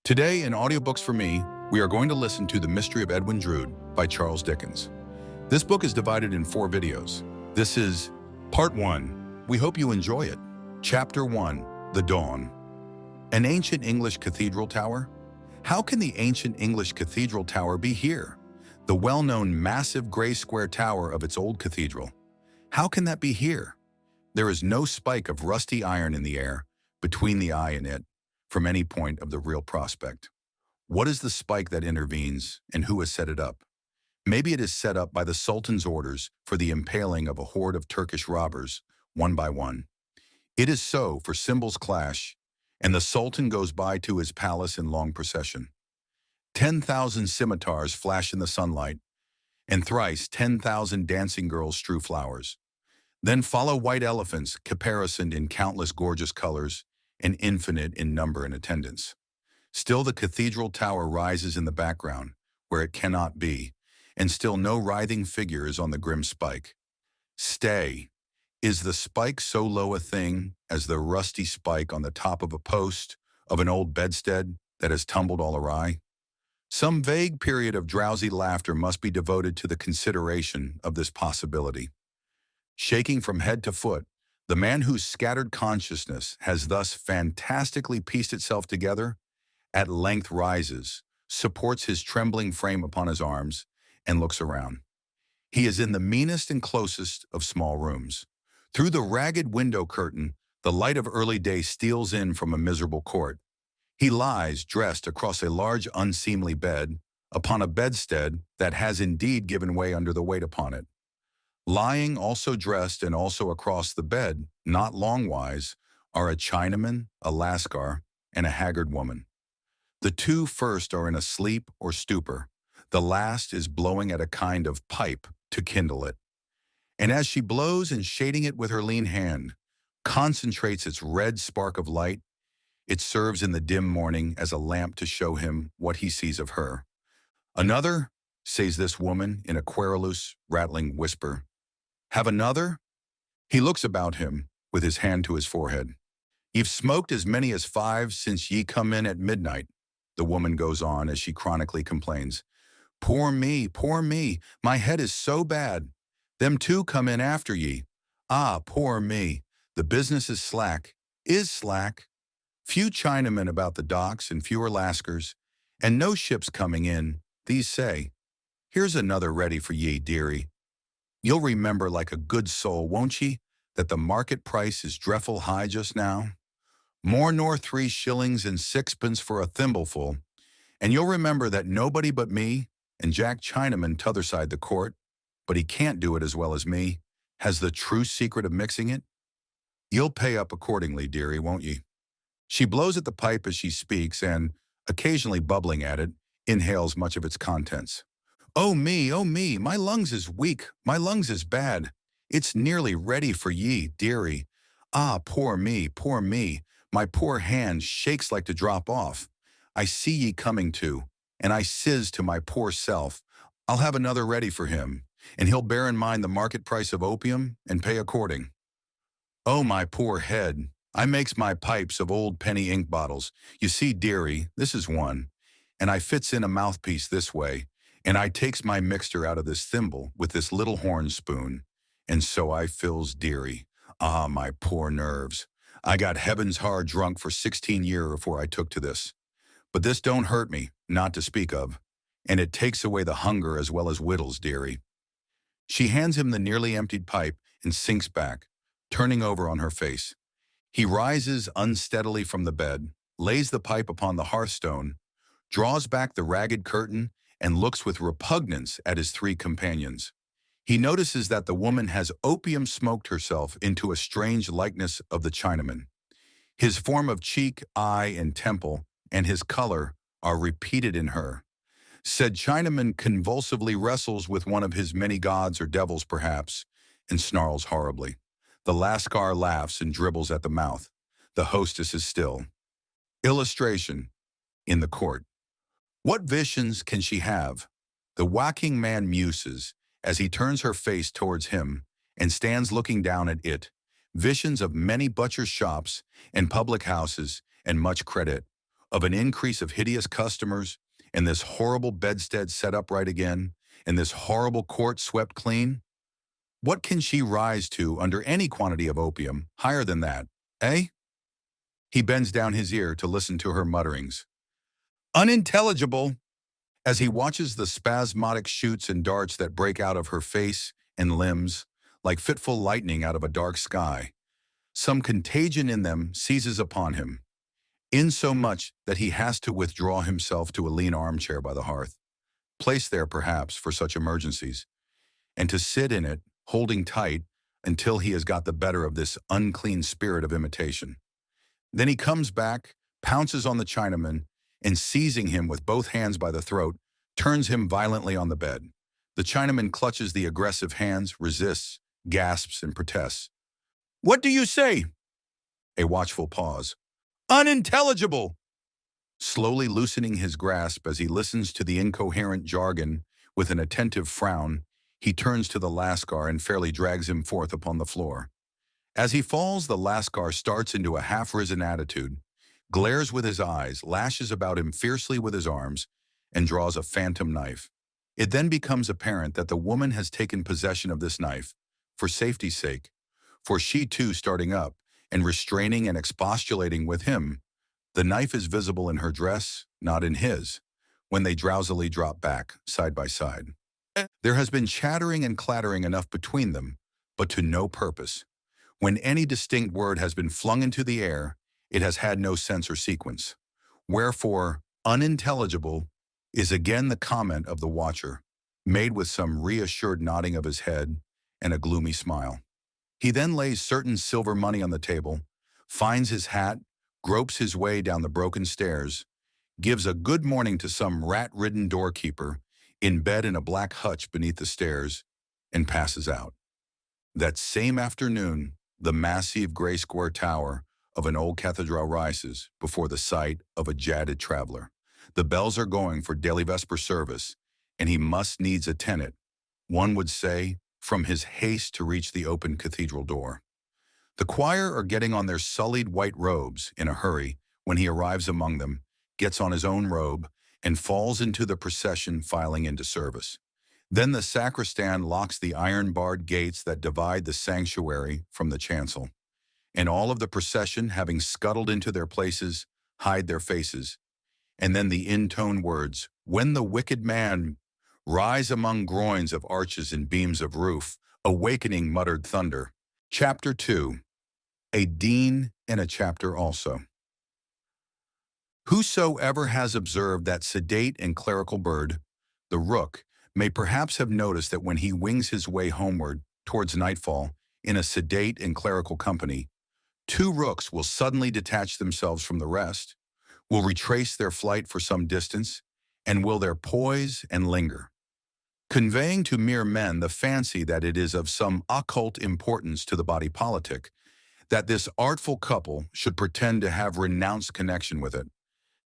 Today in Audiobooks for Me, we are going to listen to The Mystery of Edwin Drood by Charles Dickens. This book is divided in 4 videos. This is Part 1. We hope you enjoy it. Chapter 1, The Dawn. An ancient English cathedral tower? How can the ancient English cathedral tower be here? The well-known massive gray square tower of its old cathedral. How can that be here? There is no spike of rusty iron in the air, between the eye and it, from any point of the real prospect. What is the spike that intervenes, and who has set it up? Maybe it is set up by the Sultan's orders for the impaling of a horde of Turkish robbers, one by one. It is so, for cymbals clash, and the Sultan goes by to his palace in long procession. 10,000 scimitars flash in the sunlight, and thrice 10,000 dancing girls strew flowers. Then follow white elephants caparisoned in countless gorgeous colors, and infinite in number and attendance. Still the cathedral tower rises in the background, where it cannot be, and still no writhing figure is on the grim spike. Stay! Is the spike so low a thing as the rusty spike on the top of a post of an old bedstead that has tumbled all awry? Some vague period of drowsy laughter must be devoted to the consideration of this possibility. Shaking from head to foot, the man whose scattered consciousness has thus fantastically pieced itself together, at length rises, supports his trembling frame upon his arms, and looks around. He is in the meanest and closest of small rooms. Through the ragged window curtain, the light of early day steals in from a miserable court. He lies, dressed across a large unseemly bed, upon a bedstead that has indeed given way under the weight upon it. Lying also dressed and also across the bed, not longwise, are a Chinaman, a Lascar, and a haggard woman. The two first are in a sleep or stupor. The last is blowing at a kind of pipe to kindle it. And as she blows and shading it with her lean hand, concentrates its red spark of light, it serves in the dim morning as a lamp to show him what he sees of her. "Another," says this woman in a querulous, rattling whisper. "Have another?" He looks about him, with his hand to his forehead. "You've smoked as many as 5 since ye come in at midnight," the woman goes on as she chronically complains. Poor me, my head is so bad. Them 2 come in after ye. Ah, poor me, the business is slack. Few Chinamen about the docks and fewer Lascars, and no ships coming in, these say. Here's another ready for ye, dearie. You'll remember like a good soul, won't ye, that the market price is dreffle high just now? More nor 3 shillings and 6pence for a thimbleful. And you'll remember that nobody but me, and Jack Chinaman t'other side the court, but he can't do it as well as me, has the true secret of mixing it. You'll pay up accordingly, dearie, won't ye? She blows at the pipe as she speaks and, occasionally bubbling at it, inhales much of its contents. Oh me, my lungs is weak, my lungs is bad. It's nearly ready for ye, dearie. Ah, poor me, my poor hand shakes like to drop off. I see ye coming to, and I says to my poor self, I'll have another ready for him, and he'll bear in mind the market price of opium and pay according. Oh, my poor head, I makes my pipes of old penny ink bottles. You see, dearie, this is one, and I fits in a mouthpiece this way, and I takes my mixture out of this thimble with this little horn spoon, and so I fills dearie. Ah, my poor nerves. I got heavens hard drunk for 16 year before I took to this. But this don't hurt me, not to speak of, and it takes away the hunger as well as wittles, dearie. She hands him the nearly emptied pipe and sinks back, turning over on her face. He rises unsteadily from the bed, lays the pipe upon the hearthstone, draws back the ragged curtain, and looks with repugnance at his 3 companions. He notices that the woman has opium-smoked herself into a strange likeness of the Chinaman. His form of cheek, eye, and temple, and his color, are repeated in her. Said Chinaman convulsively wrestles with one of his many gods or devils perhaps, and snarls horribly. The Lascar laughs and dribbles at the mouth. The hostess is still. Illustration. In the court. What visions can she have? The whacking man muses, as he turns her face towards him, and stands looking down at it. Visions of many butchers' shops, and public houses, and much credit. of an increase of hideous customers, and this horrible bedstead set up right again, and this horrible court swept clean? What can she rise to under any quantity of opium higher than that, eh? He bends down his ear to listen to her mutterings. Unintelligible! As he watches the spasmodic shoots and darts that break out of her face and limbs, like fitful lightning out of a dark sky, some contagion in them seizes upon him, insomuch that he has to withdraw himself to a lean armchair by the hearth, placed there perhaps for such emergencies, and to sit in it, holding tight, until he has got the better of this unclean spirit of imitation. Then he comes back, pounces on the Chinaman, and seizing him with both hands by the throat, turns him violently on the bed. The Chinaman clutches the aggressive hands, resists, gasps, and protests. "What do you say?" A watchful pause. "Unintelligible!" Slowly loosening his grasp as he listens to the incoherent jargon with an attentive frown, he turns to the Lascar and fairly drags him forth upon the floor. As he falls, the Lascar starts into a half-risen attitude, glares with his eyes, lashes about him fiercely with his arms, and draws a phantom knife. It then becomes apparent that the woman has taken possession of this knife, for safety's sake, for she too starting up, and restraining and expostulating with him. The knife is visible in her dress, not in his, when they drowsily drop back, side by side. There has been chattering and clattering enough between them, but to no purpose. When any distinct word has been flung into the air, it has had no sense or sequence. Wherefore, unintelligible is again the comment of the watcher, made with some reassured nodding of his head and a gloomy smile. He then lays certain silver money on the table, finds his hat, gropes his way down the broken stairs, gives a good morning to some rat-ridden doorkeeper in bed in a black hutch beneath the stairs, and passes out. That same afternoon, the massive gray square tower of an old cathedral rises before the sight of a jaded traveler. The bells are going for daily vesper service, and he must needs attend it, one would say, from his haste to reach the open cathedral door. The choir are getting on their sullied white robes in a hurry when he arrives among them, gets on his own robe, and falls into the procession filing into service. Then the sacristan locks the iron-barred gates that divide the sanctuary from the chancel, and all of the procession, having scuttled into their places, hide their faces. And then the intoned words, "When the wicked man rise among groins of arches and beams of roof, awakening muttered thunder." Chapter 2. A Dean and a Chapter also. Whosoever has observed that sedate and clerical bird, the rook, may perhaps have noticed that when he wings his way homeward towards nightfall in a sedate and clerical company, two rooks will suddenly detach themselves from the rest, will retrace their flight for some distance, and will there poise and linger, conveying to mere men the fancy that it is of some occult importance to the body politic, that this artful couple should pretend to have renounced connection with it.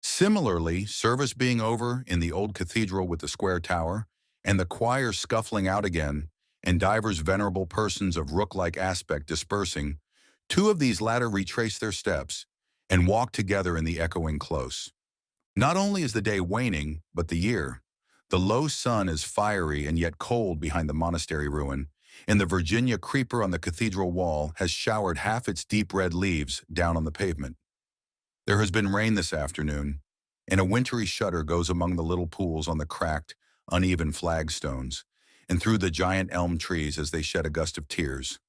Similarly, service being over in the old cathedral with the square tower, and the choir scuffling out again, and divers venerable persons of rook-like aspect dispersing, two of these latter retrace their steps, and walk together in the echoing close. Not only is the day waning, but the year. The low sun is fiery and yet cold behind the monastery ruin, and the Virginia creeper on the cathedral wall has showered half its deep red leaves down on the pavement. There has been rain this afternoon, and a wintry shudder goes among the little pools on the cracked, uneven flagstones, and through the giant elm trees as they shed a gust of tears.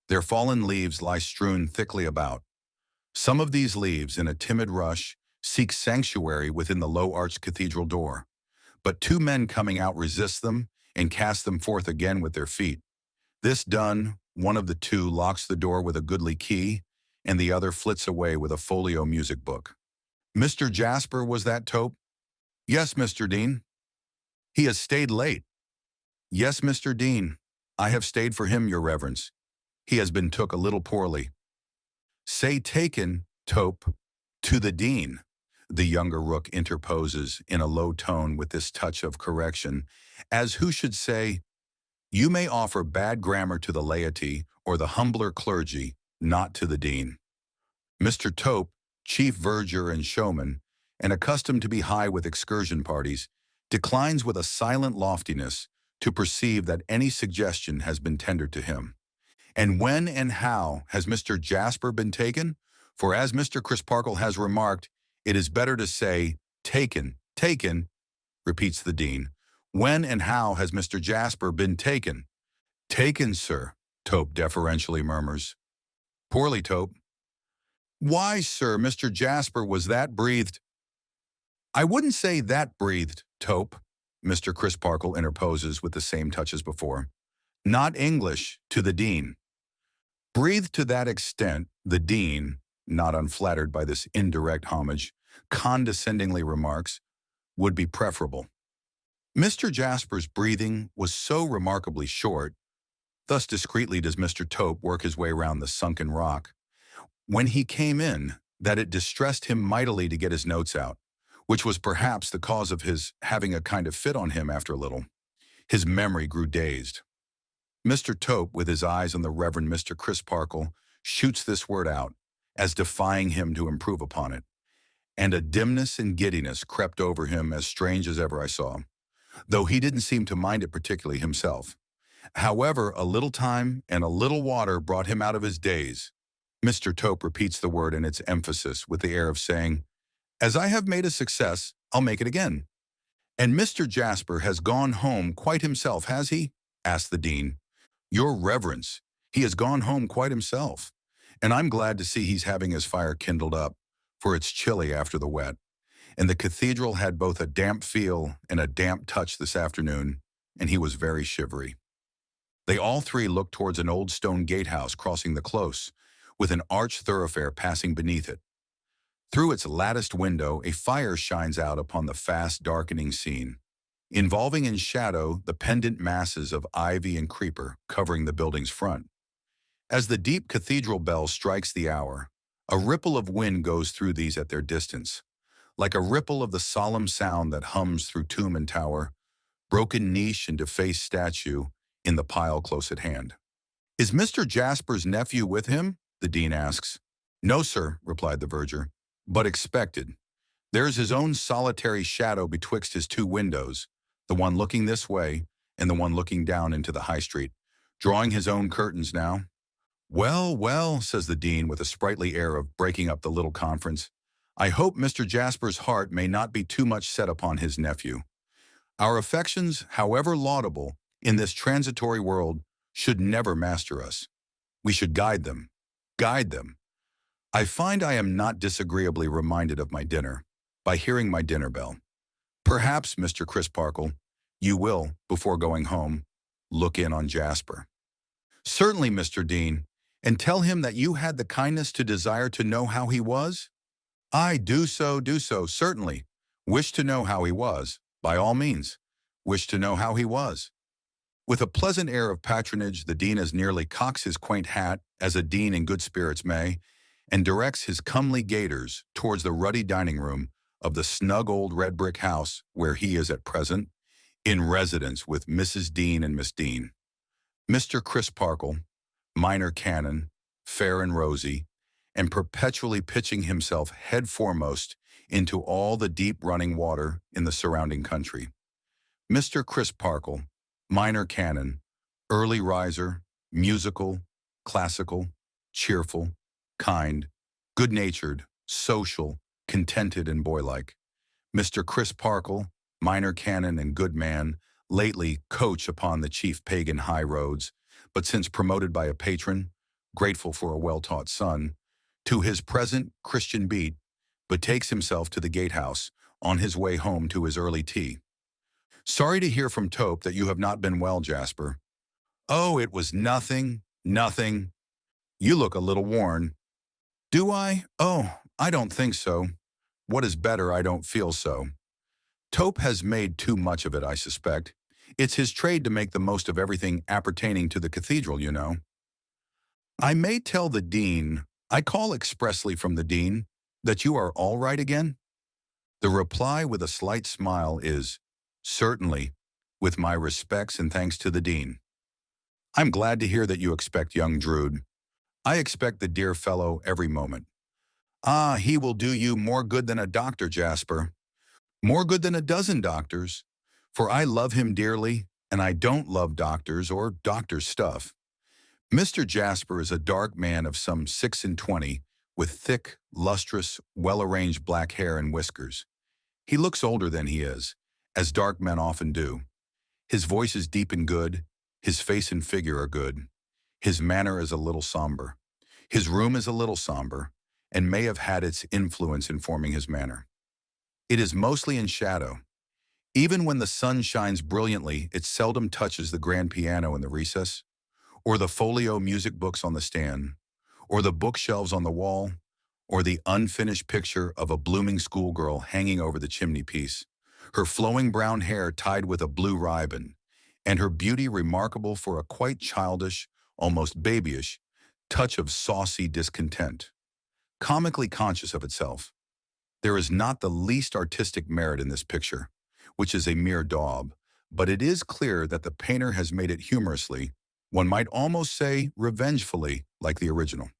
Their fallen leaves lie strewn thickly about. Some of these leaves, in a timid rush, seek sanctuary within the low-arched cathedral door, but two men coming out resist them and cast them forth again with their feet. This done, one of the two locks the door with a goodly key, and the other flits away with a folio music book. "Mr. Jasper, was that Tope?" "Yes, Mr. Dean." "He has stayed late." "Yes, Mr. Dean. I have stayed for him, your reverence. He has been took a little poorly." "Say taken, Tope, to the Dean," the younger rook interposes in a low tone with this touch of correction, as who should say, "You may offer bad grammar to the laity or the humbler clergy, not to the Dean." Mr. Tope, chief verger and showman, and accustomed to be high with excursion parties, declines with a silent loftiness to perceive that any suggestion has been tendered to him. And when and how has Mr. Jasper been taken? For as Mr. Crisparkle has remarked, it is better to say, taken, taken, repeats the dean. When and how has Mr. Jasper been taken? Taken, sir, Tope deferentially murmurs. Poorly, Tope. Why, sir, Mr. Jasper was that breathed. I wouldn't say that breathed, Tope, Mr. Crisparkle interposes with the same touch as before. Not English, to the dean. Breathed to that extent, the dean, not unflattered by this indirect homage, condescendingly remarks, would be preferable. Mr. Jasper's breathing was so remarkably short, thus discreetly does Mr. Tope work his way round the sunken rock, when he came in, that it distressed him mightily to get his notes out, which was perhaps the cause of his having a kind of fit on him after a little. His memory grew dazed. Mr. Tope, with his eyes on the Reverend Mr. Crisparkle, shoots this word out, as defying him to improve upon it, and a dimness and giddiness crept over him as strange as ever I saw, though he didn't seem to mind it particularly himself. However, a little time and a little water brought him out of his daze. Mr. Tope repeats the word in its emphasis with the air of saying, as I have made a success, I'll make it again. And Mr. Jasper has gone home quite himself, has he? Asked the dean. Your reverence, he has gone home quite himself, and I'm glad to see he's having his fire kindled up, for it's chilly after the wet, and the cathedral had both a damp feel and a damp touch this afternoon, and he was very shivery. They all three looked towards an old stone gatehouse crossing the close, with an arched thoroughfare passing beneath it. Through its latticed window, a fire shines out upon the fast darkening scene, involving in shadow the pendant masses of ivy and creeper covering the building's front. As the deep cathedral bell strikes the hour, a ripple of wind goes through these at their distance, like a ripple of the solemn sound that hums through tomb and tower, broken niche and defaced statue in the pile close at hand. Is Mr. Jasper's nephew with him? The dean asks. No, sir, replied the verger, but expected. There is his own solitary shadow betwixt his two windows, the one looking this way and the one looking down into the high street, drawing his own curtains now. Well, well, says the dean with a sprightly air of breaking up the little conference, I hope Mr. Jasper's heart may not be too much set upon his nephew. Our affections, however laudable, in this transitory world, should never master us. We should guide them. Guide them. I find I am not disagreeably reminded of my dinner, by hearing my dinner bell. Perhaps, Mr. Crisparkle, you will, before going home, look in on Jasper. Certainly, Mr. Dean, and tell him that you had the kindness to desire to know how he was? I do so, certainly. Wish to know how he was, by all means. Wish to know how he was. With a pleasant air of patronage, the dean as nearly cocks his quaint hat as a dean in good spirits may, and directs his comely gaiters towards the ruddy dining room of the snug old red brick house where he is at present, in residence with Mrs. Dean and Miss Dean. Mr. Crisparkle, minor canon, fair and rosy, and perpetually pitching himself head foremost into all the deep running water in the surrounding country. Mr. Crisparkle, minor canon, early riser, musical, classical, cheerful, kind, good-natured, social, contented, and boylike. Mr. Crisparkle, minor canon and good man, lately coach upon the chief pagan high roads, but since promoted by a patron, grateful for a well-taught son, to his present Christian beat, betakes himself to the gatehouse on his way home to his early tea. Sorry to hear from Tope that you have not been well, Jasper. Oh, it was nothing, nothing. You look a little worn. Do I? Oh, I don't think so. What is better, I don't feel so. Tope has made too much of it, I suspect. It's his trade to make the most of everything appertaining to the cathedral, you know. I may tell the dean, I call expressly from the dean, that you are all right again? The reply with a slight smile is, certainly, with my respects and thanks to the dean. I'm glad to hear that you expect young Drood. I expect the dear fellow every moment. Ah, he will do you more good than a doctor, Jasper. More good than a dozen doctors. For I love him dearly, and I don't love doctors or doctor stuff. Mr. Jasper is a dark man of some 6 and 20, with thick, lustrous, well-arranged black hair and whiskers. He looks older than he is, as dark men often do. His voice is deep and good, his face and figure are good. His manner is a little somber. His room is a little somber, and may have had its influence in forming his manner. It is mostly in shadow. Even when the sun shines brilliantly, it seldom touches the grand piano in the recess, or the folio music books on the stand, or the bookshelves on the wall, or the unfinished picture of a blooming schoolgirl hanging over the chimney-piece, her flowing brown hair tied with a blue ribbon, and her beauty remarkable for a quite childish, almost babyish, touch of saucy discontent, comically conscious of itself. There is not the least artistic merit in this picture, which is a mere daub, but it is clear that the painter has made it humorously, one might almost say revengefully, like the original.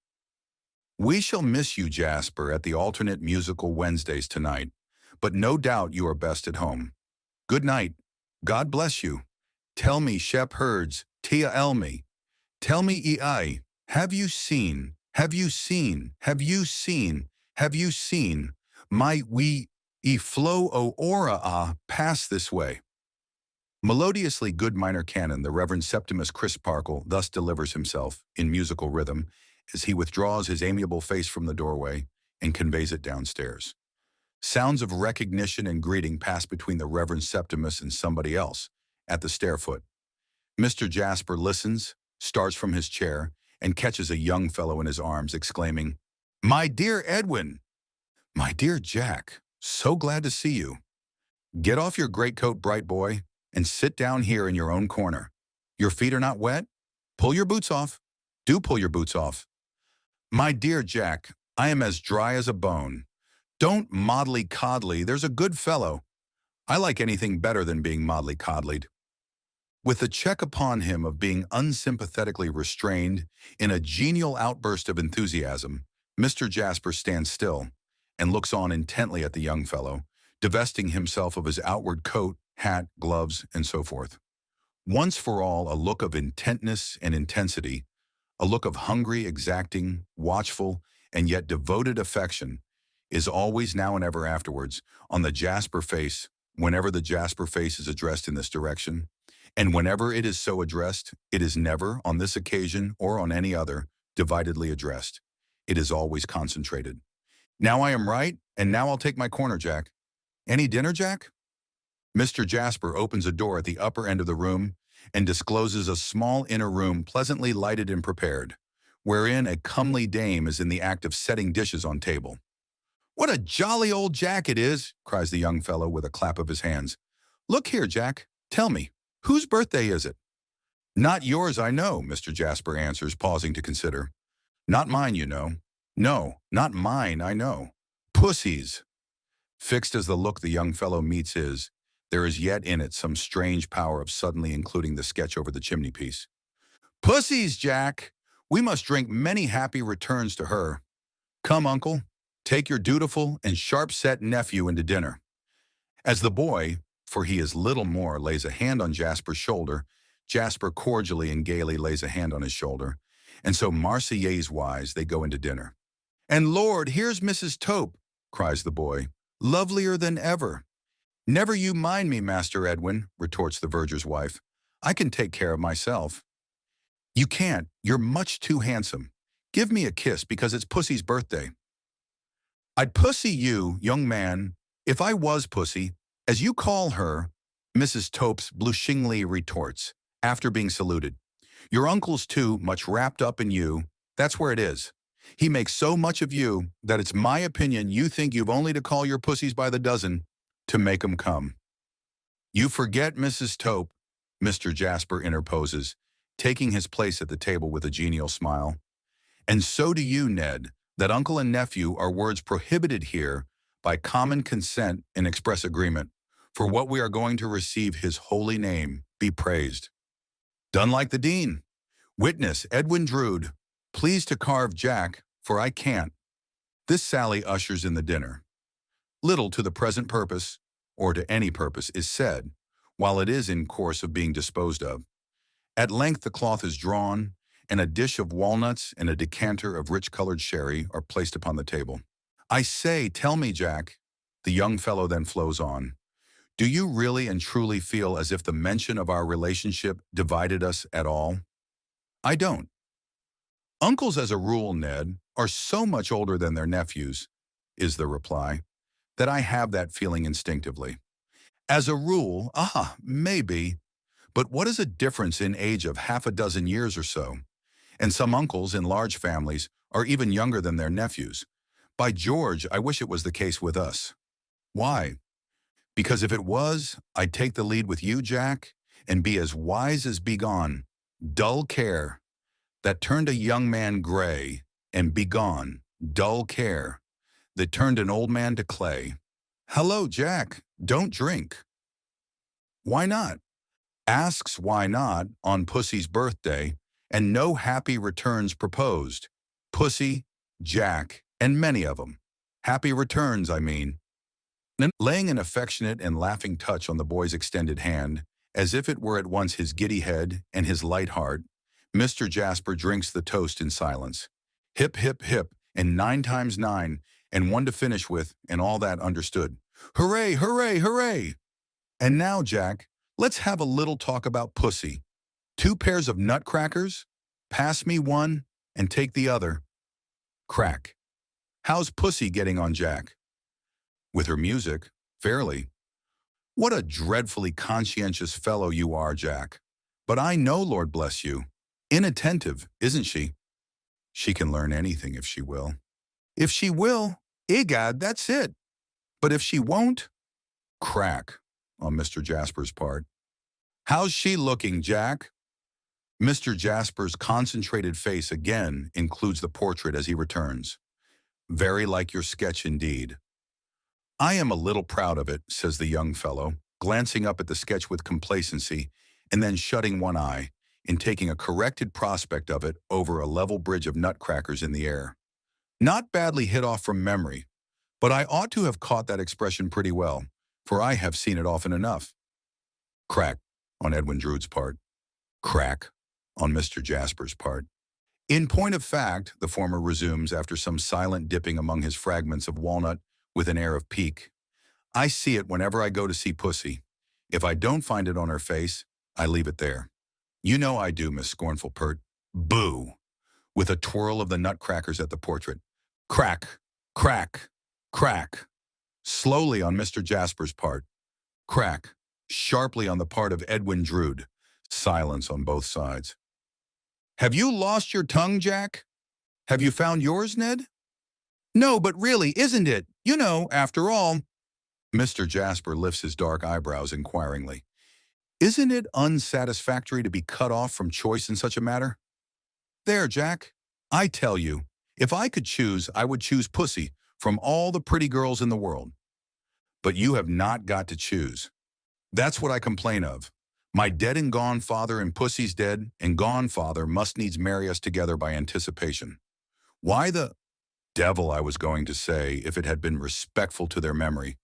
We shall miss you, Jasper, at the alternate musical Wednesdays tonight, but no doubt you are best at home. Good night. God bless you. Tell me, Shep Herds, Tia Elmi. Tell me, E.I., have you seen, have you seen, have you seen, have you seen, my we, e flow o ora pass this way. Melodiously good minor canon, the Reverend Septimus Crisparkle thus delivers himself, in musical rhythm, as he withdraws his amiable face from the doorway and conveys it downstairs. Sounds of recognition and greeting pass between the Reverend Septimus and somebody else, at the stair-foot. Mr. Jasper listens, starts from his chair, and catches a young fellow in his arms, exclaiming, "My dear Edwin! My dear Jack! So glad to see you. Get off your greatcoat, bright boy, and sit down here in your own corner. Your feet are not wet? Pull your boots off. Do pull your boots off. My dear Jack, I am as dry as a bone. Don't moddly-coddly, there's a good fellow. I like anything better than being moddly-coddlied." With the check upon him of being unsympathetically restrained in a genial outburst of enthusiasm, Mr. Jasper stands still and looks on intently at the young fellow, divesting himself of his outward coat, hat, gloves, and so forth. Once for all, a look of intentness and intensity, a look of hungry, exacting, watchful, and yet devoted affection is always now and ever afterwards on the Jasper face whenever the Jasper face is addressed in this direction, and whenever it is so addressed, it is never, on this occasion or on any other, dividedly addressed. It is always concentrated. Now I am right, and now I'll take my corner, Jack. Any dinner, Jack? Mr. Jasper opens a door at the upper end of the room and discloses a small inner room pleasantly lighted and prepared, wherein a comely dame is in the act of setting dishes on table. "What a jolly old Jack it is!" cries the young fellow with a clap of his hands. "Look here, Jack, tell me, whose birthday is it?" "Not yours, I know," Mr. Jasper answers, pausing to consider. "Not mine, you know." "No, not mine, I know. Pussy's." Fixed as the look the young fellow meets is, there is yet in it some strange power of suddenly including the sketch over the chimney-piece. "Pussy's, Jack! We must drink many happy returns to her. Come, uncle, take your dutiful and sharp-set nephew into dinner." As the boy, for he is little more, lays a hand on Jasper's shoulder, Jasper cordially and gaily lays a hand on his shoulder, and so Marseillaise-wise they go into dinner. "And Lord, here's Mrs. Tope," cries the boy, "lovelier than ever." "Never you mind me, Master Edwin," retorts the verger's wife. "I can take care of myself." "You can't. You're much too handsome. Give me a kiss, because it's Pussy's birthday." "I'd pussy you, young man, if I was Pussy, as you call her," Mrs. Topes blushingly retorts, after being saluted. "Your uncle's too much wrapped up in you. That's where it is. He makes so much of you that it's my opinion you think you've only to call your pussies by the dozen to make 'em come." "You forget, Mrs. Tope," Mr. Jasper interposes, taking his place at the table with a genial smile. "And so do you, Ned, that uncle and nephew are words prohibited here by common consent and express agreement, for what we are going to receive his holy name be praised. Done like the dean. Witness Edwin Drood, please to carve Jack, for I can't." This sally ushers in the dinner. Little to the present purpose, or to any purpose, is said, while it is in course of being disposed of. At length the cloth is drawn, and a dish of walnuts and a decanter of rich-colored sherry are placed upon the table. "I say, tell me, Jack," the young fellow then flows on, "do you really and truly feel as if the mention of our relationship divided us at all?" "I don't. Uncles, as a rule, Ned, are so much older than their nephews," is the reply, "that I have that feeling instinctively. As a rule, maybe, but what is a difference in age of half a dozen years or so? And some uncles in large families are even younger than their nephews. By George, I wish it was the case with us." "Why?" "Because if it was, I'd take the lead with you, Jack, and be as wise as begone. Dull care, that turned a young man gray, and begone, dull care, that turned an old man to clay." "Hello, Jack, don't drink." "Why not?" Asks why not on Pussy's birthday, and no happy returns proposed. Pussy, Jack, and many of 'em. Happy returns, I mean. Then, laying an affectionate and laughing touch on the boy's extended hand, as if it were at once his giddy head and his light heart, Mr. Jasper drinks the toast in silence. Hip, hip, hip, and 9 times 9, and 1 to finish with, and all that understood. Hooray, hooray, hooray! "And now, Jack, let's have a little talk about Pussy. 2 pairs of nutcrackers? Pass me one, and take the other." Crack. "How's Pussy getting on, Jack?" "With her music, fairly." "What a dreadfully conscientious fellow you are, Jack. But I know, Lord bless you. Inattentive, isn't she?" "She can learn anything if she will." "If she will? Egad, that's it. But if she won't?" Crack on Mr. Jasper's part. "How's she looking, Jack?" Mr. Jasper's concentrated face again includes the portrait as he returns. "Very like your sketch indeed." "I am a little proud of it," says the young fellow, glancing up at the sketch with complacency, and then shutting one eye, and taking a corrected prospect of it over a level bridge of nutcrackers in the air. "Not badly hit off from memory, but I ought to have caught that expression pretty well, for I have seen it often enough." Crack on Edwin Drood's part. Crack on Mr. Jasper's part. "In point of fact," the former resumes after some silent dipping among his fragments of walnut with an air of pique, "I see it whenever I go to see Pussy. If I don't find it on her face, I leave it there. You know I do, Miss Scornful Pert. Boo!" With a twirl of the nutcrackers at the portrait. Crack, crack, crack. Slowly on Mr. Jasper's part. Crack, sharply on the part of Edwin Drood. Silence on both sides. "Have you lost your tongue, Jack? Have you found yours, Ned?" "No, but really, isn't it? You know, after all." Mr. Jasper lifts his dark eyebrows inquiringly. "Isn't it unsatisfactory to be cut off from choice in such a matter? There, Jack, I tell you, if I could choose, I would choose Pussy from all the pretty girls in the world. But you have not got to choose. That's what I complain of. My dead and gone father and Pussy's dead and gone father must needs marry us together by anticipation. Why the devil, I was going to say, if it had been respectful to their memory.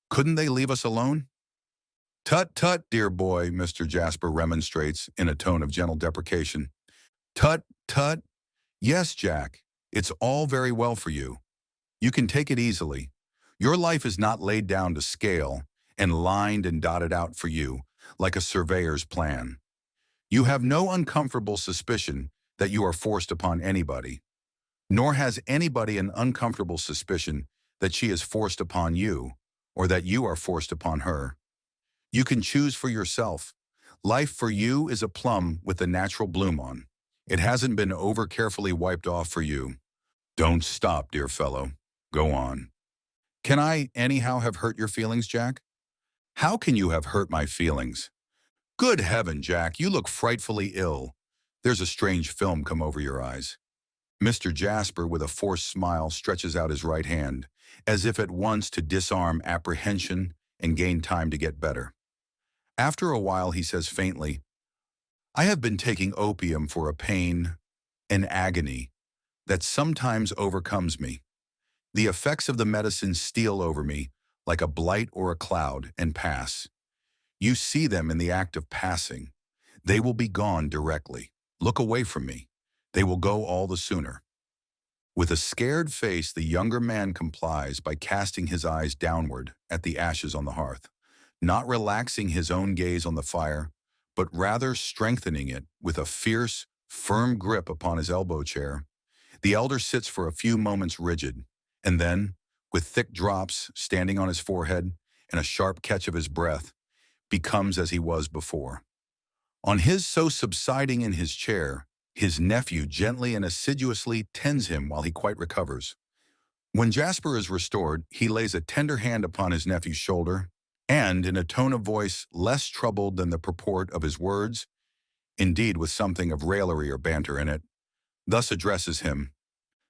Couldn't they leave us alone?" "Tut, tut, dear boy," Mr. Jasper remonstrates in a tone of gentle deprecation. "Tut, tut. Yes, Jack, it's all very well for you. You can take it easily. Your life is not laid down to scale and lined and dotted out for you like a surveyor's plan. You have no uncomfortable suspicion that you are forced upon anybody, nor has anybody an uncomfortable suspicion that she is forced upon you or that you are forced upon her. You can choose for yourself. Life for you is a plum with the natural bloom on. It hasn't been over carefully wiped off for you. Don't stop, dear fellow. Go on." "Can I anyhow have hurt your feelings, Jack?" "How can you have hurt my feelings?" "Good heaven, Jack, you look frightfully ill. There's a strange film come over your eyes." Mr. Jasper, with a forced smile, stretches out his right hand, as if at once to disarm apprehension and gain time to get better. After a while he says faintly, "I have been taking opium for a pain, an agony, that sometimes overcomes me. The effects of the medicine steal over me like a blight or a cloud and pass. You see them in the act of passing. They will be gone directly. Look away from me. They will go all the sooner. With a scared face, the younger man complies by casting his eyes downward at the ashes on the hearth, not relaxing his own gaze on the fire, but rather strengthening it with a fierce, firm grip upon his elbow chair. The elder sits for a few moments rigid, and then, with thick drops standing on his forehead and a sharp catch of his breath, becomes as he was before. On his so subsiding in his chair, his nephew gently and assiduously tends him while he quite recovers. When Jasper is restored, he lays a tender hand upon his nephew's shoulder, and, in a tone of voice less troubled than the purport of his words, indeed with something of raillery or banter in it, thus addresses him: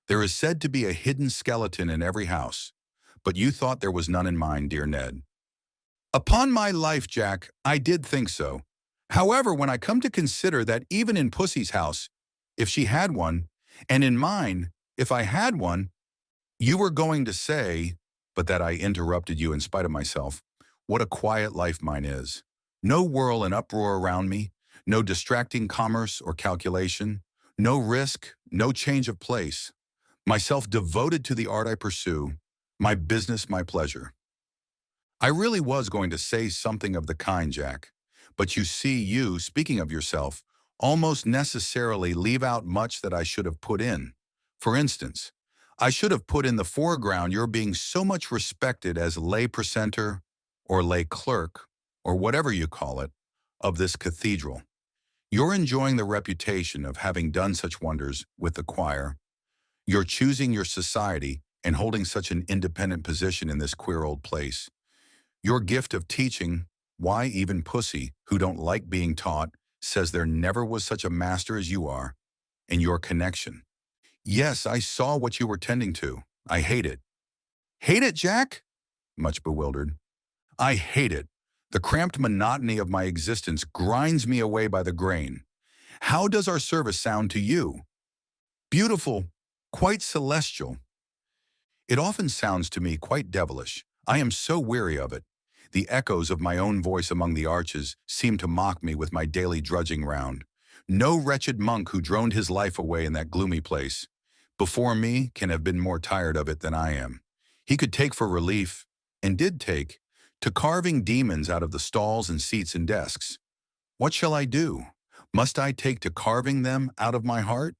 "There is said to be a hidden skeleton in every house, but you thought there was none in mine, dear Ned." "Upon my life, Jack, I did think so. However, when I come to consider that even in Pussy's house, if she had one, and in mine, if I had one—" "You were going to say," but that I interrupted you in spite of myself, "what a quiet life mine is. No whirl and uproar around me, no distracting commerce or calculation, no risk, no change of place. Myself devoted to the art I pursue, my business my pleasure." I really was going to say something of the kind, Jack. But you see, you, speaking of yourself, almost necessarily leave out much that I should have put in. For instance, I should have put in the foreground your being so much respected as lay precentor, or lay clerk, or whatever you call it, of this cathedral. You're enjoying the reputation of having done such wonders with the choir. You're choosing your society and holding such an independent position in this queer old place. Your gift of teaching, why even Pussy, who don't like being taught, says there never was such a master as you are, and your connection. Yes, I saw what you were tending to. I hate it. Hate it, Jack? Much bewildered. I hate it. The cramped monotony of my existence grinds me away by the grain. How does our service sound to you? Beautiful, quite celestial. It often sounds to me quite devilish. I am so weary of it. The echoes of my own voice among the arches seem to mock me with my daily drudging round. No wretched monk who droned his life away in that gloomy place before me can have been more tired of it than I am. He could take for relief, and did take, to carving demons out of the stalls and seats and desks. What shall I do? Must I take to carving them out of my heart?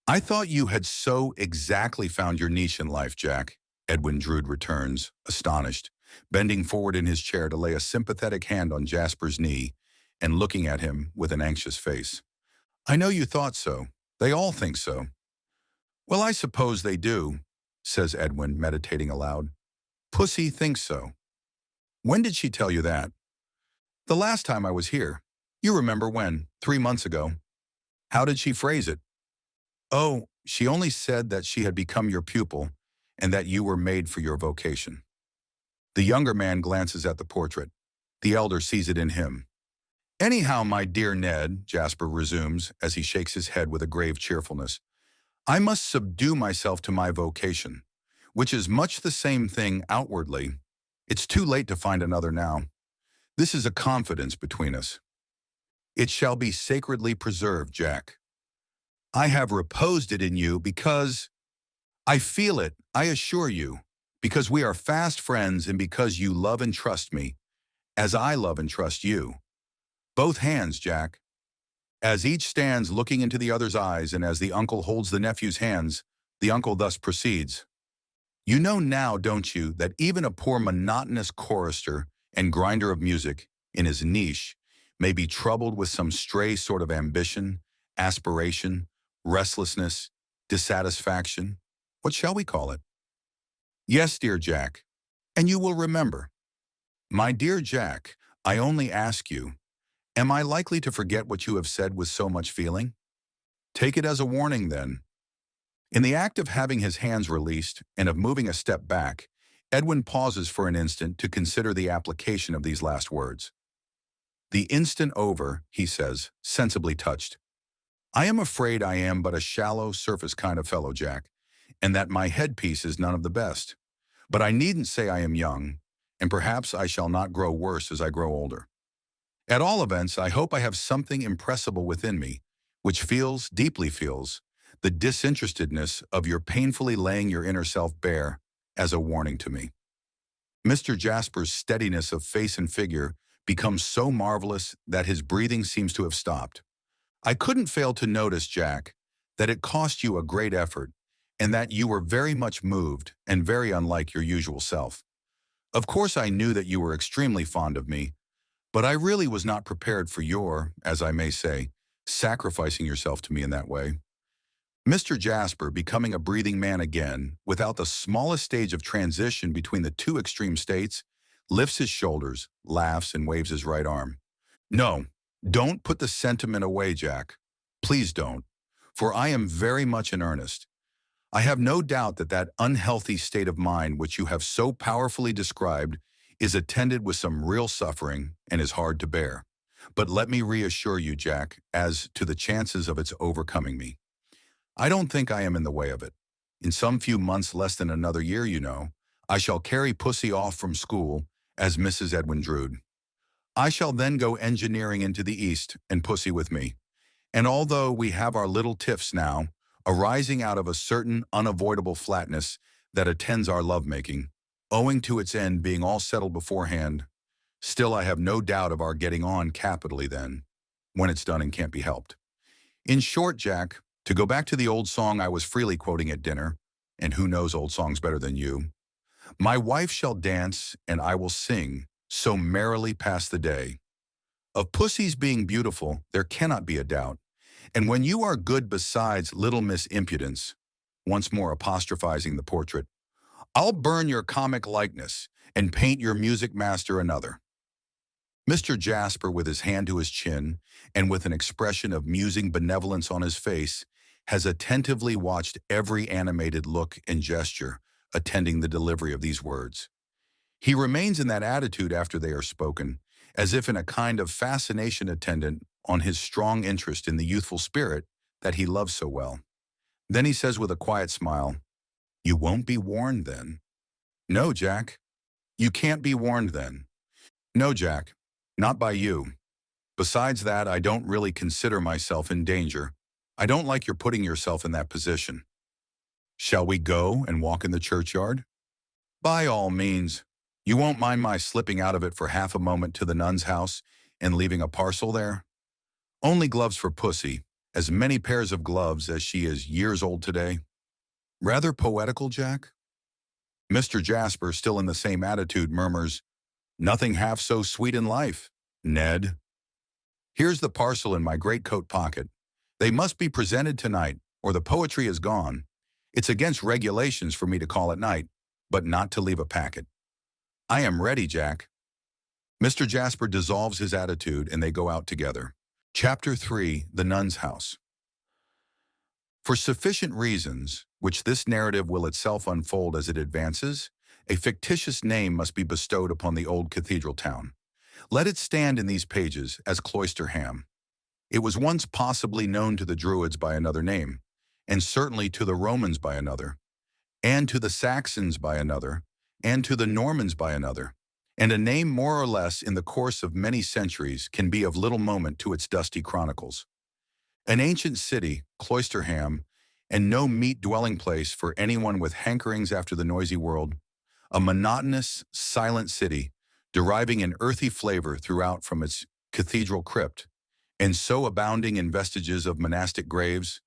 I thought you had so exactly found your niche in life, Jack, Edwin Drood returns, astonished, bending forward in his chair to lay a sympathetic hand on Jasper's knee and looking at him with an anxious face. I know you thought so. They all think so. Well, I suppose they do, says Edwin, meditating aloud. Pussy thinks so. When did she tell you that? The last time I was here. You remember when, 3 months ago. How did she phrase it? Oh, she only said that she had become your pupil and that you were made for your vocation. The younger man glances at the portrait. The elder sees it in him. Anyhow, my dear Ned, Jasper resumes as he shakes his head with a grave cheerfulness, I must subdue myself to my vocation, which is much the same thing outwardly. It's too late to find another now. This is a confidence between us. It shall be sacredly preserved, Jack. I have reposed it in you because I feel it, I assure you, because we are fast friends and because you love and trust me, as I love and trust you. Both hands, Jack. As each stands looking into the other's eyes and as the uncle holds the nephew's hands, the uncle thus proceeds. You know now, don't you, that even a poor monotonous chorister and grinder of music, in his niche, may be troubled with some stray sort of ambition, aspiration, restlessness, dissatisfaction. What shall we call it? Yes, dear Jack, and you will remember. My dear Jack, I only ask you, am I likely to forget what you have said with so much feeling? Take it as a warning, then. In the act of having his hands released and of moving a step back, Edwin pauses for an instant to consider the application of these last words. The instant over, he says, sensibly touched. I am afraid I am but a shallow, surface kind of fellow, Jack, and that my headpiece is none of the best. But I needn't say I am young, and perhaps I shall not grow worse as I grow older. At all events, I hope I have something impressible within me, which feels, deeply feels, the disinterestedness of your painfully laying your inner self bare as a warning to me. Mr. Jasper's steadiness of face and figure becomes so marvelous that his breathing seems to have stopped. I couldn't fail to notice, Jack, that it cost you a great effort, and that you were very much moved and very unlike your usual self. Of course, I knew that you were extremely fond of me, but I really was not prepared for your, as I may say, sacrificing yourself to me in that way. Mr. Jasper, becoming a breathing man again, without the smallest stage of transition between the two extreme states, lifts his shoulders, laughs, and waves his right arm. No, don't put the sentiment away, Jack. Please don't, for I am very much in earnest. I have no doubt that that unhealthy state of mind which you have so powerfully described is attended with some real suffering and is hard to bear. But let me reassure you, Jack, as to the chances of its overcoming me. I don't think I am in the way of it. In some few months, less than another year, I shall carry Pussy off from school as Mrs. Edwin Drood. I shall then go engineering into the East, and Pussy with me. And although we have our little tiffs now, arising out of a certain unavoidable flatness that attends our lovemaking, owing to its end being all settled beforehand, still I have no doubt of our getting on capitally then, when it's done and can't be helped. In short, Jack, to go back to the old song I was freely quoting at dinner, and who knows old songs better than you, my wife shall dance and I will sing, so merrily pass the day. Of Pussy's being beautiful, there cannot be a doubt. And when you are good besides little Miss Impudence, once more apostrophizing the portrait, I'll burn your comic likeness and paint your music master another. Mr. Jasper, with his hand to his chin and with an expression of musing benevolence on his face, has attentively watched every animated look and gesture attending the delivery of these words. He remains in that attitude after they are spoken, as if in a kind of fascination attendant on his strong interest in the youthful spirit that he loves so well. Then he says with a quiet smile, "You won't be warned then?" "No, Jack. You can't be warned then." "No, Jack. Not by you. Besides that, I don't really consider myself in danger. I don't like your putting yourself in that position. Shall we go and walk in the churchyard?" "By all means. You won't mind my slipping out of it for half a moment to the nun's house and leaving a parcel there? Only gloves for Pussy, as many pairs of gloves as she is years old today." Rather poetical, Jack? Mr. Jasper, still in the same attitude, murmurs, "Nothing half so sweet in life, Ned." "Here's the parcel in my greatcoat pocket. They must be presented tonight, or the poetry is gone. It's against regulations for me to call at night, but not to leave a packet." "I am ready, Jack." Mr. Jasper dissolves his attitude, and they go out together. Chapter 3, The Nun's House. For sufficient reasons, which this narrative will itself unfold as it advances, a fictitious name must be bestowed upon the old cathedral town. Let it stand in these pages as Cloisterham. It was once possibly known to the Druids by another name, and certainly to the Romans by another, and to the Saxons by another, and to the Normans by another. And a name more or less in the course of many centuries can be of little moment to its dusty chronicles. An ancient city, Cloisterham, and no meet dwelling place for anyone with hankerings after the noisy world, a monotonous, silent city, deriving an earthy flavor throughout from its cathedral crypt, and so abounding in vestiges of monastic graves,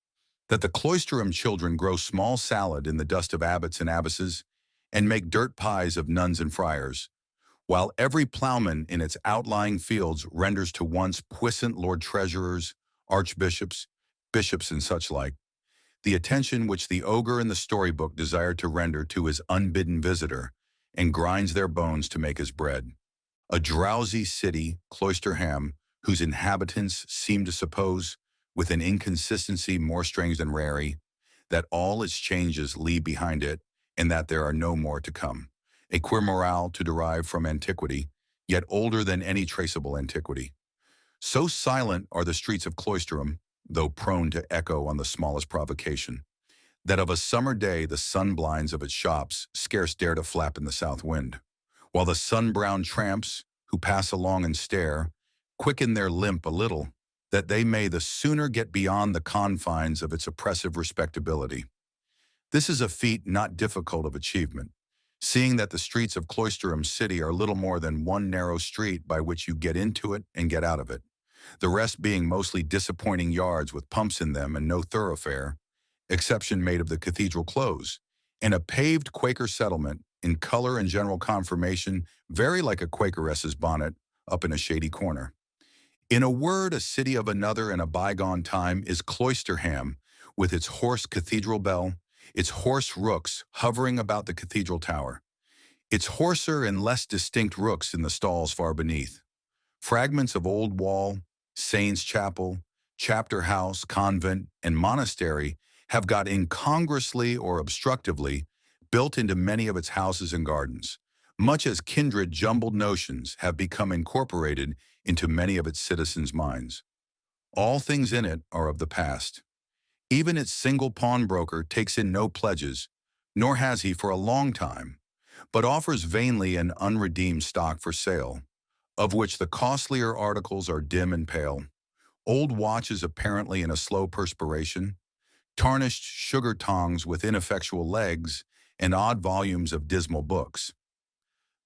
that the Cloisterham children grow small salad in the dust of abbots and abbesses, and make dirt pies of nuns and friars, while every ploughman in its outlying fields renders to once puissant Lord Treasurers, archbishops, bishops, and such like, the attention which the ogre in the storybook desired to render to his unbidden visitor, and grinds their bones to make his bread. A drowsy city, Cloisterham, whose inhabitants seem to suppose, with an inconsistency more strange than rarey, that all its changes leave behind it, and that there are no more to come. A queer morale to derive from antiquity, yet older than any traceable antiquity. So silent are the streets of Cloisterham, though prone to echo on the smallest provocation, that of a summer day the sun blinds of its shops scarce dare to flap in the south wind, while the sun-browned tramps who pass along and stare quicken their limp a little, that they may the sooner get beyond the confines of its oppressive respectability. This is a feat not difficult of achievement, seeing that the streets of Cloisterham City are little more than one narrow street by which you get into it and get out of it, the rest being mostly disappointing yards with pumps in them and no thoroughfare, exception made of the cathedral close, and a paved Quaker settlement in color and general conformation very like a Quakeress's bonnet up in a shady corner. In a word, a city of another and a bygone time is Cloisterham, with its hoarse cathedral bell, its hoarse rooks hovering about the cathedral tower, its hoarser and less distinct rooks in the stalls far beneath. Fragments of old wall, saint's chapel, chapter house, convent, and monastery have got incongruously or obstructively built into many of its houses and gardens, much as kindred jumbled notions have become incorporated into many of its citizens' minds. All things in it are of the past. Even its single pawnbroker takes in no pledges, nor has he for a long time, but offers vainly an unredeemed stock for sale, of which the costlier articles are dim and pale, old watches apparently in a slow perspiration, tarnished sugar tongs with ineffectual legs, and odd volumes of dismal books.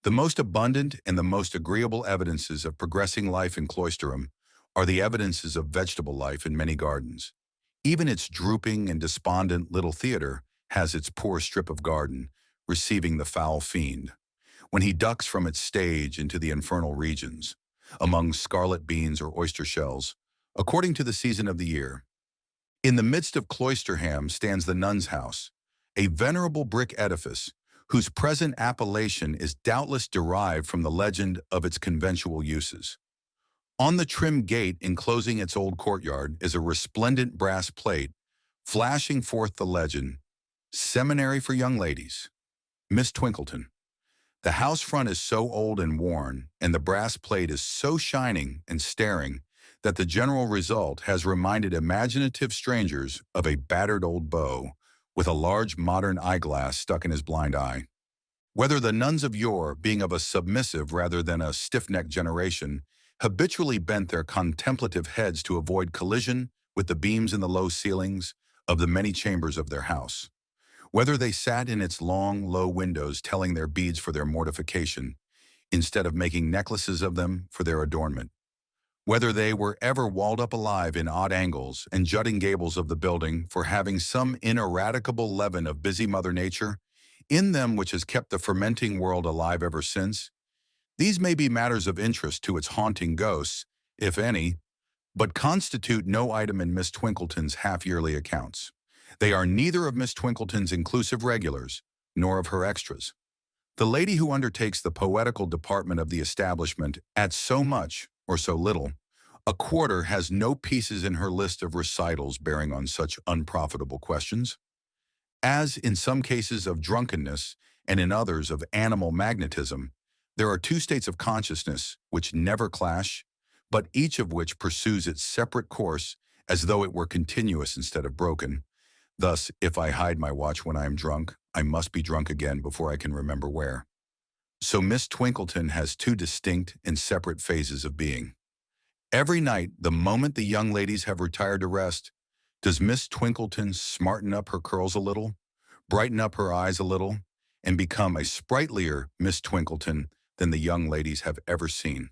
The most abundant and the most agreeable evidences of progressing life in Cloisterham are the evidences of vegetable life in many gardens. Even its drooping and despondent little theatre has its poor strip of garden, receiving the foul fiend, when he ducks from its stage into the infernal regions, among scarlet beans or oyster shells, according to the season of the year. In the midst of Cloisterham stands the nun's house, a venerable brick edifice, whose present appellation is doubtless derived from the legend of its conventual uses. On the trim gate enclosing its old courtyard is a resplendent brass plate, flashing forth the legend, "Seminary for Young Ladies, Miss Twinkleton." The house front is so old and worn, and the brass plate is so shining and staring, that the general result has reminded imaginative strangers of a battered old beau with a large modern eyeglass stuck in his blind eye. Whether the nuns of yore, being of a submissive rather than a stiff-necked generation, habitually bent their contemplative heads to avoid collision with the beams in the low ceilings of the many chambers of their house, whether they sat in its long, low windows telling their beads for their mortification, instead of making necklaces of them for their adornment, whether they were ever walled up alive in odd angles and jutting gables of the building for having some ineradicable leaven of busy Mother Nature in them which has kept the fermenting world alive ever since, these may be matters of interest to its haunting ghosts, if any, but constitute no item in Miss Twinkleton's half-yearly accounts. They are neither of Miss Twinkleton's inclusive regulars, nor of her extras. The lady who undertakes the poetical department of the establishment at so much, or so little, a quarter has no pieces in her list of recitals bearing on such unprofitable questions. As in some cases of drunkenness and in others of animal magnetism, there are two states of consciousness which never clash, but each of which pursues its separate course as though it were continuous instead of broken. Thus, if I hide my watch when I am drunk, I must be drunk again before I can remember where. So Miss Twinkleton has two distinct and separate phases of being. Every night, the moment the young ladies have retired to rest, does Miss Twinkleton smarten up her curls a little, brighten up her eyes a little, and become a sprightlier Miss Twinkleton than the young ladies have ever seen.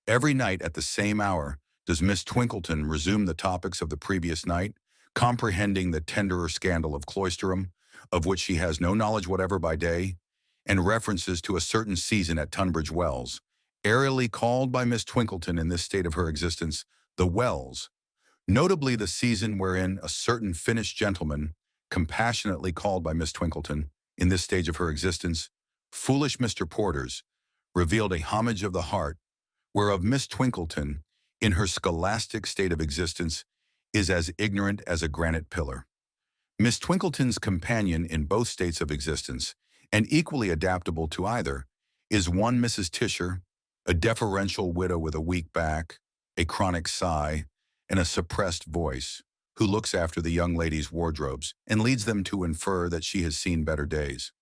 Every night at the same hour does Miss Twinkleton resume the topics of the previous night, comprehending the tenderer scandal of Cloisterham, of which she has no knowledge whatever by day, and references to a certain season at Tunbridge Wells, aerially called by Miss Twinkleton in this state of her existence, the Wells, notably the season wherein a certain Finnish gentleman, compassionately called by Miss Twinkleton, in this stage of her existence, foolish Mr. Porters, revealed a homage of the heart, whereof Miss Twinkleton, in her scholastic state of existence, is as ignorant as a granite pillar. Miss Twinkleton's companion in both states of existence, and equally adaptable to either, is one Mrs. Tisher, a deferential widow with a weak back, a chronic sigh, and a suppressed voice, who looks after the young ladies' wardrobes and leads them to infer that she has seen better days.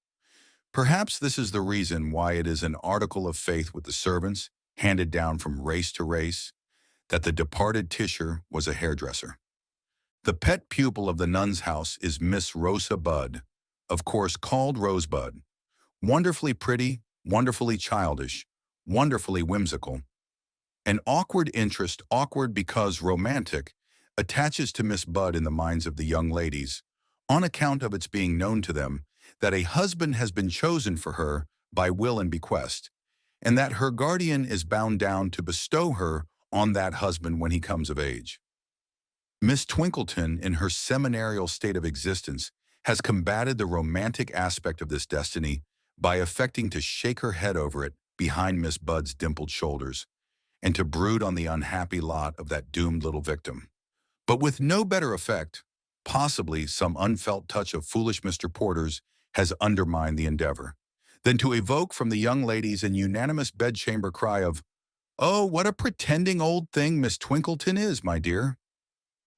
Perhaps this is the reason why it is an article of faith with the servants, handed down from race to race, that the departed Tisher was a hairdresser. The pet pupil of the nun's house is Miss Rosa Budd, of course called Rosebud. Wonderfully pretty, wonderfully childish, wonderfully whimsical. An awkward interest, awkward because romantic, attaches to Miss Budd in the minds of the young ladies, on account of its being known to them that a husband has been chosen for her by will and bequest, and that her guardian is bound down to bestow her on that husband when he comes of age. Miss Twinkleton, in her seminarial state of existence, has combated the romantic aspect of this destiny by affecting to shake her head over it behind Miss Budd's dimpled shoulders, and to brood on the unhappy lot of that doomed little victim. But with no better effect, possibly some unfelt touch of foolish Mr. Porter's has undermined the endeavor, than to evoke from the young ladies an unanimous bedchamber cry of, "Oh, what a pretending old thing Miss Twinkleton is, my dear!"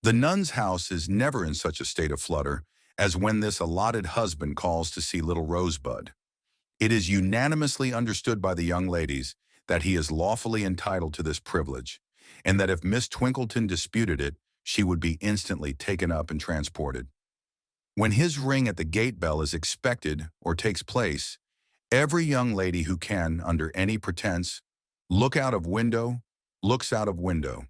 The nun's house is never in such a state of flutter as when this allotted husband calls to see little Rosebud. It is unanimously understood by the young ladies that he is lawfully entitled to this privilege, and that if Miss Twinkleton disputed it, she would be instantly taken up and transported. When his ring at the gate bell is expected or takes place, every young lady who can, under any pretense, look out of window, looks out of window,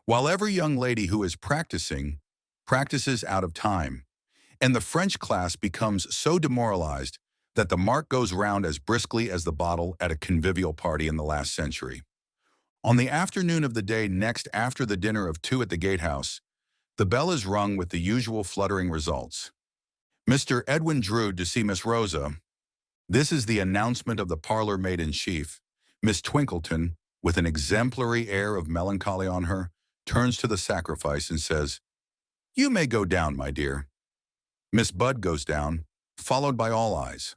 while every young lady who is practicing, practices out of time, and the French class becomes so demoralized that the mark goes round as briskly as the bottle at a convivial party in the last century. On the afternoon of the day next after the dinner of 2 at the gatehouse, the bell is rung with the usual fluttering results. Mr. Edwin Drood to see Miss Rosa. This is the announcement of the parlor maid-in-chief. Miss Twinkleton, with an exemplary air of melancholy on her, turns to the sacrifice and says, "You may go down, my dear." Miss Budd goes down, followed by all eyes.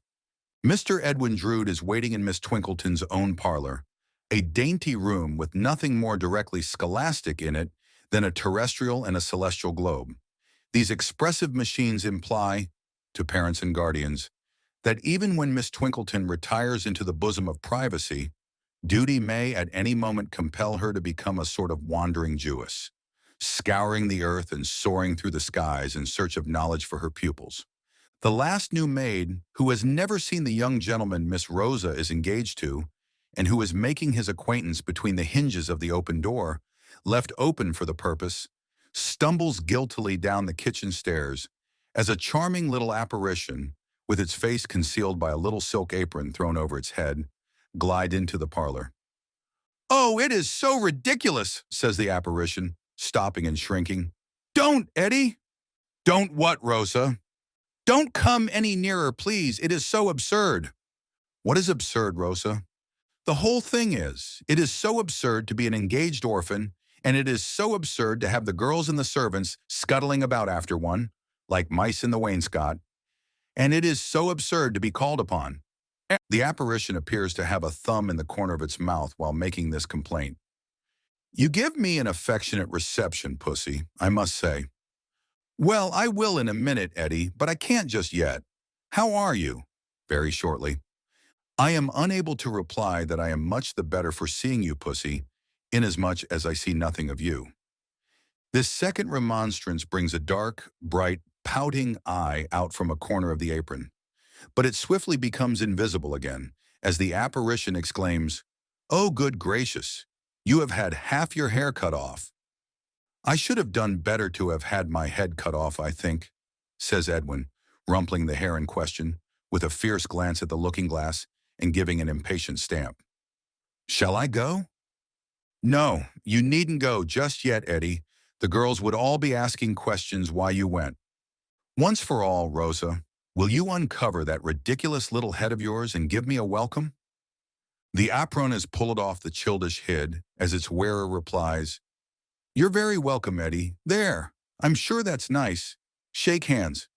Mr. Edwin Drood is waiting in Miss Twinkleton's own parlor, a dainty room with nothing more directly scholastic in it than a terrestrial and a celestial globe. These expressive machines imply, to parents and guardians, that even when Miss Twinkleton retires into the bosom of privacy, duty may at any moment compel her to become a sort of wandering Jewess, scouring the earth and soaring through the skies in search of knowledge for her pupils. The last new maid, who has never seen the young gentleman Miss Rosa is engaged to, and who is making his acquaintance between the hinges of the open door, left open for the purpose, stumbles guiltily down the kitchen stairs as a charming little apparition, with its face concealed by a little silk apron thrown over its head, glide into the parlor. "Oh, it is so ridiculous," says the apparition, stopping and shrinking. "Don't, Eddie." "Don't what, Rosa?" "Don't come any nearer, please. It is so absurd." "What is absurd, Rosa?" "The whole thing is. It is so absurd to be an engaged orphan, and it is so absurd to have the girls and the servants scuttling about after one, like mice in the wainscot, and it is so absurd to be called upon." The apparition appears to have a thumb in the corner of its mouth while making this complaint. "You give me an affectionate reception, Pussy, I must say." "Well, I will in a minute, Eddie, but I can't just yet. How are you?" Very shortly. "I am unable to reply that I am much the better for seeing you, Pussy, inasmuch as I see nothing of you." This second remonstrance brings a dark, bright, pouting eye out from a corner of the apron, but it swiftly becomes invisible again, as the apparition exclaims, "Oh, good gracious, you have had half your hair cut off." "I should have done better to have had my head cut off, I think," says Edwin, rumpling the hair in question, with a fierce glance at the looking-glass and giving an impatient stamp. "Shall I go?" "No, you needn't go just yet, Eddie. The girls would all be asking questions why you went. Once for all, Rosa, will you uncover that ridiculous little head of yours and give me a welcome?" The apron is pulled off the childish head as its wearer replies, "You're very welcome, Eddie. There, I'm sure that's nice. Shake hands.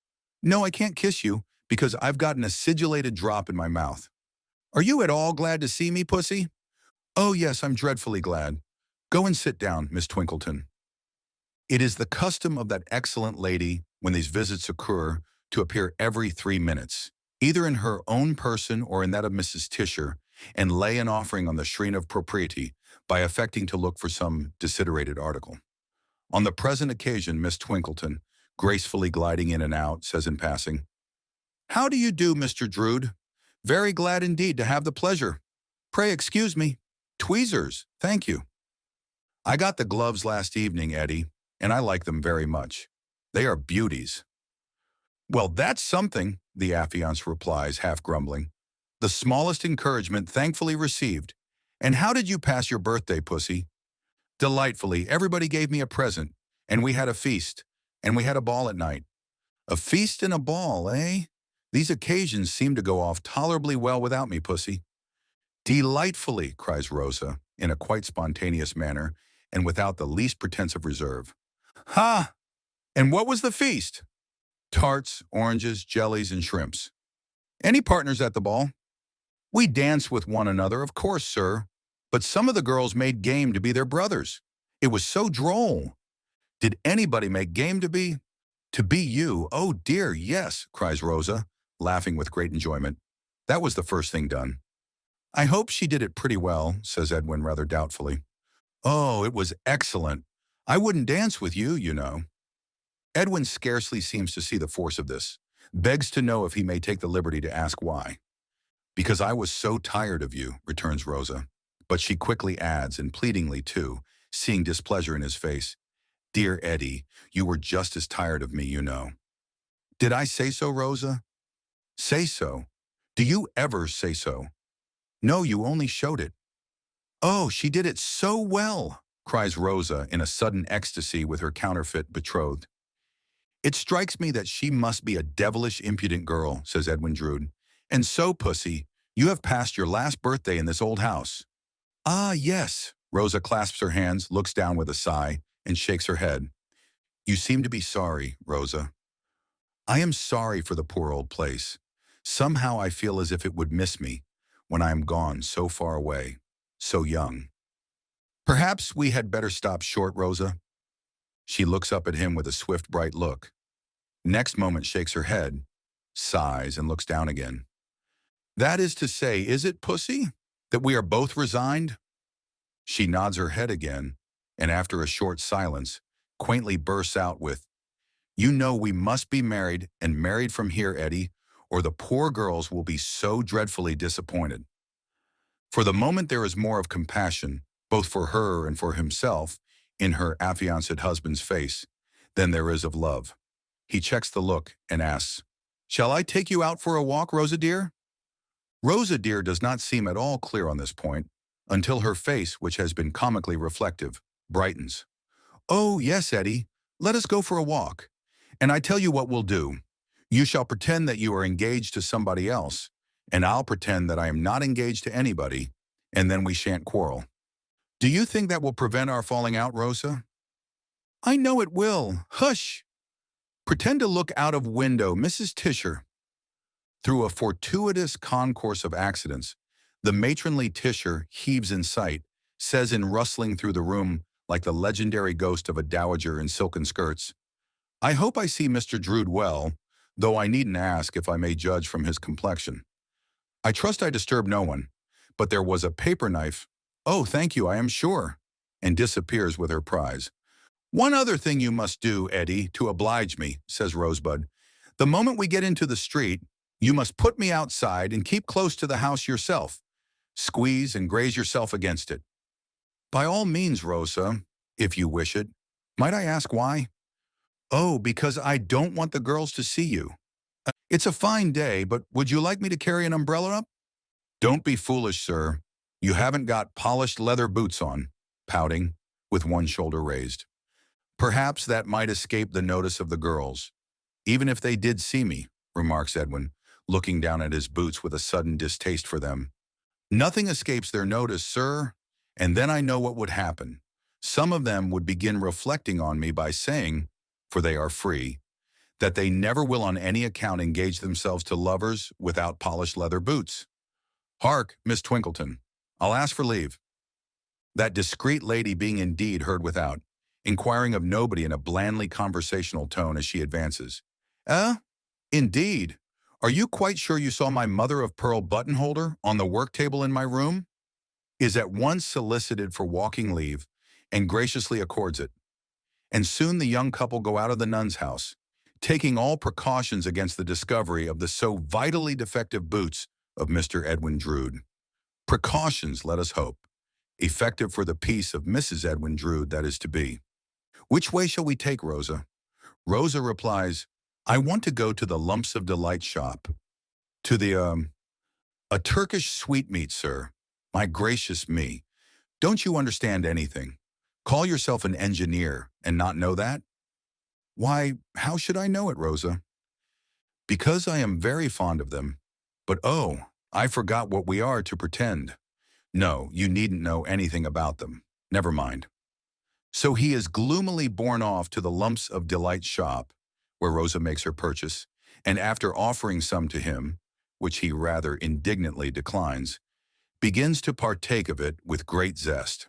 No, I can't kiss you because I've got an acidulated drop in my mouth. Are you at all glad to see me, Pussy?" "Oh, yes, I'm dreadfully glad. Go and sit down, Miss Twinkleton." It is the custom of that excellent lady, when these visits occur, to appear every 3 minutes, either in her own person or in that of Mrs. Tisher, and lay an offering on the shrine of propriety by affecting to look for some desiderated article. On the present occasion, Miss Twinkleton, gracefully gliding in and out, says in passing, "How do you do, Mr. Drood? Very glad indeed to have the pleasure. Pray excuse me. Tweezers, thank you. I got the gloves last evening, Eddie, and I like them very much. They are beauties." "Well, that's something," the affianced replies, half grumbling. "The smallest encouragement thankfully received. And how did you pass your birthday, Pussy?" "Delightfully. Everybody gave me a present, and we had a feast, and we had a ball at night." "A feast and a ball, eh? These occasions seem to go off tolerably well without me, Pussy." "Delightfully," cries Rosa, in a quite spontaneous manner, and without the least pretense of reserve. "Ha! And what was the feast?" "Tarts, oranges, jellies, and shrimps." "Any partners at the ball?" "We danced with one another, of course, sir. But some of the girls made game to be their brothers. It was so droll." "Did anybody make game to be?" "To be you? Oh, dear, yes," cries Rosa, laughing with great enjoyment. "That was the first thing done." "I hope she did it pretty well," says Edwin rather doubtfully. "Oh, it was excellent. I wouldn't dance with you, you know." Edwin scarcely seems to see the force of this, begs to know if he may take the liberty to ask why. "Because I was so tired of you," returns Rosa. But she quickly adds, and pleadingly too, seeing displeasure in his face, "Dear Eddie, you were just as tired of me, you know." "Did I say so, Rosa?" "Say so? Do you ever say so?" "No, you only showed it." "Oh, she did it so well," cries Rosa in a sudden ecstasy with her counterfeit betrothed. "It strikes me that she must be a devilish impudent girl," says Edwin Drood. "And so, Pussy, you have passed your last birthday in this old house." "Ah, yes." Rosa clasps her hands, looks down with a sigh, and shakes her head. "You seem to be sorry, Rosa." "I am sorry for the poor old place. Somehow I feel as if it would miss me when I am gone so far away, so young." "Perhaps we had better stop short, Rosa." She looks up at him with a swift, bright look. Next moment shakes her head, sighs, and looks down again. "That is to say, is it, Pussy, that we are both resigned?" She nods her head again, and after a short silence, quaintly bursts out with, "You know we must be married, and married from here, Eddie, or the poor girls will be so dreadfully disappointed." For the moment there is more of compassion, both for her and for himself, in her affianced husband's face, than there is of love. He checks the look and asks, "Shall I take you out for a walk, Rosa dear?" Rosa dear does not seem at all clear on this point, until her face, which has been comically reflective, brightens. "Oh, yes, Eddie, let us go for a walk. And I tell you what we'll do. You shall pretend that you are engaged to somebody else, and I'll pretend that I am not engaged to anybody, and then we shan't quarrel. Do you think that will prevent our falling out, Rosa?" "I know it will. Hush! Pretend to look out of window, Mrs. Tisher." Through a fortuitous concourse of accidents, the matronly Tisher heaves in sight, says in rustling through the room like the legendary ghost of a dowager in silken skirts, "I hope I see Mr. Drood well, though I needn't ask if I may judge from his complexion. I trust I disturb no one, but there was a paper knife. Oh, thank you, I am sure," and disappears with her prize. "One other thing you must do, Eddie, to oblige me," says Rosebud. "The moment we get into the street, you must put me outside and keep close to the house yourself. Squeeze and graze yourself against it." "By all means, Rosa, if you wish it. Might I ask why?" "Oh, because I don't want the girls to see you. It's a fine day, but would you like me to carry an umbrella up?" "Don't be foolish, sir. You haven't got polished leather boots on," pouting, with one shoulder raised. "Perhaps that might escape the notice of the girls, even if they did see me," remarks Edwin, looking down at his boots with a sudden distaste for them. "Nothing escapes their notice, sir, and then I know what would happen. Some of them would begin reflecting on me by saying, for they are free, that they never will on any account engage themselves to lovers without polished leather boots. Hark, Miss Twinkleton, I'll ask for leave." That discreet lady being indeed heard without, inquiring of nobody in a blandly conversational tone as she advances. Eh? Indeed. Are you quite sure you saw my mother-of-pearl button-holder on the work table in my room? Is at once solicited for walking leave and graciously accords it. And soon the young couple go out of the nun's house, taking all precautions against the discovery of the so vitally defective boots of Mr. Edwin Drood. Precautions, let us hope, effective for the peace of Mrs. Edwin Drood that is to be. Which way shall we take, Rosa? Rosa replies, I want to go to the Lumps of Delight shop. To the, a Turkish sweetmeat, sir. My gracious me. Don't you understand anything? Call yourself an engineer and not know that? Why, how should I know it, Rosa? Because I am very fond of them. But oh, I forgot what we are to pretend. No, you needn't know anything about them. Never mind. So he is gloomily borne off to the Lumps of Delight shop, where Rosa makes her purchase, and after offering some to him, which he rather indignantly declines, begins to partake of it with great zest,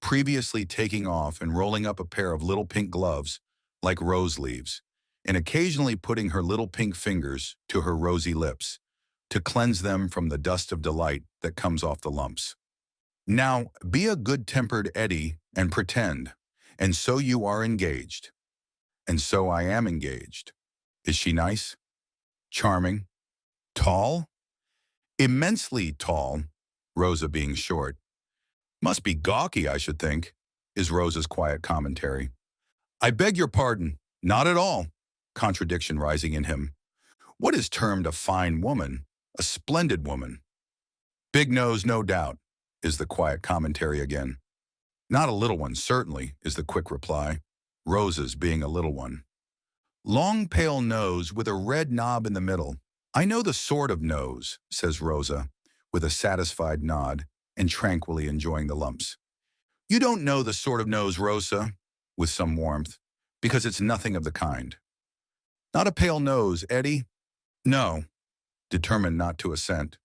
previously taking off and rolling up a pair of little pink gloves like rose leaves, and occasionally putting her little pink fingers to her rosy lips to cleanse them from the dust of delight that comes off the lumps. Now, be a good-tempered Eddie and pretend, and so you are engaged. And so I am engaged. Is she nice? Charming? Tall? Immensely tall, Rosa being short. Must be gawky, I should think, is Rosa's quiet commentary. I beg your pardon, not at all, contradiction rising in him. What is termed a fine woman, a splendid woman? Big nose, no doubt, is the quiet commentary again. Not a little one, certainly, is the quick reply, Rosa's being a little one. Long pale nose with a red knob in the middle. I know the sort of nose, says Rosa, with a satisfied nod and tranquilly enjoying the lumps. You don't know the sort of nose, Rosa, with some warmth, because it's nothing of the kind. Not a pale nose, Eddie? No, determined not to assent.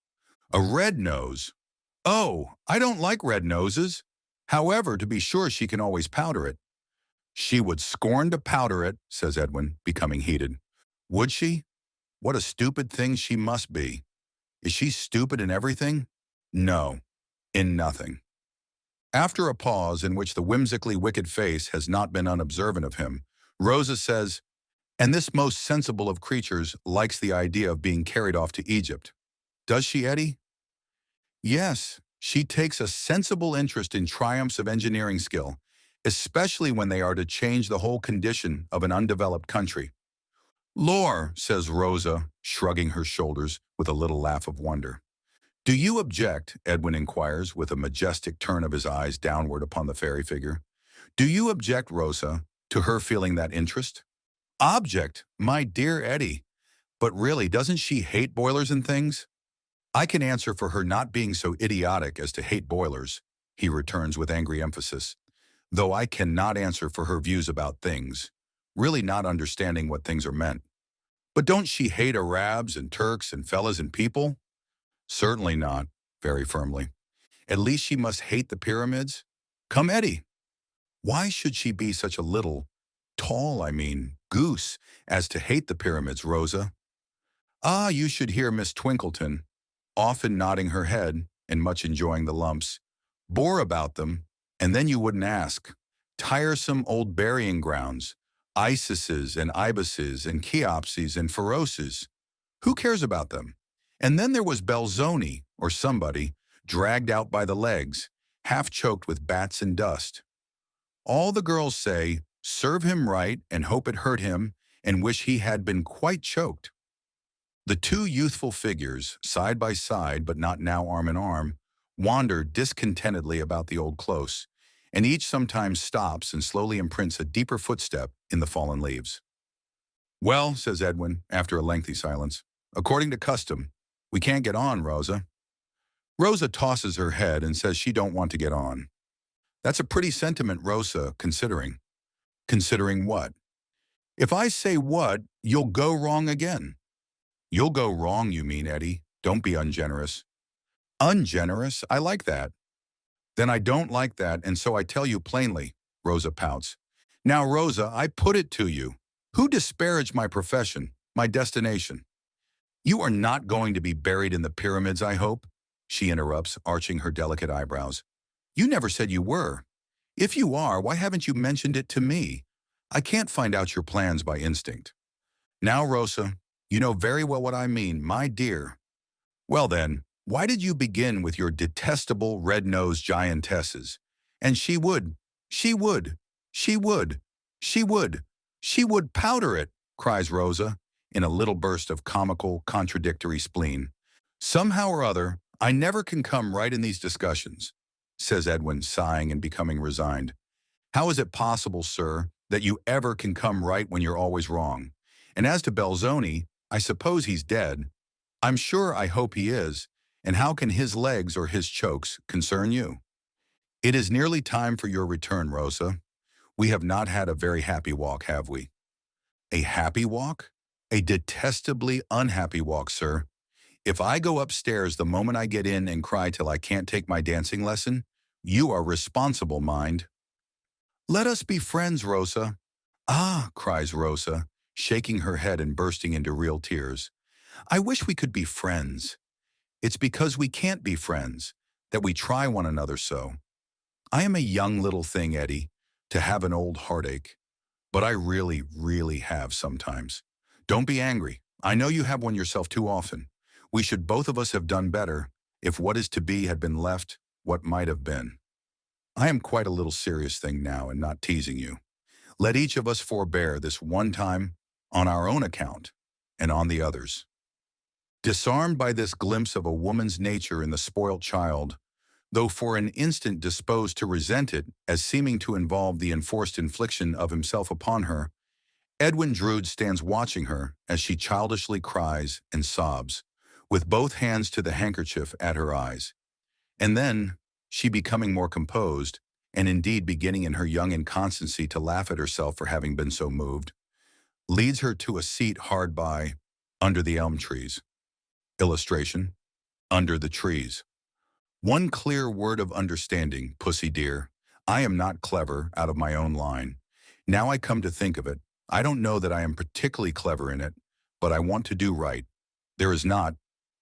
A red nose? Oh, I don't like red noses. However, to be sure, she can always powder it. She would scorn to powder it, says Edwin, becoming heated. Would she? What a stupid thing she must be. Is she stupid in everything? No, in nothing. After a pause in which the whimsically wicked face has not been unobservant of him, Rosa says, and this most sensible of creatures likes the idea of being carried off to Egypt. Does she, Eddie? Yes, she takes a sensible interest in triumphs of engineering skill, especially when they are to change the whole condition of an undeveloped country. Lor, says Rosa, shrugging her shoulders with a little laugh of wonder. Do you object, Edwin inquires with a majestic turn of his eyes downward upon the fairy figure. Do you object, Rosa, to her feeling that interest? Object, my dear Eddie. But really, doesn't she hate boilers and things? I can answer for her not being so idiotic as to hate boilers, he returns with angry emphasis, though I cannot answer for her views about things, really not understanding what things are meant. But don't she hate Arabs and Turks and fellas and people? Certainly not, very firmly. At least she must hate the pyramids. Come, Eddie. Why should she be such a little, goose, as to hate the pyramids, Rosa? Ah, you should hear Miss Twinkleton, often nodding her head and much enjoying the lumps, bore about them, and then you wouldn't ask. Tiresome old burying grounds, Isises and Ibises and Cheopses and Feroses. Who cares about them? And then there was Belzoni, or somebody, dragged out by the legs, half choked with bats and dust. All the girls say, serve him right and hope it hurt him and wish he had been quite choked. The two youthful figures, side by side but not now arm in arm, wander discontentedly about the old close, and each sometimes stops and slowly imprints a deeper footstep in the fallen leaves. Well, says Edwin, after a lengthy silence, according to custom, we can't get on, Rosa. Rosa tosses her head and says she don't want to get on. That's a pretty sentiment, Rosa, considering. Considering what? If I say what, you'll go wrong again. You'll go wrong, you mean, Eddie. Don't be ungenerous. Ungenerous? I like that. Then I don't like that, and so I tell you plainly, Rosa pouts. Now, Rosa, I put it to you. Who disparaged my profession, my destination? You are not going to be buried in the pyramids, I hope, she interrupts, arching her delicate eyebrows. You never said you were. If you are, why haven't you mentioned it to me? I can't find out your plans by instinct. Now, Rosa, you know very well what I mean, my dear. Well then, why did you begin with your detestable red-nosed giantesses? And she would, she would, she would, she would powder it, cries Rosa, in a little burst of comical, contradictory spleen. Somehow or other, I never can come right in these discussions, says Edwin, sighing and becoming resigned. How is it possible, sir, that you ever can come right when you're always wrong? And as to Belzoni, I suppose he's dead. I'm sure I hope he is, and how can his legs or his chokes concern you? It is nearly time for your return, Rosa. We have not had a very happy walk, have we? A happy walk? A detestably unhappy walk, sir. If I go upstairs the moment I get in and cry till I can't take my dancing lesson, you are responsible, mind. Let us be friends, Rosa. Ah, cries Rosa, shaking her head and bursting into real tears. I wish we could be friends. It's because we can't be friends that we try one another so. I am a young little thing, Eddie, to have an old heartache, but I really, really have sometimes. Don't be angry. I know you have one yourself too often. We should both of us have done better if what is to be had been left what might have been. I am quite a little serious thing now and not teasing you. Let each of us forbear this one time on our own account and on the others. Disarmed by this glimpse of a woman's nature in the spoilt child, though for an instant disposed to resent it as seeming to involve the enforced infliction of himself upon her, Edwin Drood stands watching her as she childishly cries and sobs, with both hands to the handkerchief at her eyes. And then, she becoming more composed, and indeed beginning in her young inconstancy to laugh at herself for having been so moved, leads her to a seat hard by, under the elm trees. Illustration, under the trees. One clear word of understanding, pussy dear. I am not clever out of my own line. Now I come to think of it, I don't know that I am particularly clever in it, but I want to do right. There is not.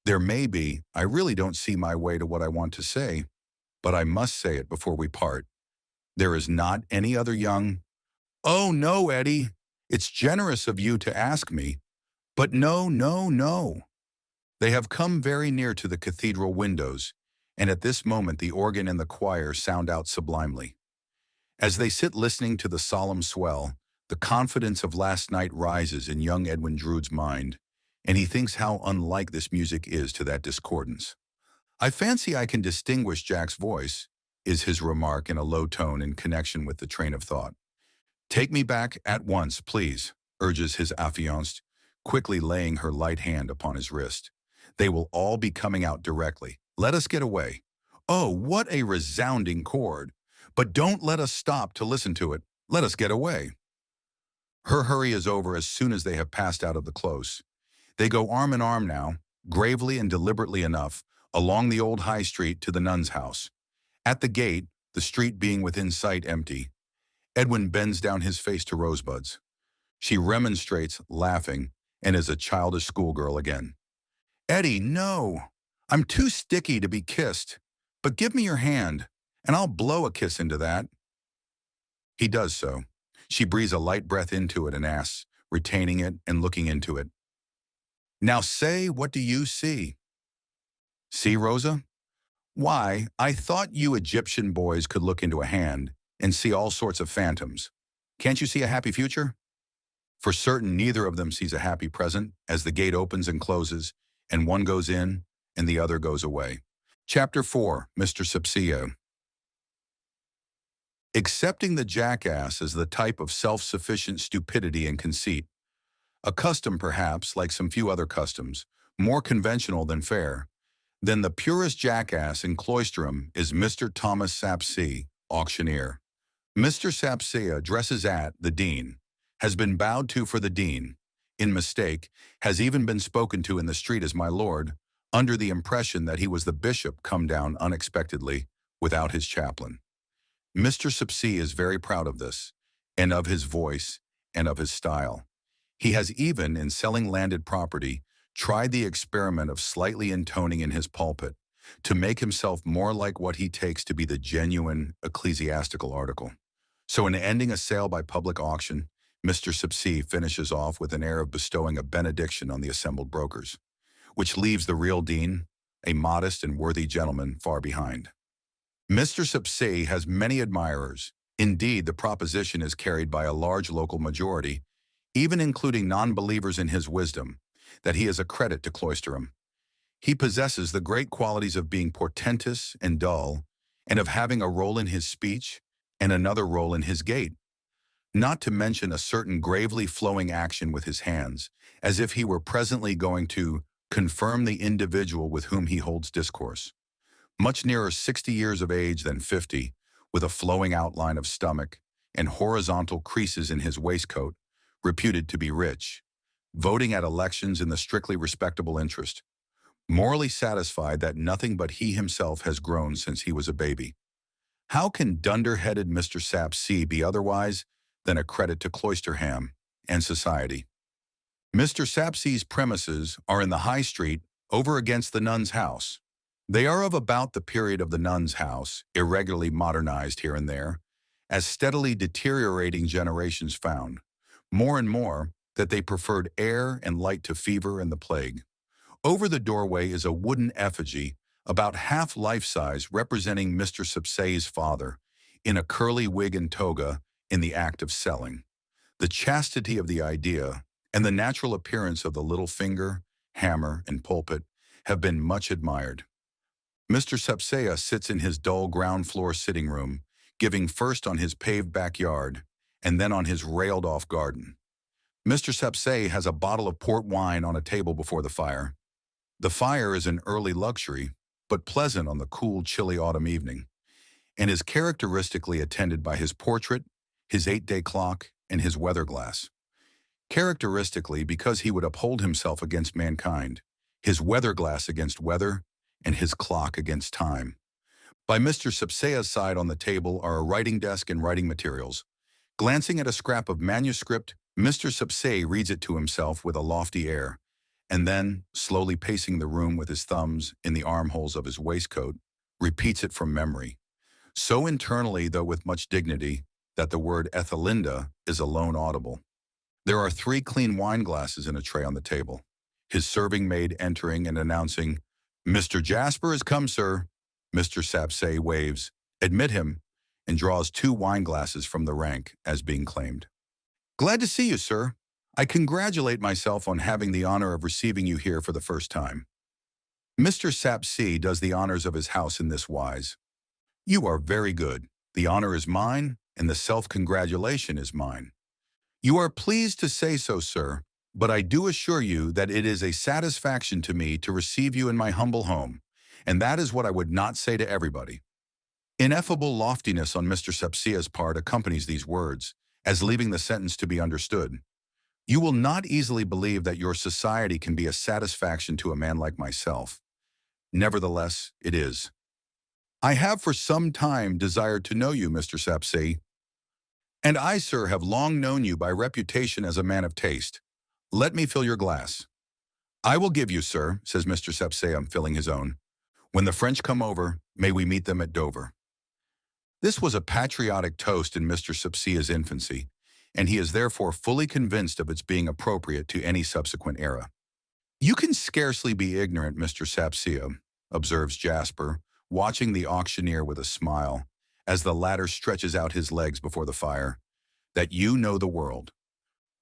There may be. I really don't see my way to what I want to say, but I must say it before we part. There is not any other young... Oh, no, Eddie. It's generous of you to ask me. But no, no, no. They have come very near to the cathedral windows, and at this moment the organ and the choir sound out sublimely. As they sit listening to the solemn swell, the confidence of last night rises in young Edwin Drood's mind, and he thinks how unlike this music is to that discordance. I fancy I can distinguish Jack's voice, is his remark in a low tone in connection with the train of thought. Take me back at once, please, urges his affianced, quickly laying her light hand upon his wrist. They will all be coming out directly. Let us get away. Oh, what a resounding chord! But don't let us stop to listen to it. Let us get away. Her hurry is over as soon as they have passed out of the close. They go arm in arm now, gravely and deliberately enough, along the old high street to the nun's house. At the gate, the street being within sight empty, Edwin bends down his face to Rosebud's. She remonstrates, laughing, and is a childish schoolgirl again. Eddie, no. I'm too sticky to be kissed. But give me your hand, and I'll blow a kiss into that. He does so. She breathes a light breath into it and asks, retaining it and looking into it. Now say, what do you see? See, Rosa? Why, I thought you Egyptian boys could look into a hand and see all sorts of phantoms. Can't you see a happy future? For certain, neither of them sees a happy present as the gate opens and closes, and one goes in and the other goes away. Chapter 4, Mr. Sapsio. Accepting the jackass as the type of self-sufficient stupidity and conceit, a custom perhaps, like some few other customs, more conventional than fair, then the purest jackass in Cloisterham is Mr. Thomas Sapsea, auctioneer. Mr. Sapsea dresses at the Dean, has been bowed to for the Dean, in mistake, has even been spoken to in the street as my lord, under the impression that he was the bishop come down unexpectedly without his chaplain. Mr. Sapsea is very proud of this, and of his voice, and of his style. He has even, in selling landed property, tried the experiment of slightly intoning in his pulpit to make himself more like what he takes to be the genuine ecclesiastical article. So in ending a sale by public auction, Mr. Sapsea finishes off with an air of bestowing a benediction on the assembled brokers, which leaves the real dean, a modest and worthy gentleman, far behind. Mr. Sapsea has many admirers. Indeed, the proposition is carried by a large local majority, even including non-believers in his wisdom, that he is a credit to Cloisterham. He possesses the great qualities of being portentous and dull, and of having a role in his speech and another role in his gait, not to mention a certain gravely flowing action with his hands, as if he were presently going to confirm the individual with whom he holds discourse. Much nearer 60 years of age than 50, with a flowing outline of stomach and horizontal creases in his waistcoat, reputed to be rich, voting at elections in the strictly respectable interest, morally satisfied that nothing but he himself has grown since he was a baby. How can dunder-headed Mr. Sapsea be otherwise than a credit to Cloisterham and society? Mr. Sapsea's premises are in the High Street over against the Nun's House. They are of about the period of the Nun's House, irregularly modernized here and there, as steadily deteriorating generations found, more and more, that they preferred air and light to fever and the plague. Over the doorway is a wooden effigy, about half life-size, representing Mr. Sapsea's father, in a curly wig and toga, in the act of selling. The chastity of the idea and the natural appearance of the little finger, hammer, and pulpit have been much admired. Mr. Sapsea sits in his dull ground-floor sitting room, giving first on his paved backyard and then on his railed-off garden. Mr. Sapsea has a bottle of port wine on a table before the fire. The fire is an early luxury, but pleasant on the cool, chilly autumn evening, and is characteristically attended by his portrait, his 8-day clock, and his weather glass. Characteristically, because he would uphold himself against mankind, his weather glass against weather, and his clock against time. By Mr. Sapsea's side on the table are a writing desk and writing materials. Glancing at a scrap of manuscript, Mr. Sapsea reads it to himself with a lofty air, and then, slowly pacing the room with his thumbs in the armholes of his waistcoat, repeats it from memory, so internally, though with much dignity, that the word Ethelinda is alone audible. There are 3 clean wine glasses in a tray on the table. His serving maid entering and announcing, "Mr. Jasper has come, sir." Mr. Sapsea waves, "Admit him," and draws 2 wine glasses from the rank as being claimed. "Glad to see you, sir. I congratulate myself on having the honor of receiving you here for the first time." Mr. Sapsea does the honors of his house in this wise. "You are very good. The honor is mine, and the self-congratulation is mine." "You are pleased to say so, sir, but I do assure you that it is a satisfaction to me to receive you in my humble home, and that is what I would not say to everybody." Ineffable loftiness on Mr. Sapsea's part accompanies these words, as leaving the sentence to be understood. You will not easily believe that your society can be a satisfaction to a man like myself. Nevertheless, it is. "I have for some time desired to know you, Mr. Sapsea. And I, sir, have long known you by reputation as a man of taste. Let me fill your glass." "I will give you, sir," says Mr. Sapsea, filling his own. "When the French come over, may we meet them at Dover." This was a patriotic toast in Mr. Sapsea's infancy, and he is therefore fully convinced of its being appropriate to any subsequent era. "You can scarcely be ignorant, Mr. Sapsea," observes Jasper, watching the auctioneer with a smile, as the latter stretches out his legs before the fire, "that you know the world."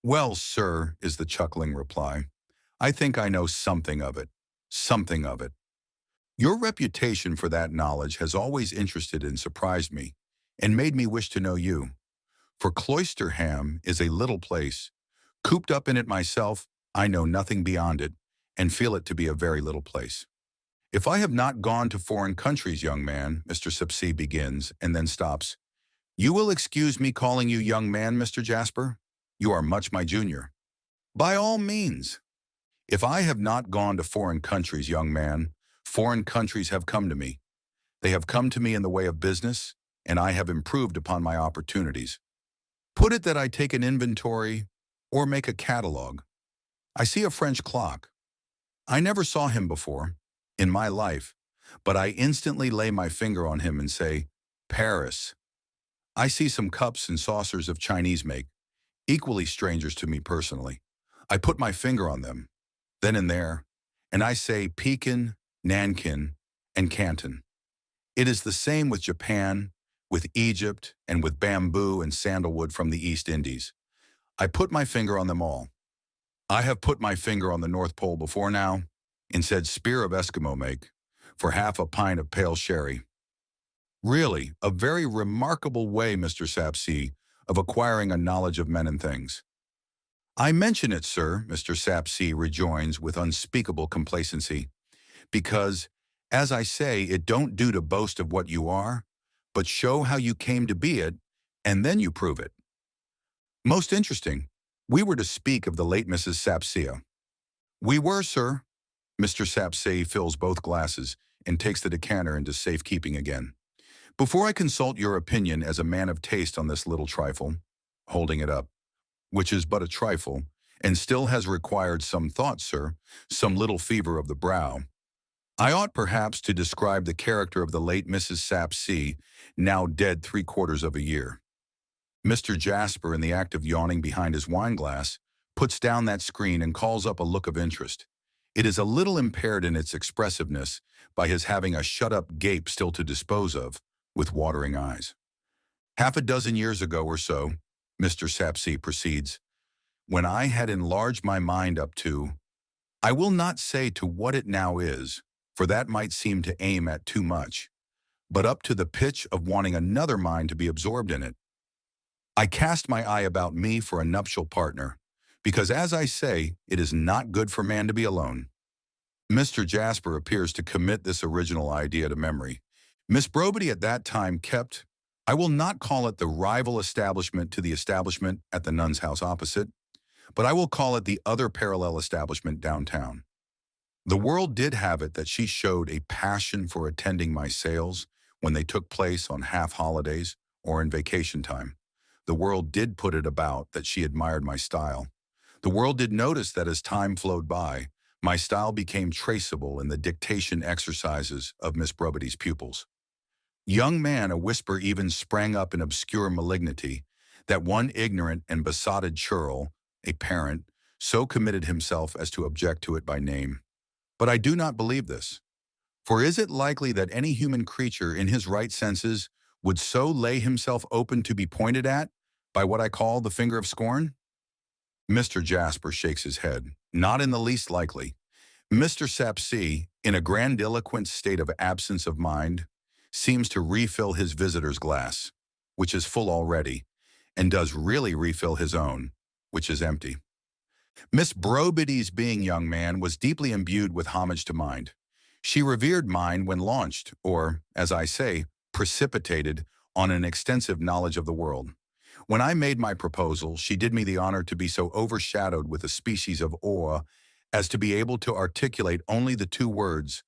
"Well, sir," is the chuckling reply, "I think I know something of it. Something of it. Your reputation for that knowledge has always interested and surprised me, and made me wish to know you. For Cloisterham is a little place. Cooped up in it myself, I know nothing beyond it, and feel it to be a very little place." "If I have not gone to foreign countries, young man," Mr. Sapsea begins, and then stops. "You will excuse me calling you young man, Mr. Jasper? You are much my junior." "By all means." "If I have not gone to foreign countries, young man, foreign countries have come to me. They have come to me in the way of business, and I have improved upon my opportunities. Put it that I take an inventory or make a catalog. I see a French clock. I never saw him before in my life, but I instantly lay my finger on him and say, Paris. I see some cups and saucers of Chinese make, equally strangers to me personally. I put my finger on them, then and there, and I say Pekin, Nankin, and Canton. It is the same with Japan, with Egypt, and with bamboo and sandalwood from the East Indies. I put my finger on them all. I have put my finger on the North Pole before now, and said spear of Eskimo make, for half a pint of pale sherry. Really, a very remarkable way, Mr. Sapsea, of acquiring a knowledge of men and things. I mention it, sir, Mr. Sapsea rejoins with unspeakable complacency, because, as I say, it don't do to boast of what you are, but show how you came to be it, and then you prove it. Most interesting. We were to speak of the late Mrs. Sapsea. We were, sir. Mr. Sapsea fills both glasses and takes the decanter into safekeeping again. Before I consult your opinion as a man of taste on this little trifle, holding it up, which is but a trifle, and still has required some thought, sir, some little fever of the brow, I ought perhaps to describe the character of the late Mrs. Sapsea, now dead 3/4 of a year. Mr. Jasper, in the act of yawning behind his wineglass, puts down that screen and calls up a look of interest. It is a little impaired in its expressiveness by his having a shut-up gape still to dispose of, with watering eyes. Half a dozen years ago or so, Mr. Sapsea proceeds, when I had enlarged my mind up to, I will not say to what it now is, for that might seem to aim at too much, but up to the pitch of wanting another mind to be absorbed in it. I cast my eye about me for a nuptial partner, because as I say, it is not good for man to be alone. Mr. Jasper appears to commit this original idea to memory. Miss Brobity at that time kept, I will not call it the rival establishment to the establishment at the Nun's House opposite, but I will call it the other parallel establishment downtown. The world did have it that she showed a passion for attending my sales when they took place on half-holidays or in vacation time. The world did put it about that she admired my style. The world did notice that as time flowed by, my style became traceable in the dictation exercises of Miss Brobity's pupils. Young man, a whisper even sprang up in obscure malignity that one ignorant and besotted churl, a parent, so committed himself as to object to it by name. But I do not believe this. For is it likely that any human creature in his right senses would so lay himself open to be pointed at by what I call the finger of scorn? Mr. Jasper shakes his head. Not in the least likely. Mr. Sapsea, in a grandiloquent state of absence of mind, seems to refill his visitor's glass, which is full already, and does really refill his own, which is empty. Miss Brobity's being, young man, was deeply imbued with homage to mind. She revered mind when launched, or, as I say, precipitated on an extensive knowledge of the world. When I made my proposal, she did me the honor to be so overshadowed with a species of awe as to be able to articulate only the two words,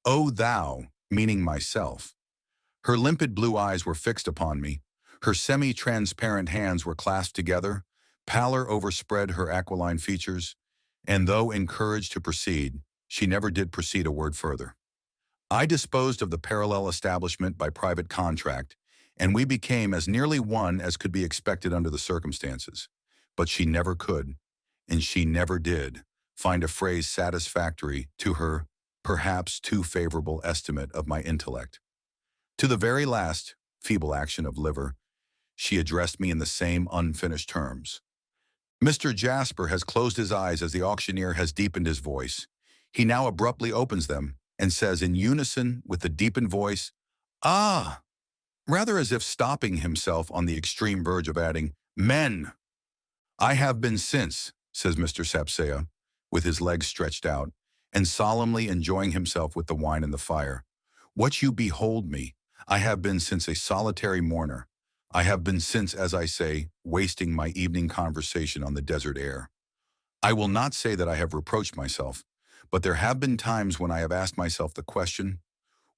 O thou, meaning myself. Her limpid blue eyes were fixed upon me. Her semi-transparent hands were clasped together. Pallor overspread her aquiline features, and though encouraged to proceed, she never did proceed a word further. I disposed of the parallel establishment by private contract, and we became as nearly one as could be expected under the circumstances. But she never could, and she never did, find a phrase satisfactory to her perhaps too favorable estimate of my intellect. To the very last, feeble action of liver, she addressed me in the same unfinished terms. Mr. Jasper has closed his eyes as the auctioneer has deepened his voice. He now abruptly opens them and says in unison with the deepened voice, Ah! Rather as if stopping himself on the extreme verge of adding, Men! I have been since, says Mr. Sapsea, with his legs stretched out, and solemnly enjoying himself with the wine and the fire. What you behold me, I have been since a solitary mourner. I have been since, as I say, wasting my evening conversation on the desert air. I will not say that I have reproached myself, but there have been times when I have asked myself the question,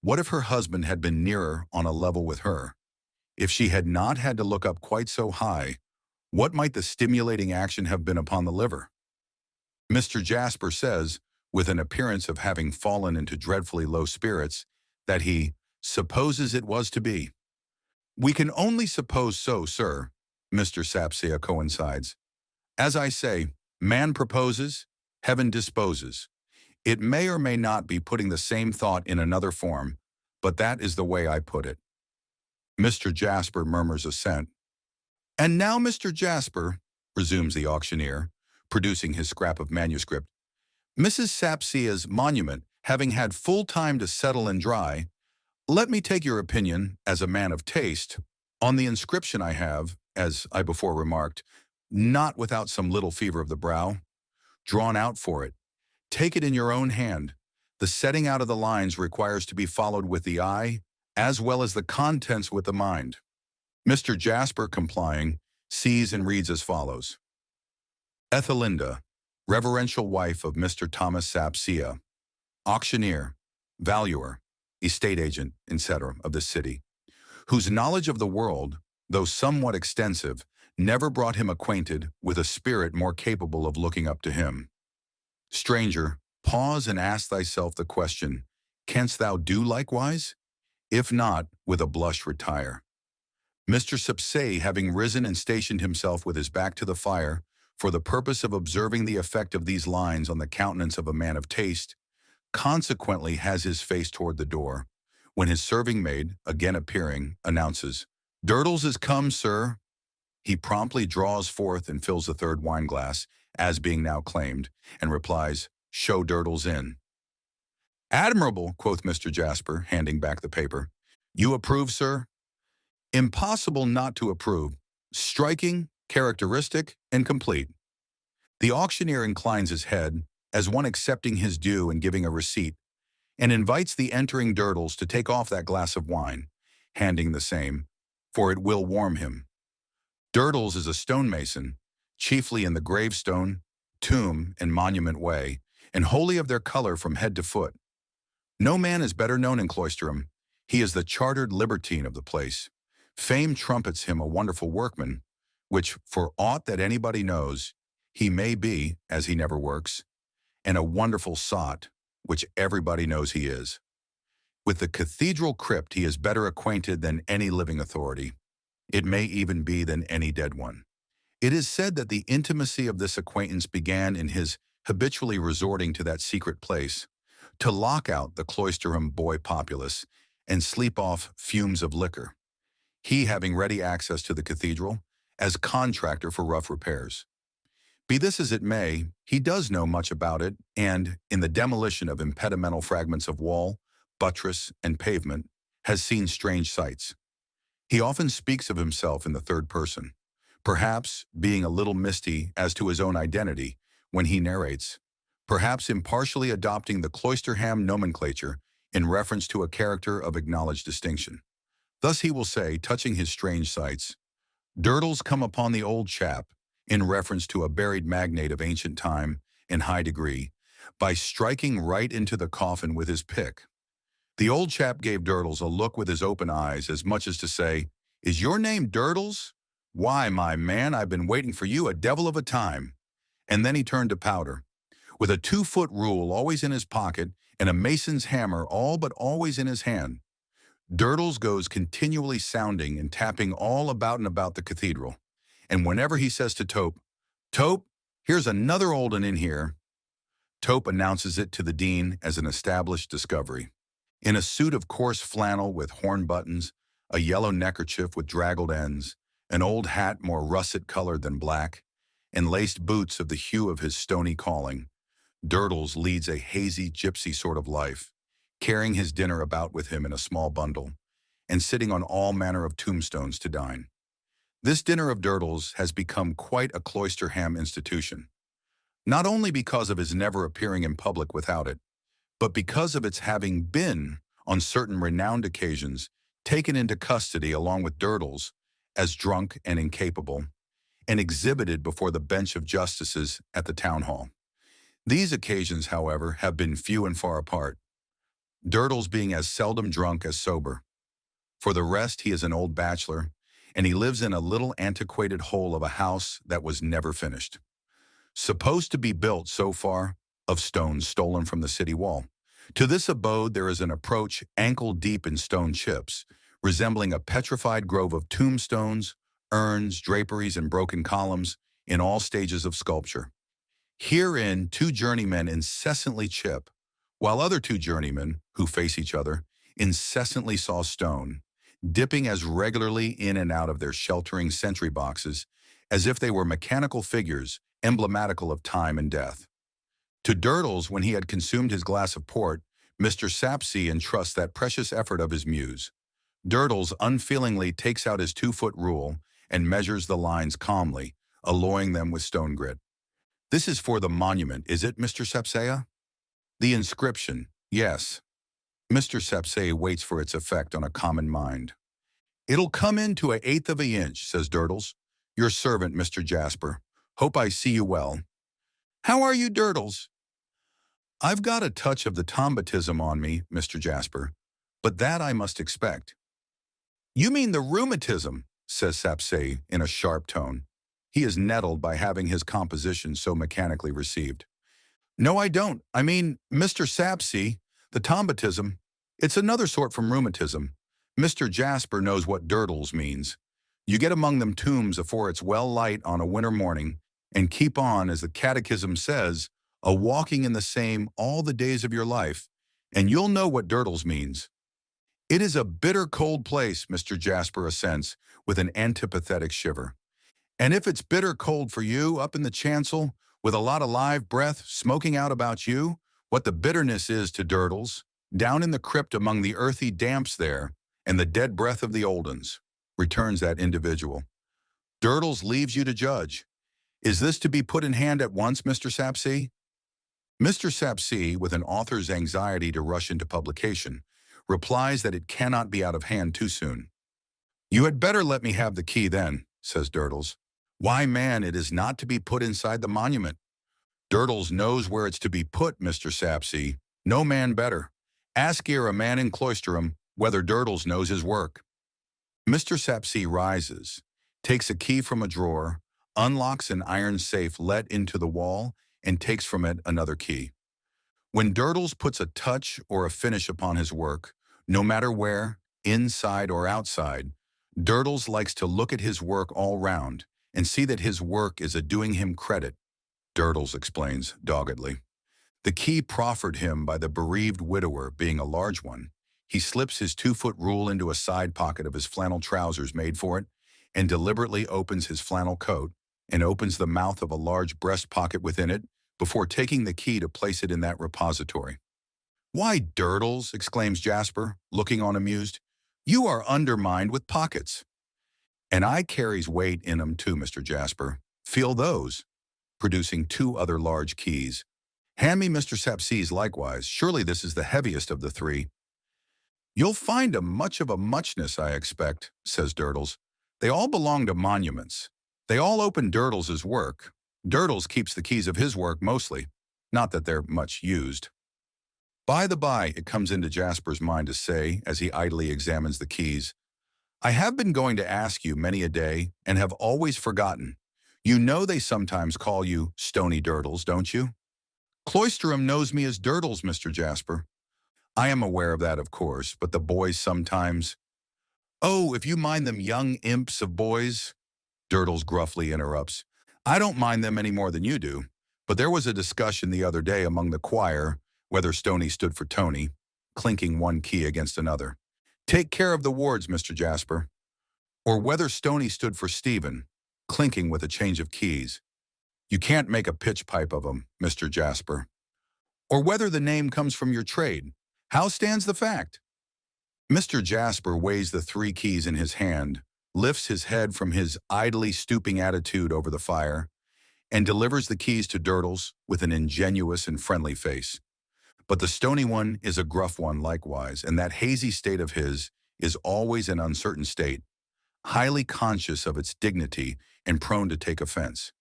what if her husband had been nearer on a level with her? If she had not had to look up quite so high, What might the stimulating action have been upon the liver? Mr. Jasper says, with an appearance of having fallen into dreadfully low spirits, that he supposes it was to be. We can only suppose so, sir, Mr. Sapsea coincides. As I say, man proposes, heaven disposes. It may or may not be putting the same thought in another form, but that is the way I put it. Mr. Jasper murmurs assent. And now, Mr. Jasper, resumes the auctioneer, producing his scrap of manuscript, Mrs. Sapsea's monument having had full time to settle and dry, let me take your opinion, as a man of taste, on the inscription I have, as I before remarked, not without some little fever of the brow, drawn out for it. Take it in your own hand. The setting out of the lines requires to be followed with the eye, as well as the contents with the mind. Mr. Jasper, complying, sees and reads as follows. Ethelinda, reverential wife of Mr. Thomas Sapsea, auctioneer, valuer, estate agent, etc. of this city, whose knowledge of the world, though somewhat extensive, never brought him acquainted with a spirit more capable of looking up to him. Stranger, pause and ask thyself the question, canst thou do likewise? If not, with a blush retire. Mr. Sapsea, having risen and stationed himself with his back to the fire, for the purpose of observing the effect of these lines on the countenance of a man of taste, consequently has his face toward the door, when his serving maid, again appearing, announces, Durdles is come, sir. He promptly draws forth and fills the third wineglass, as being now claimed, and replies, Show Durdles in. Admirable, quoth Mr. Jasper, handing back the paper. You approve, sir? Impossible not to approve. Striking, characteristic, and complete. The auctioneer inclines his head, as one accepting his due and giving a receipt, and invites the entering Durdles to take off that glass of wine, handing the same, for it will warm him. Durdles is a stonemason, chiefly in the gravestone, tomb, and monument way, and wholly of their color from head to foot. No man is better known in Cloisterham. He is the chartered libertine of the place. Fame trumpets him a wonderful workman, which, for aught that anybody knows, he may be, as he never works, and a wonderful sot, which everybody knows he is. With the cathedral crypt he is better acquainted than any living authority. It may even be than any dead one. It is said that the intimacy of this acquaintance began in his habitually resorting to that secret place, to lock out the Cloisterham boy populace and sleep off fumes of liquor, he having ready access to the cathedral as contractor for rough repairs. Be this as it may, he does know much about it, and, in the demolition of impedimental fragments of wall, buttress, and pavement, has seen strange sights. He often speaks of himself in the third person, perhaps being a little misty as to his own identity when he narrates, perhaps impartially adopting the Cloisterham nomenclature in reference to a character of acknowledged distinction. Thus he will say, touching his strange sights, Durdles come upon the old chap, in reference to a buried magnate of ancient time, in high degree, by striking right into the coffin with his pick. The old chap gave Durdles a look with his open eyes, as much as to say, Is your name Durdles? Why, my man, I've been waiting for you a devil of a time. And then he turned to Powder, with a 2-foot rule always in his pocket and a mason's hammer all but always in his hand. Durdles goes continually sounding and tapping all about and about the cathedral, and whenever he says to Tope, Tope, here's another old un in here, Tope announces it to the dean as an established discovery. In a suit of coarse flannel with horn buttons, a yellow neckerchief with draggled ends, an old hat more russet-colored than black, and laced boots of the hue of his stony calling, Durdles leads a hazy gypsy sort of life, carrying his dinner about with him in a small bundle, and sitting on all manner of tombstones to dine. This dinner of Durdles has become quite a Cloisterham institution, not only because of his never appearing in public without it, but because of its having been, on certain renowned occasions, taken into custody along with Durdles, as drunk and incapable, and exhibited before the bench of justices at the town hall. These occasions, however, have been few and far apart, Durdles being as seldom drunk as sober. For the rest, he is an old bachelor, and he lives in a little antiquated hole of a house that was never finished. Supposed to be built so far of stones stolen from the city wall. To this abode there is an approach ankle-deep in stone chips, resembling a petrified grove of tombstones, urns, draperies, and broken columns in all stages of sculpture. Herein, two journeymen incessantly chip, while other two journeymen, who face each other, incessantly saw stone, dipping as regularly in and out of their sheltering sentry boxes as if they were mechanical figures emblematical of time and death. To Durdles, when he had consumed his glass of port, Mr. Sapsea entrusts that precious effort of his muse. Durdles unfeelingly takes out his 2-foot rule and measures the lines calmly, alloying them with stone grit. This is for the monument, is it, Mr. Sapsea? The inscription, yes. Mr. Sapsea waits for its effect on a common mind. It'll come in to 1/8 of an inch, says Durdles. Your servant, Mr. Jasper. Hope I see you well. How are you, Durdles? I've got a touch of the tombatism on me, Mr. Jasper, but that I must expect. You mean the rheumatism, says Sapsea in a sharp tone. He is nettled by having his composition so mechanically received. No, I don't. I mean, Mr. Sapsea, the tombatism, it's another sort from rheumatism. Mr. Jasper knows what Durdles means. You get among them tombs afore it's well light on a winter morning, and keep on, as the catechism says, a-walking in the same all the days of your life, and you'll know what Durdles means. It is a bitter cold place, Mr. Jasper assents, with an antipathetic shiver. And if it's bitter cold for you up in the chancel, with a lot of live breath smoking out about you, what the bitterness is to Durdles, down in the crypt among the earthy damps there, and the dead breath of the old uns, returns that individual. Durdles leaves you to judge. Is this to be put in hand at once, Mr. Sapsea? Mr. Sapsea, with an author's anxiety to rush into publication, replies that it cannot be out of hand too soon. You had better let me have the key then, says Durdles. Why, man, it is not to be put inside the monument. Durdles knows where it's to be put, Mr. Sapsea. No man better. Ask ere a man in Cloisterham whether Durdles knows his work. Mr. Sapsea rises, takes a key from a drawer, unlocks an iron safe let into the wall, and takes from it another key. When Durdles puts a touch or a finish upon his work, no matter where, inside or outside, Durdles likes to look at his work all round and see that his work is a-doing him credit, Durdles explains doggedly. The key proffered him by the bereaved widower being a large one, he slips his 2-foot rule into a side pocket of his flannel trousers made for it, and deliberately opens his flannel coat, and opens the mouth of a large breast pocket within it, before taking the key to place it in that repository. Why, Durdles, exclaims Jasper, looking on amused, you are undermined with pockets. And I carries weight in 'em too, Mr. Jasper. Feel those, producing 2 other large keys. Hand me Mr. Sapsea's likewise. Surely this is the heaviest of the 3. You'll find much of a muchness, I expect, says Durdles. They all belong to monuments. They all open Durdles's work. Durdles keeps the keys of his work mostly, not that they're much used. By the by, it comes into Jasper's mind to say, as he idly examines the keys, I have been going to ask you many a day, and have always forgotten. You know they sometimes call you Stony Durdles, don't you? Cloisterham knows me as Durdles, Mr. Jasper. I am aware of that, of course, but the boys sometimes— Oh, if you mind them young imps of boys, Durdles gruffly interrupts. I don't mind them any more than you do, but there was a discussion the other day among the choir whether Stony stood for Tony, clinking one key against another. Take care of the wards, Mr. Jasper. Or whether Stony stood for Stephen, clinking with a change of keys. You can't make a pitch pipe of 'em, Mr. Jasper. Or whether the name comes from your trade. How stands the fact? Mr. Jasper weighs the 3 keys in his hand, lifts his head from his idly stooping attitude over the fire, and delivers the keys to Durdles with an ingenuous and friendly face. But the Stony one is a gruff one likewise, and that hazy state of his is always an uncertain state, highly conscious of its dignity and prone to take offense.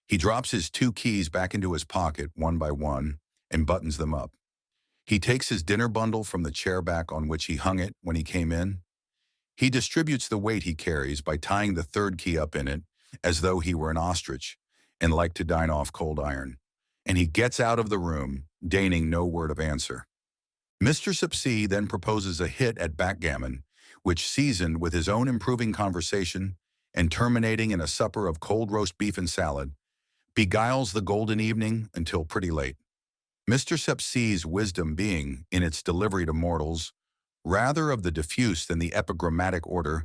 He drops his 2 keys back into his pocket one by one and buttons them up. He takes his dinner bundle from the chair back on which he hung it when he came in. He distributes the weight he carries by tying the third key up in it, as though he were an ostrich, and like to dine off cold iron. And he gets out of the room, deigning no word of answer. Mr. Sapsea then proposes a hit at backgammon, which, seasoned with his own improving conversation and terminating in a supper of cold roast beef and salad, beguiles the golden evening until pretty late. Mr. Sapsea's wisdom being, in its delivery to mortals, rather of the diffuse than the epigrammatic order,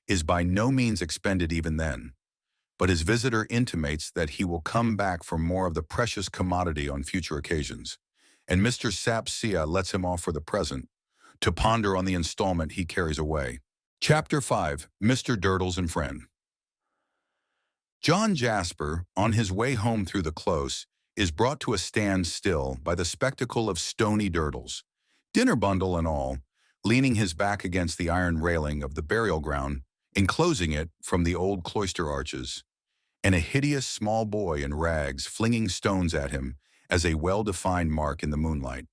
is by no means expended even then. But his visitor intimates that he will come back for more of the precious commodity on future occasions, and Mr. Sapsea lets him off for the present, to ponder on the installment he carries away. Chapter 5. Mr. Durdles and Friend. John Jasper, on his way home through the close, is brought to a standstill by the spectacle of stony Durdles, dinner bundle and all, leaning his back against the iron railing of the burial ground, enclosing it from the old cloister arches, and a hideous small boy in rags flinging stones at him as a well-defined mark in the moonlight.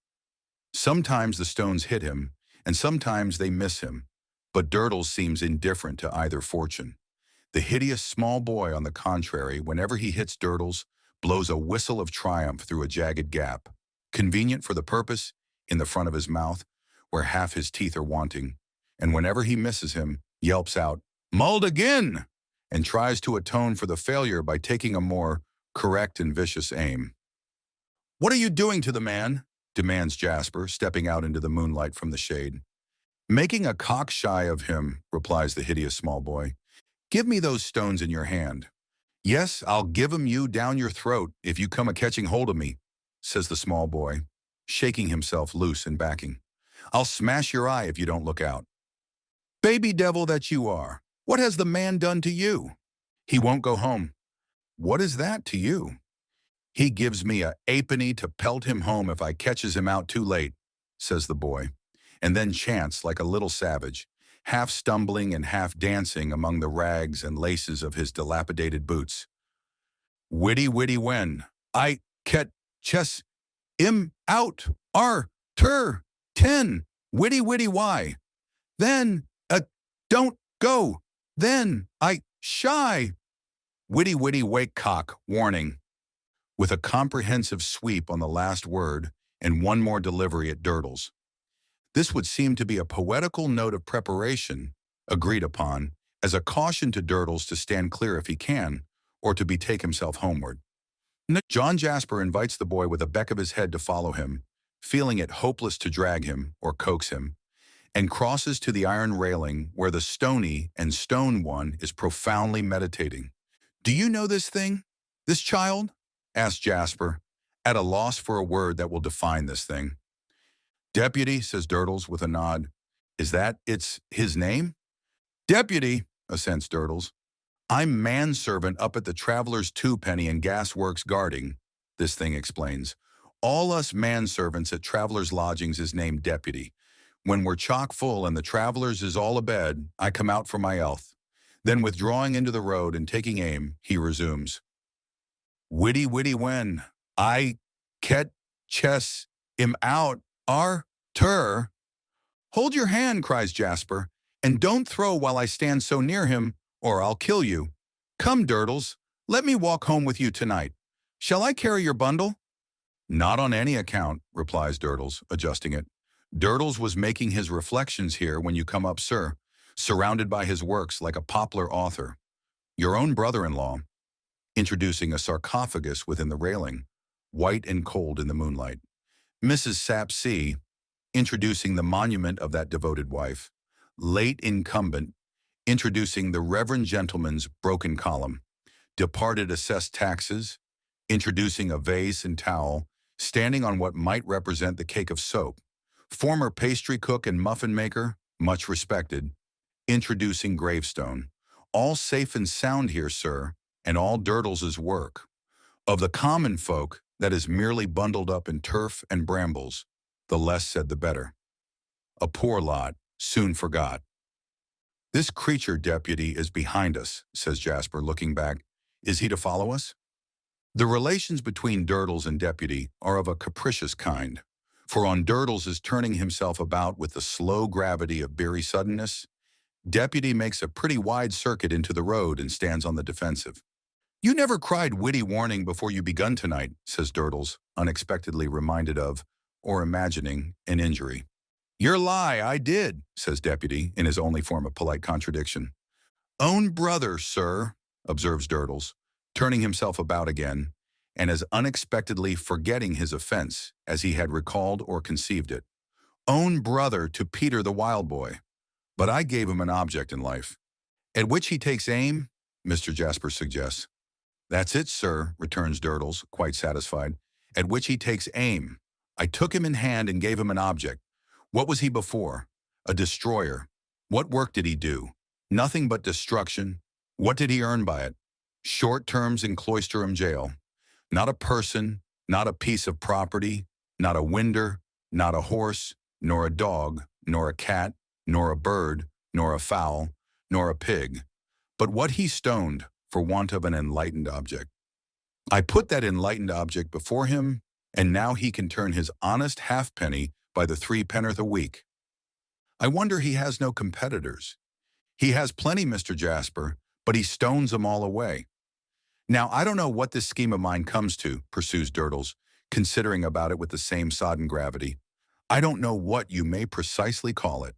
Sometimes the stones hit him, and sometimes they miss him, but Durdles seems indifferent to either fortune. The hideous small boy, on the contrary, whenever he hits Durdles, blows a whistle of triumph through a jagged gap, convenient for the purpose, in the front of his mouth, where half his teeth are wanting, and whenever he misses him, yelps out, "Mulled again!" and tries to atone for the failure by taking a more correct and vicious aim. "What are you doing to the man?" demands Jasper, stepping out into the moonlight from the shade. "Making a cock shy of him," replies the hideous small boy. "Give me those stones in your hand." "Yes, I'll give 'em you down your throat if you come a-catching hold of me," says the small boy, shaking himself loose and backing. "I'll smash your eye if you don't look out." "Baby devil that you are, what has the man done to you?" "He won't go home." "What is that to you?" "He gives me a 'apenny to pelt him home if I catches him out too late," says the boy, and then chants like a little savage, half stumbling and half dancing among the rags and laces of his dilapidated boots. "Witty when I chess 'im out ter 10 witty why then don't go then I shy witty wake cock warning," with a comprehensive sweep on the last word and one more delivery at Durdles. This would seem to be a poetical note of preparation, agreed upon, as a caution to Durdles to stand clear if he can, or to betake himself homeward. John Jasper invites the boy with a beck of his head to follow him, feeling it hopeless to drag him or coax him, and crosses to the iron railing where the stony and stone one is profoundly meditating. "Do you know this thing? This child?" asks Jasper, at a loss for a word that will define this thing. "Deputy," says Durdles with a nod. "Is that it's his name?" "Deputy," assents Durdles. "I'm manservant up at the Traveller's Twopenny and Gas Works guarding," this thing explains. "All us manservants at Traveller's Lodgings is named Deputy. When we're chock full and the Travellers is all abed, I come out for my elth." Then withdrawing into the road and taking aim, he resumes. "Witty when I chess 'im out ter." "Hold your hand," cries Jasper, "and don't throw while I stand so near him, or I'll kill you. Come, Durdles, let me walk home with you tonight. Shall I carry your bundle?" "Not on any account," replies Durdles, adjusting it. "Durdles was making his reflections here when you come up, sir, surrounded by his works like a poplar author. Your own brother-in-law," introducing a sarcophagus within the railing, white and cold in the moonlight. "Mrs. Sapsea," introducing the monument of that devoted wife. "Late incumbent," introducing the reverend gentleman's broken column. "Departed assessed taxes," introducing a vase and towel, standing on what might represent the cake of soap. "Former pastry cook and muffin maker, much respected," introducing gravestone. "All safe and sound here, sir, and all Durdles's work. Of the common folk, that is merely bundled up in turf and brambles, the less said the better. A poor lot, soon forgot." "This creature, Deputy, is behind us," says Jasper, looking back. "Is he to follow us?" The relations between Durdles and Deputy are of a capricious kind, for on Durdles is turning himself about with the slow gravity of beery suddenness, Deputy makes a pretty wide circuit into the road and stands on the defensive. "You never cried witty warning before you begun tonight," says Durdles, unexpectedly reminded of, or imagining, an injury. "Your lie, I did," says Deputy, in his only form of polite contradiction. "Own brother, sir," observes Durdles, turning himself about again, and as unexpectedly forgetting his offense as he had recalled or conceived it. "Own brother to Peter the Wild Boy. But I gave him an object in life." "At which he takes aim?" Mr. Jasper suggests. "That's it, sir," returns Durdles, quite satisfied. "At which he takes aim. I took him in hand and gave him an object. What was he before? A destroyer. What work did he do? Nothing but destruction. What did he earn by it? Short terms in Cloisterham jail. Not a person, not a piece of property, not a winder, not a horse, nor a dog, nor a cat, nor a bird, nor a fowl, nor a pig, but what he stoned for want of an enlightened object. I put that enlightened object before him, and now he can turn his honest halfpenny by the 3 penn'orth a week. I wonder he has no competitors. He has plenty, Mr. Jasper, but he stones 'em all away. Now, I don't know what this scheme of mine comes to," pursues Durdles, considering about it with the same sodden gravity. "I don't know what you may precisely call it.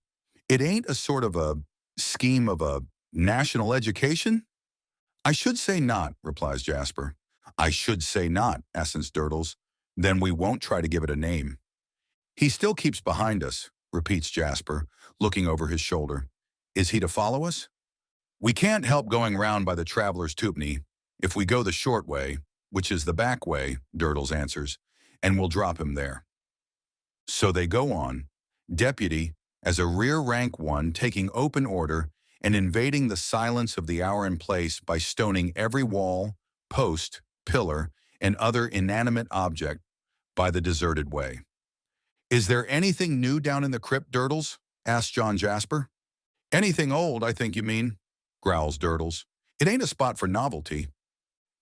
It ain't a sort of a scheme of a national education?" "I should say not," replies Jasper. "I should say not," assents Durdles. "Then we won't try to give it a name." "He still keeps behind us," repeats Jasper, looking over his shoulder. "Is he to follow us?" "We can't help going round by the traveler's twopenny. If we go the short way, which is the back way," Durdles answers, "and we'll drop him there." So they go on, Deputy, as a rear-rank one, taking open order and invading the silence of the hour and place by stoning every wall, post, pillar, and other inanimate object by the deserted way. "Is there anything new down in the crypt, Durdles?" asks John Jasper. "Anything old, I think you mean," growls Durdles. "It ain't a spot for novelty."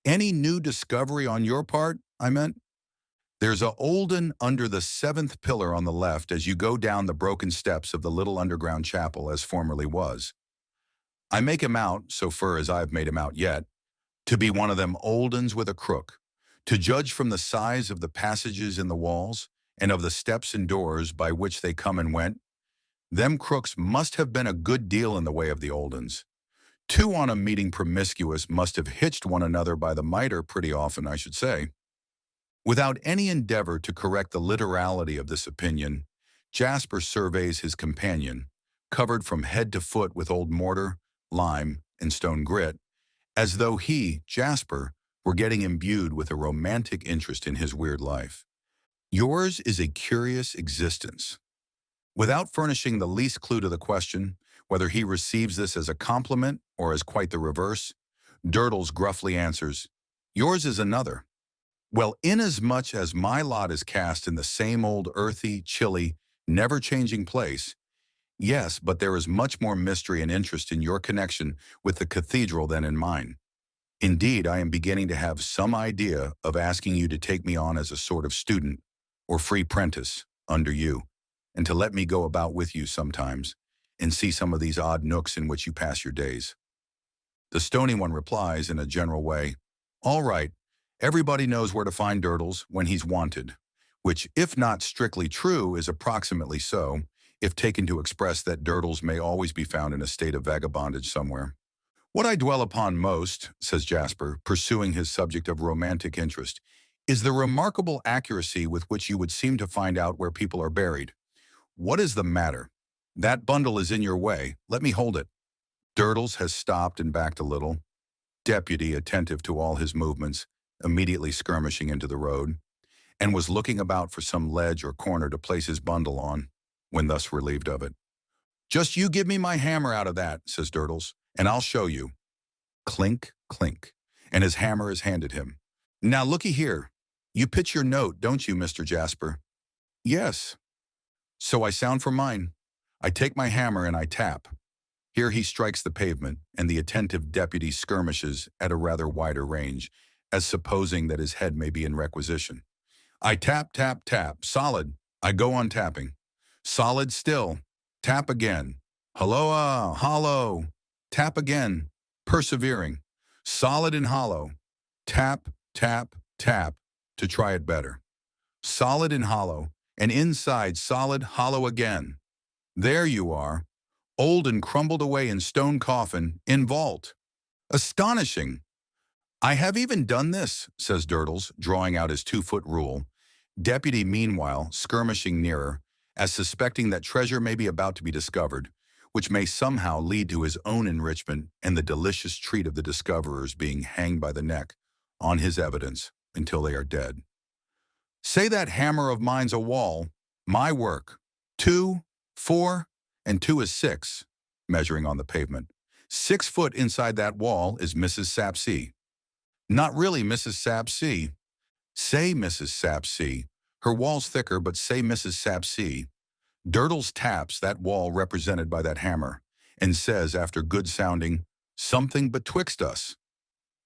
"Any new discovery on your part, I meant?" "There's a olden under the 7th pillar on the left as you go down the broken steps of the little underground chapel as formerly was. I make him out, so fur as I've made him out yet, to be one of them old uns with a crook. To judge from the size of the passages in the walls, and of the steps and doors by which they come and went, them crooks must have been a good deal in the way of the old uns. 2 on 'em meeting promiscuous must have hitched one another by the miter pretty often, I should say." Without any endeavor to correct the literality of this opinion, Jasper surveys his companion, covered from head to foot with old mortar, lime, and stone grit, as though he, Jasper, were getting imbued with a romantic interest in his weird life. "Yours is a curious existence." Without furnishing the least clue to the question, whether he receives this as a compliment or as quite the reverse, Durdles gruffly answers, "Yours is another." "Well, inasmuch as my lot is cast in the same old earthy, chilly, never-changing place, yes, but there is much more mystery and interest in your connection with the cathedral than in mine. Indeed, I am beginning to have some idea of asking you to take me on as a sort of student, or free prentice, under you, and to let me go about with you sometimes, and see some of these odd nooks in which you pass your days." The stony one replies in a general way, "All right, everybody knows where to find Durdles when he's wanted," which, if not strictly true, is approximately so, if taken to express that Durdles may always be found in a state of vagabondage somewhere. "What I dwell upon most," says Jasper, pursuing his subject of romantic interest, "is the remarkable accuracy with which you would seem to find out where people are buried. What is the matter? That bundle is in your way. Let me hold it." Durdles has stopped and backed a little, Deputy, attentive to all his movements, immediately skirmishing into the road, and was looking about for some ledge or corner to place his bundle on, when thus relieved of it. "Just you give me my hammer out of that," says Durdles, "and I'll show you." Clink, clink, and his hammer is handed him. "Now looky here. You pitch your note, don't you, Mr. Jasper?" "Yes." "So I sound for mine. I take my hammer and I tap." Here he strikes the pavement, and the attentive deputy skirmishes at a rather wider range, as supposing that his head may be in requisition. "I tap, tap, tap. Solid. I go on tapping. Solid still. Tap again. Hello, hollow. Tap again, persevering. Solid and hollow. Tap, tap, tap to try it better. Solid and hollow, and inside solid, hollow again. There you are, old and crumbled away in stone coffin, in vault. Astonishing. I have even done this, says Durdles, drawing out his 2-foot rule. Deputy, meanwhile, skirmishing nearer, as suspecting that treasure may be about to be discovered, which may somehow lead to his own enrichment and the delicious treat of the discoverers being hanged by the neck on his evidence until they are dead. Say that hammer of mine's a wall, my work. 2, 4, and 2 is 6, measuring on the pavement. 6 foot inside that wall is Mrs. Sapsea. Not really Mrs. Sapsea. Say Mrs. Sapsea. Her wall's thicker, but say Mrs. Sapsea. Durdles taps that wall represented by that hammer and says, after good sounding, something betwixt us.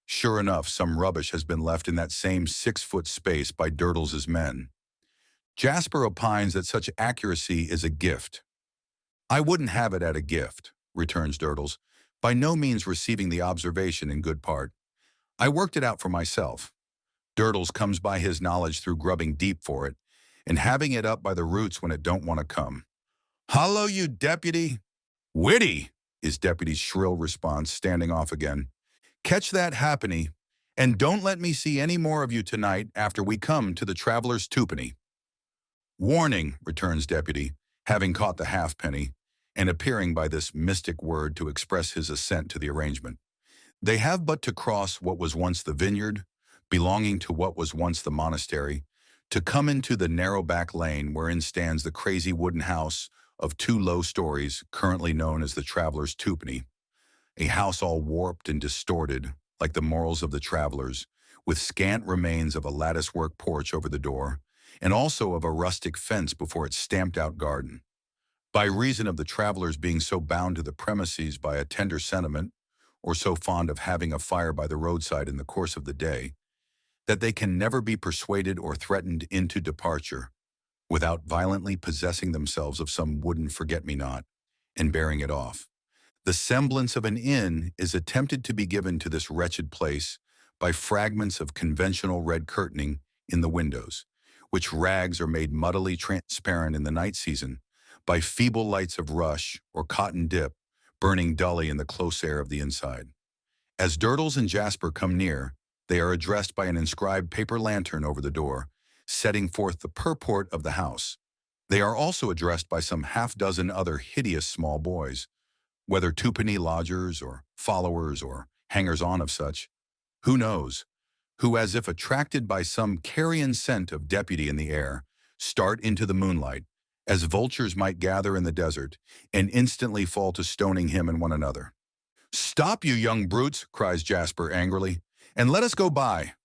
Sure enough, some rubbish has been left in that same 6-foot space by Durdles's men. Jasper opines that such accuracy is a gift. I wouldn't have it at a gift, returns Durdles, by no means receiving the observation in good part. I worked it out for myself. Durdles comes by his knowledge through grubbing deep for it, and having it up by the roots when it don't want to come. Hollo, you deputy! Witty, is deputy's shrill response, standing off again. Catch that halfpenny, and don't let me see any more of you tonight after we come to the traveler's twopenny. Warning, returns deputy, having caught the halfpenny, and appearing by this mystic word to express his assent to the arrangement. They have but to cross what was once the vineyard, belonging to what was once the monastery, to come into the narrow back lane wherein stands the crazy wooden house of 2 low stories, currently known as the traveler's twopenny, a house all warped and distorted, like the morals of the travelers, with scant remains of a lattice-work porch over the door, and also of a rustic fence before its stamped-out garden. By reason of the travelers being so bound to the premises by a tender sentiment, or so fond of having a fire by the roadside in the course of the day, that they can never be persuaded or threatened into departure, without violently possessing themselves of some wooden forget-me-not, and bearing it off. The semblance of an inn is attempted to be given to this wretched place by fragments of conventional red curtaining in the windows, which rags are made muddily transparent in the night season by feeble lights of rush or cotton dip burning dully in the close air of the inside. As Durdles and Jasper come near, they are addressed by an inscribed paper lantern over the door, setting forth the purport of the house. They are also addressed by some half-dozen other hideous small boys, whether twopenny lodgers or followers or hangers-on of such, who knows, who, as if attracted by some carrion scent of deputy in the air, start into the moonlight, as vultures might gather in the desert, and instantly fall to stoning him and one another. "Stop, you young brutes," cries Jasper angrily, "and let us go by."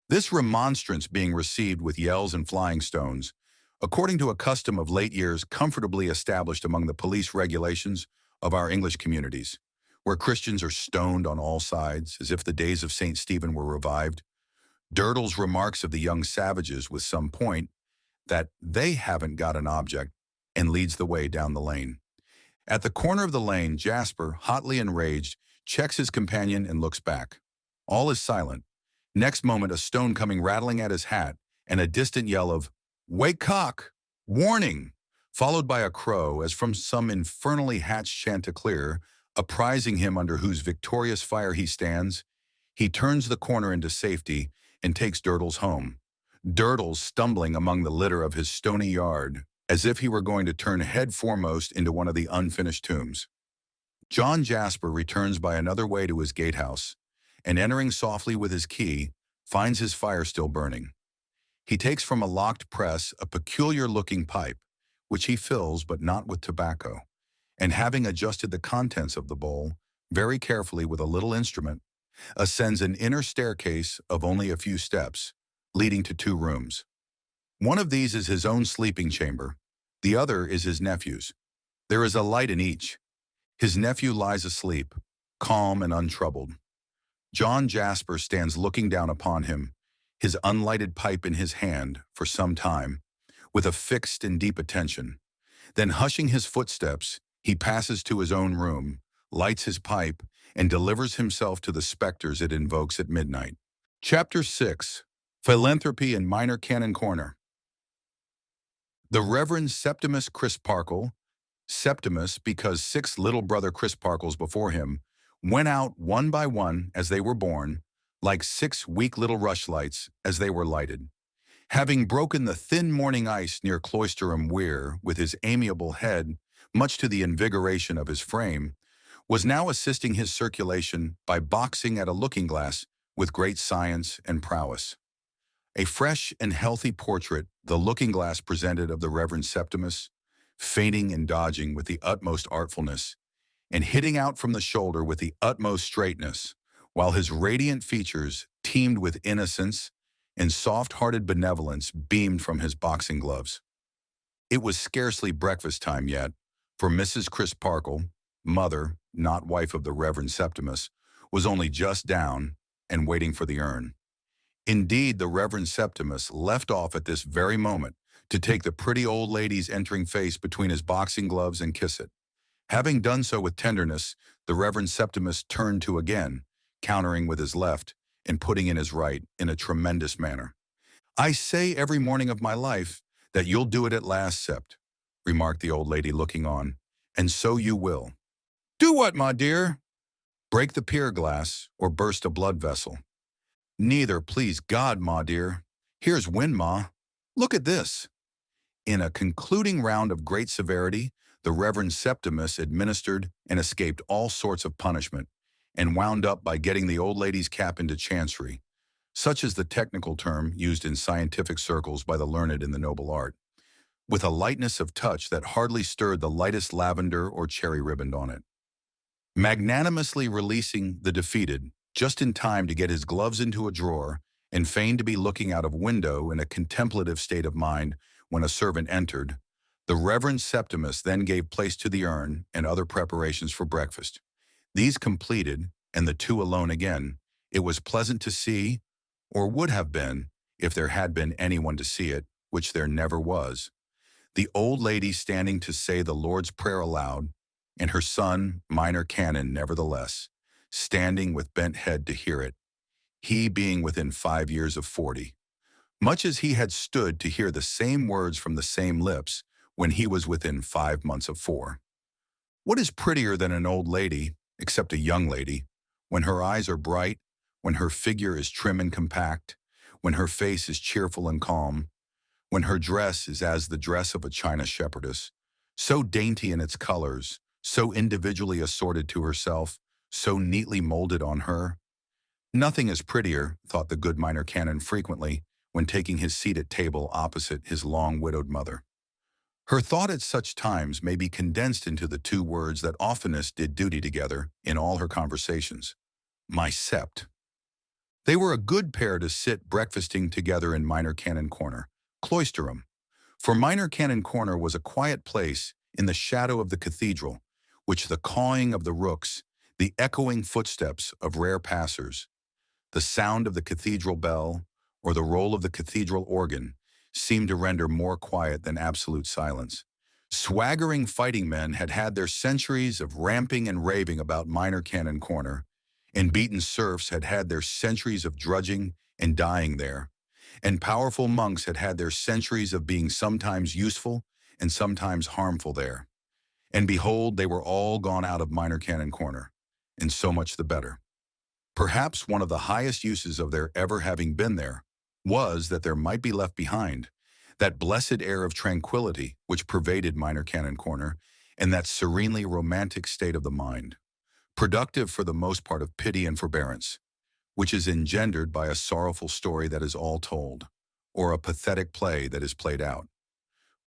This remonstrance being received with yells and flying stones, according to a custom of late years comfortably established among the police regulations of our English communities, where Christians are stoned on all sides, as if the days of St. Stephen were revived, Durdles remarks of the young savages with some point that they haven't got an object, and leads the way down the lane. At the corner of the lane, Jasper, hotly enraged, checks his companion and looks back. All is silent. Next moment, a stone coming rattling at his hat, and a distant yell of, "Wake cock! Warning!" followed by a crow as from some infernally hatched chanticleer, apprising him under whose victorious fire he stands. He turns the corner into safety and takes Durdles home. Durdles stumbling among the litter of his stony yard, as if he were going to turn head foremost into one of the unfinished tombs. John Jasper returns by another way to his gatehouse, and entering softly with his key, finds his fire still burning. He takes from a locked press a peculiar-looking pipe, which he fills but not with tobacco, and having adjusted the contents of the bowl very carefully with a little instrument, ascends an inner staircase of only a few steps, leading to 2 rooms. One of these is his own sleeping chamber, the other is his nephew's. There is a light in each. His nephew lies asleep, calm and untroubled. John Jasper stands looking down upon him, his unlighted pipe in his hand, for some time, with a fixed and deep attention. Then hushing his footsteps, He passes to his own room, lights his pipe, and delivers himself to the specters it invokes at midnight. Chapter 6. Philanthropy in Minor Canon Corner. The Reverend Septimus Crisparkle, Septimus because 6 little brother Crisparkles before him, went out one by one as they were born, like 6 weak little rushlights as they were lighted. Having broken the thin morning ice near Cloisterham Weir with his amiable head, much to the invigoration of his frame, was now assisting his circulation by boxing at a looking-glass with great science and prowess. A fresh and healthy portrait the looking-glass presented of the Reverend Septimus, feinting and dodging with the utmost artfulness, and hitting out from the shoulder with the utmost straightness, while his radiant features teemed with innocence and soft-hearted benevolence beamed from his boxing gloves. It was scarcely breakfast time yet, for Mrs. Crisparkle, mother, not wife of the Reverend Septimus, was only just down and waiting for the urn. Indeed, the Reverend Septimus left off at this very moment to take the pretty old lady's entering face between his boxing gloves and kiss it. Having done so with tenderness, the Reverend Septimus turned to again, countering with his left and putting in his right in a tremendous manner. "I say every morning of my life that you'll do it at last, Sept," remarked the old lady looking on, "and so you will." "Do what, my dear?" "Break the pier glass or burst a blood vessel." "Neither, please God, ma dear. Here's wind, ma. Look at this." In a concluding round of great severity, the Reverend Septimus administered and escaped all sorts of punishment, and wound up by getting the old lady's cap into chancery, such is the technical term used in scientific circles by the learned in the noble art, with a lightness of touch that hardly stirred the lightest lavender or cherry ribbon on it. Magnanimously releasing the defeated, just in time to get his gloves into a drawer, and feigned to be looking out of window in a contemplative state of mind when a servant entered, the Reverend Septimus then gave place to the urn and other preparations for breakfast. These completed, and the two alone again, it was pleasant to see, or would have been, if there had been anyone to see it, which there never was, the old lady standing to say the Lord's Prayer aloud, and her son, Minor Canon, nevertheless, standing with bent head to hear it, he being within 5 years of 40, much as he had stood to hear the same words from the same lips when he was within 5 months of 4. What is prettier than an old lady, except a young lady, when her eyes are bright, when her figure is trim and compact, when her face is cheerful and calm, when her dress is as the dress of a China shepherdess, so dainty in its colors, so individually assorted to herself, so neatly molded on her? Nothing is prettier, thought the good Minor Canon frequently, when taking his seat at table opposite his long-widowed mother. Her thought at such times may be condensed into the 2 words that oftenest did duty together in all her conversations: my Sept. They were a good pair to sit breakfasting together in Minor Canon Corner, Cloisterham, for Minor Canon Corner was a quiet place in the shadow of the cathedral, which the cawing of the rooks, the echoing footsteps of rare passers, the sound of the cathedral bell, or the roll of the cathedral organ, seemed to render more quiet than absolute silence. Swaggering fighting men had had their centuries of ramping and raving about Minor Canon Corner, and beaten serfs had had their centuries of drudging and dying there, and powerful monks had had their centuries of being sometimes useful and sometimes harmful there. And behold, they were all gone out of Minor Canon Corner, and so much the better. Perhaps one of the highest uses of their ever having been there was that there might be left behind that blessed air of tranquility which pervaded Minor Canon Corner, and that serenely romantic state of the mind, productive for the most part of pity and forbearance, which is engendered by a sorrowful story that is all told, or a pathetic play that is played out.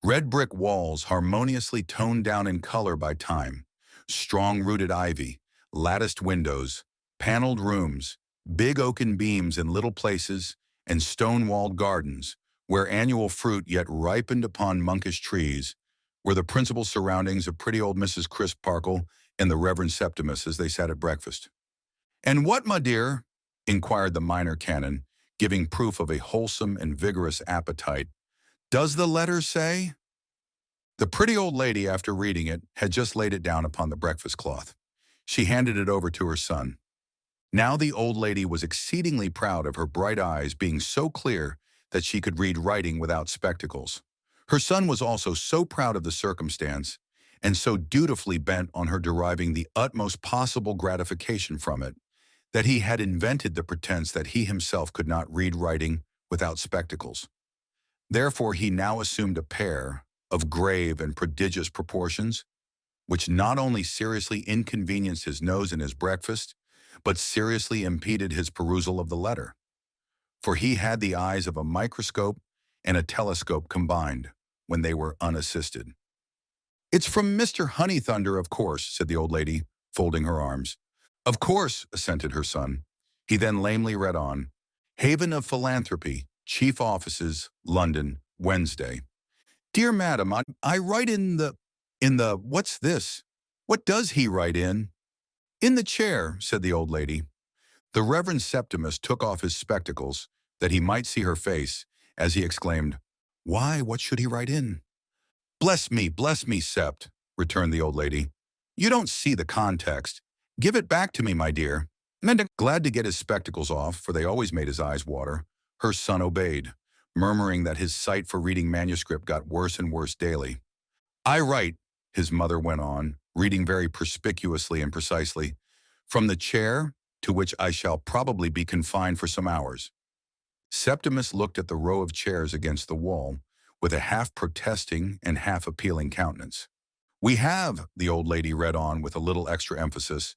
Red brick walls harmoniously toned down in color by time, strong-rooted ivy, latticed windows, paneled rooms, big oaken beams in little places, and stone-walled gardens, where annual fruit yet ripened upon monkish trees, were the principal surroundings of pretty old Mrs. Crisparkle and the Reverend Septimus as they sat at breakfast. "And what, my dear?" inquired the Minor Canon, giving proof of a wholesome and vigorous appetite. "Does the letter say?" The pretty old lady, after reading it, had just laid it down upon the breakfast cloth. She handed it over to her son. Now the old lady was exceedingly proud of her bright eyes being so clear that she could read writing without spectacles. Her son was also so proud of the circumstance and so dutifully bent on her deriving the utmost possible gratification from it that he had invented the pretense that he himself could not read writing without spectacles. Therefore he now assumed a pair of grave and prodigious proportions, which not only seriously inconvenienced his nose and his breakfast, but seriously impeded his perusal of the letter. For he had the eyes of a microscope and a telescope combined when they were unassisted. "It's from Mr. Honeythunder, of course," said the old lady, folding her arms. "Of course," assented her son. He then lamely read on, "Haven of Philanthropy, Chief Offices, London, Wednesday. Dear Madam, I write what's this? What does he write in?" "In the chair," said the old lady. The Reverend Septimus took off his spectacles that he might see her face, as he exclaimed, "Why, what should he write in?" Bless me, Sept," returned the old lady. "You don't see the context. Give it back to me, my dear." And glad to get his spectacles off, for they always made his eyes water, her son obeyed, murmuring that his sight for reading manuscript got worse and worse daily. "I write," his mother went on, reading very perspicuously and precisely, "from the chair to which I shall probably be confined for some hours." Septimus looked at the row of chairs against the wall with a half-protesting and half-appealing countenance. "We have," the old lady read on with a little extra emphasis,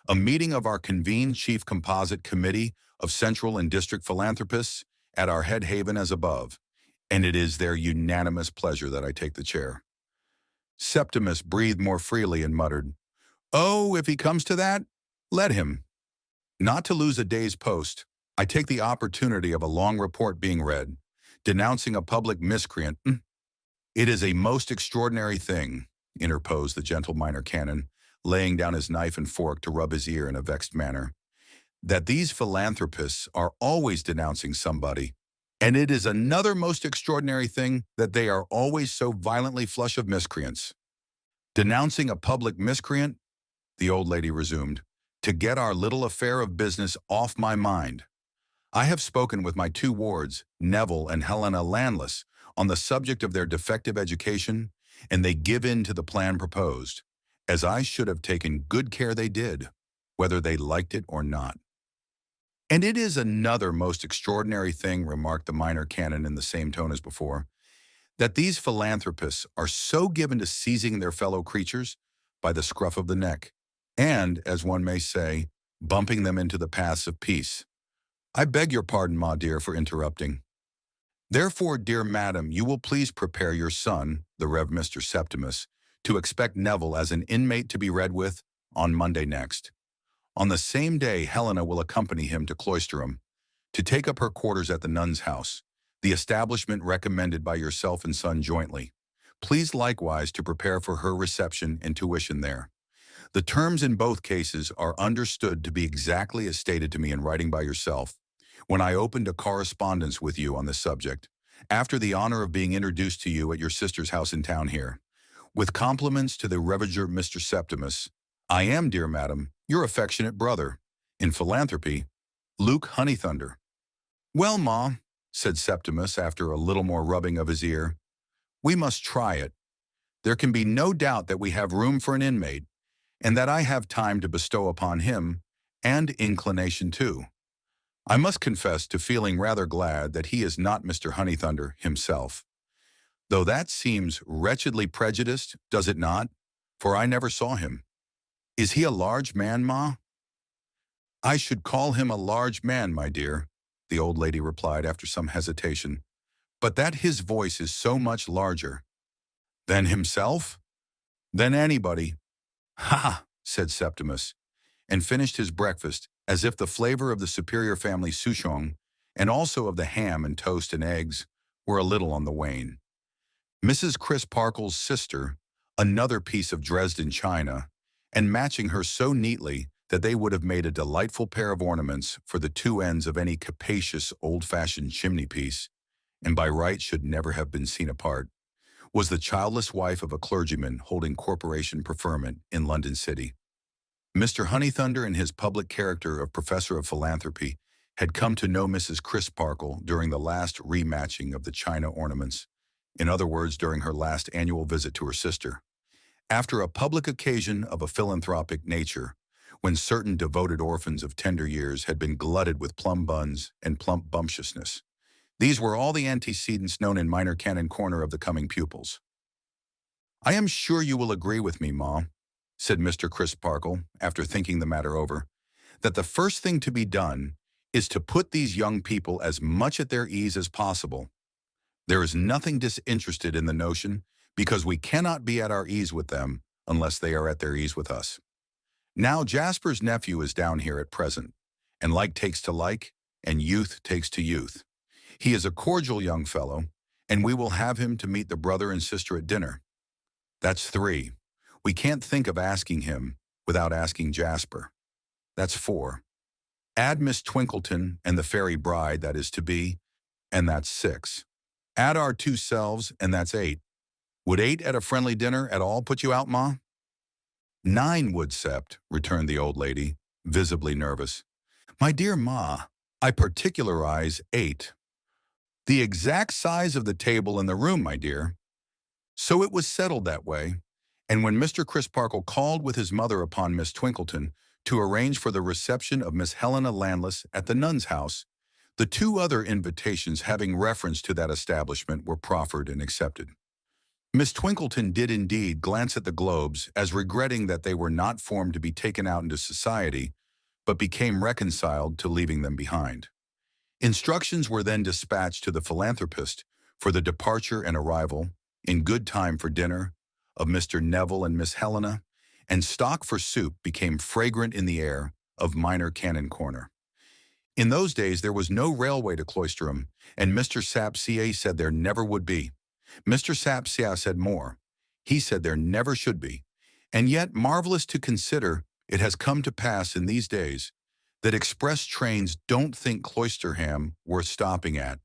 "a meeting of our convened Chief Composite Committee of Central and District Philanthropists at our head haven as above, and it is their unanimous pleasure that I take the chair." Septimus breathed more freely and muttered, "Oh, if he comes to that, let him." Not to lose a day's post, I take the opportunity of a long report being read, denouncing a public miscreant. "It is a most extraordinary thing," interposed the gentle minor canon, laying down his knife and fork to rub his ear in a vexed manner, "that these philanthropists are always denouncing somebody, and it is another most extraordinary thing that they are always so violently flush of miscreants." "Denouncing a public miscreant," the old lady resumed, "to get our little affair of business off my mind. I have spoken with my two wards, Neville and Helena Landless, on the subject of their defective education, and they give in to the plan proposed, as I should have taken good care they did, whether they liked it or not." "And it is another most extraordinary thing," remarked the minor canon in the same tone as before, "that these philanthropists are so given to seizing their fellow creatures by the scruff of the neck, and, as one may say, bumping them into the paths of peace. I beg your pardon, ma dear, for interrupting. Therefore, dear madam, you will please prepare your son, the Rev. Mr. Septimus, to expect Neville as an inmate to be read with on Monday next. On the same day, Helena will accompany him to Cloisterham, to take up her quarters at the nun's house, the establishment recommended by yourself and son jointly. Please likewise to prepare for her reception and tuition there. The terms in both cases are understood to be exactly as stated to me in writing by yourself, when I opened a correspondence with you on this subject, after the honor of being introduced to you at your sister's house in town here. With compliments to the Reverend Mr. Septimus, I am, dear madam, your affectionate brother, in philanthropy, Luke Honeythunder. "Well, ma," said Septimus after a little more rubbing of his ear, "we must try it. There can be no doubt that we have room for an inmate, and that I have time to bestow upon him, and inclination too. I must confess to feeling rather glad that he is not Mr. Honeythunder himself. Though that seems wretchedly prejudiced, does it not? For I never saw him. Is he a large man, ma?" "I should call him a large man, my dear," the old lady replied after some hesitation, "but that his voice is so much larger." "Than himself?" "Than anybody." "Ha!" said Septimus, and finished his breakfast as if the flavor of the superior family souchong, and also of the ham and toast and eggs, were a little on the wane. Mrs. Crisparkle's sister, another piece of Dresden china, and matching her so neatly that they would have made a delightful pair of ornaments for the two ends of any capacious old-fashioned chimney-piece, and by right should never have been seen apart, was the childless wife of a clergyman holding corporation preferment in London City. Mr. Honeythunder, in his public character of professor of philanthropy, had come to know Mrs. Crisparkle during the last rematching of the china ornaments, in other words, during her last annual visit to her sister. After a public occasion of a philanthropic nature, when certain devoted orphans of tender years had been glutted with plum buns and plump bumptiousness. These were all the antecedents known in Minor Canon Corner of the coming pupils. "I am sure you will agree with me, Ma," said Mr. Crisparkle, after thinking the matter over, "that the first thing to be done is to put these young people as much at their ease as possible. There is nothing disinterested in the notion, because we cannot be at our ease with them unless they are at their ease with us. Now Jasper's nephew is down here at present, and like takes to like, and youth takes to youth. He is a cordial young fellow, and we will have him to meet the brother and sister at dinner. That's 3. We can't think of asking him without asking Jasper. That's 4. Add Miss Twinkleton and the fairy bride that is to be, and that's 6. Add our 2 selves, and that's 8. Would 8 at a friendly dinner at all put you out, Ma?" "9 would, Sept," returned the old lady, visibly nervous. "My dear Ma, I particularize 8. The exact size of the table in the room, my dear." So it was settled that way, and when Mr. Crisparkle called with his mother upon Miss Twinkleton to arrange for the reception of Miss Helena Landless at the Nun's house, the 2 other invitations having reference to that establishment were proffered and accepted. Miss Twinkleton did indeed glance at the globes as regretting that they were not formed to be taken out into society, but became reconciled to leaving them behind. Instructions were then dispatched to the philanthropist for the departure and arrival, in good time for dinner, of Mr. Neville and Miss Helena, and stock for soup became fragrant in the air of Minor Canon Corner. In those days there was no railway to Cloisterham, and Mr. Sapsier said there never would be. Mr. Sapsier said more. He said there never should be. And yet, marvelous to consider, it has come to pass in these days that express trains don't think Cloisterham worth stopping at,